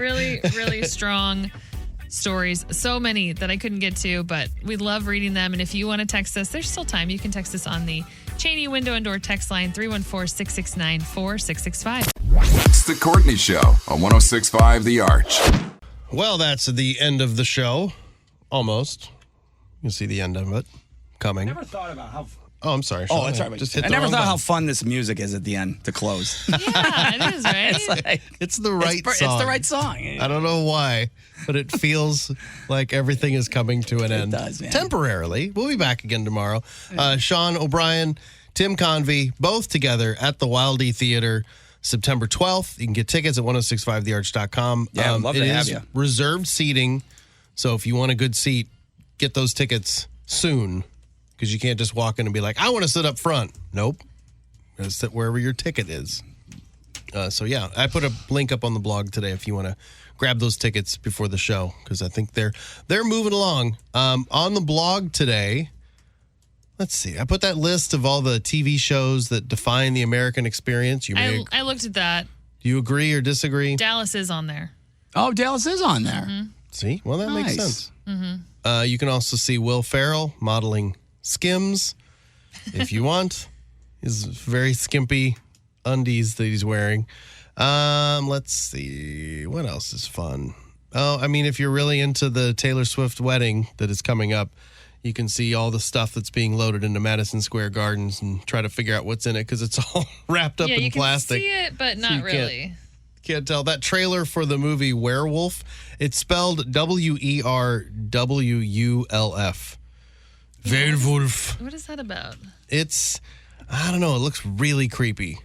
Really, really strong stories. So many that I couldn't get to, but we love reading them. And if you want to text us, there's still time. You can text us on the Cheney Window and Door text line 314-669-4665. It's the Courtney Show on 106.5 The Arch. Well, that's the end of the show. Almost. You see the end of it coming. I never thought about how... Oh, I'm sorry. Oh, that's right. Just hit I the never wrong thought how button. fun this music is at the end to close. Yeah, it is, right? It's the right song. It's the right song. I don't know why, but it feels like everything is coming to an end. It does, man. Temporarily. We'll be back again tomorrow. Sean O'Brien, Tim Convey, both together at the Wild E Theater, September 12th. You can get tickets at 1065thearch.com. Yeah, I'd love to have It you. is reserved seating, so if you want a good seat, get those tickets soon, because you can't just walk in and be like, I want to sit up front. Nope. You gotta sit wherever your ticket is. So, yeah, I put a link up on the blog today if you want to grab those tickets before the show, because I think they're moving along. On the blog today, Let's see. I put that list of all the TV shows that define the American experience. I looked at that. Do you agree or disagree? Dallas is on there. Oh, Dallas is on there. Mm-hmm. See? Well, that makes Nice. sense. Mm-hmm. You can also see Will Ferrell modeling Skims if you want. His very skimpy undies that he's wearing. Let's see. What else is fun? Oh, I mean, if you're really into the Taylor Swift wedding that is coming up, you can see all the stuff that's being loaded into Madison Square Gardens and try to figure out what's in it because it's all wrapped up in plastic. You can see it, but not really. Can't tell. That trailer for the movie Werewolf, it's spelled Werwulf. Werewolf. What is that about? It's, I don't know, it looks really creepy.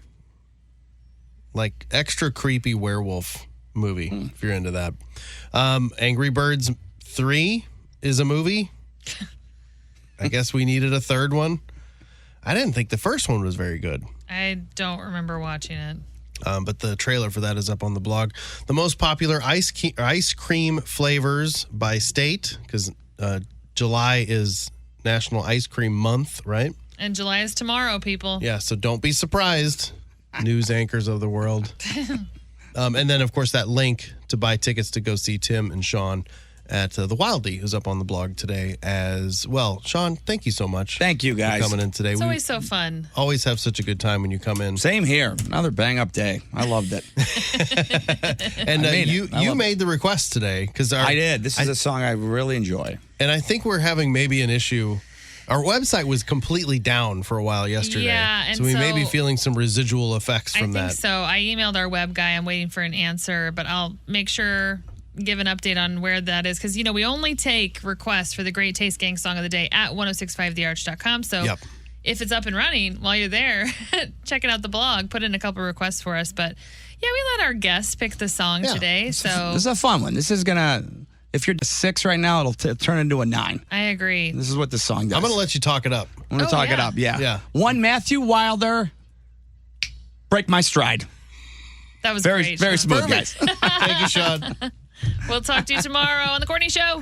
Like extra creepy werewolf movie, if you're into that. Angry Birds 3 is a movie. I guess we needed a third one. I didn't think the first one was very good. I don't remember watching it. But the trailer for that is up on the blog. The most popular ice cream flavors by state, because July is National Ice Cream Month, right? And July is tomorrow, people. Yeah, so don't be surprised, news anchors of the world. And then, of course, that link to buy tickets to go see Tim and Sean at the Wildly is up on the blog today as well. Sean, thank you so much. Thank you, guys. For coming in today. It's always so fun. Always have such a good time when you come in. Same here. Another bang-up day. I loved it. And you made the request today. I did. This is a song I really enjoy. And I think we're having maybe an issue. Our website was completely down for a while yesterday. Yeah, and so we may be feeling some residual effects from that. I think so. I emailed our web guy. I'm waiting for an answer, but I'll make sure give an update on where that is because we only take requests for the Great Taste Gang Song of the Day at 1065thearch.com. So if it's up and running while you're there, checking out the blog, put in a couple requests for us. But yeah, we let our guests pick the song today. So this is a fun one. This is gonna. If you're 6 right now, it'll turn into a 9. I agree. This is what this song does. I'm going to let you talk it up. I'm going to talk it up, yeah. One Matthew Wilder, Break My Stride. That was very, great. very Sean. smooth, guys. Thank you, Sean. We'll talk to you tomorrow on The Courtney Show.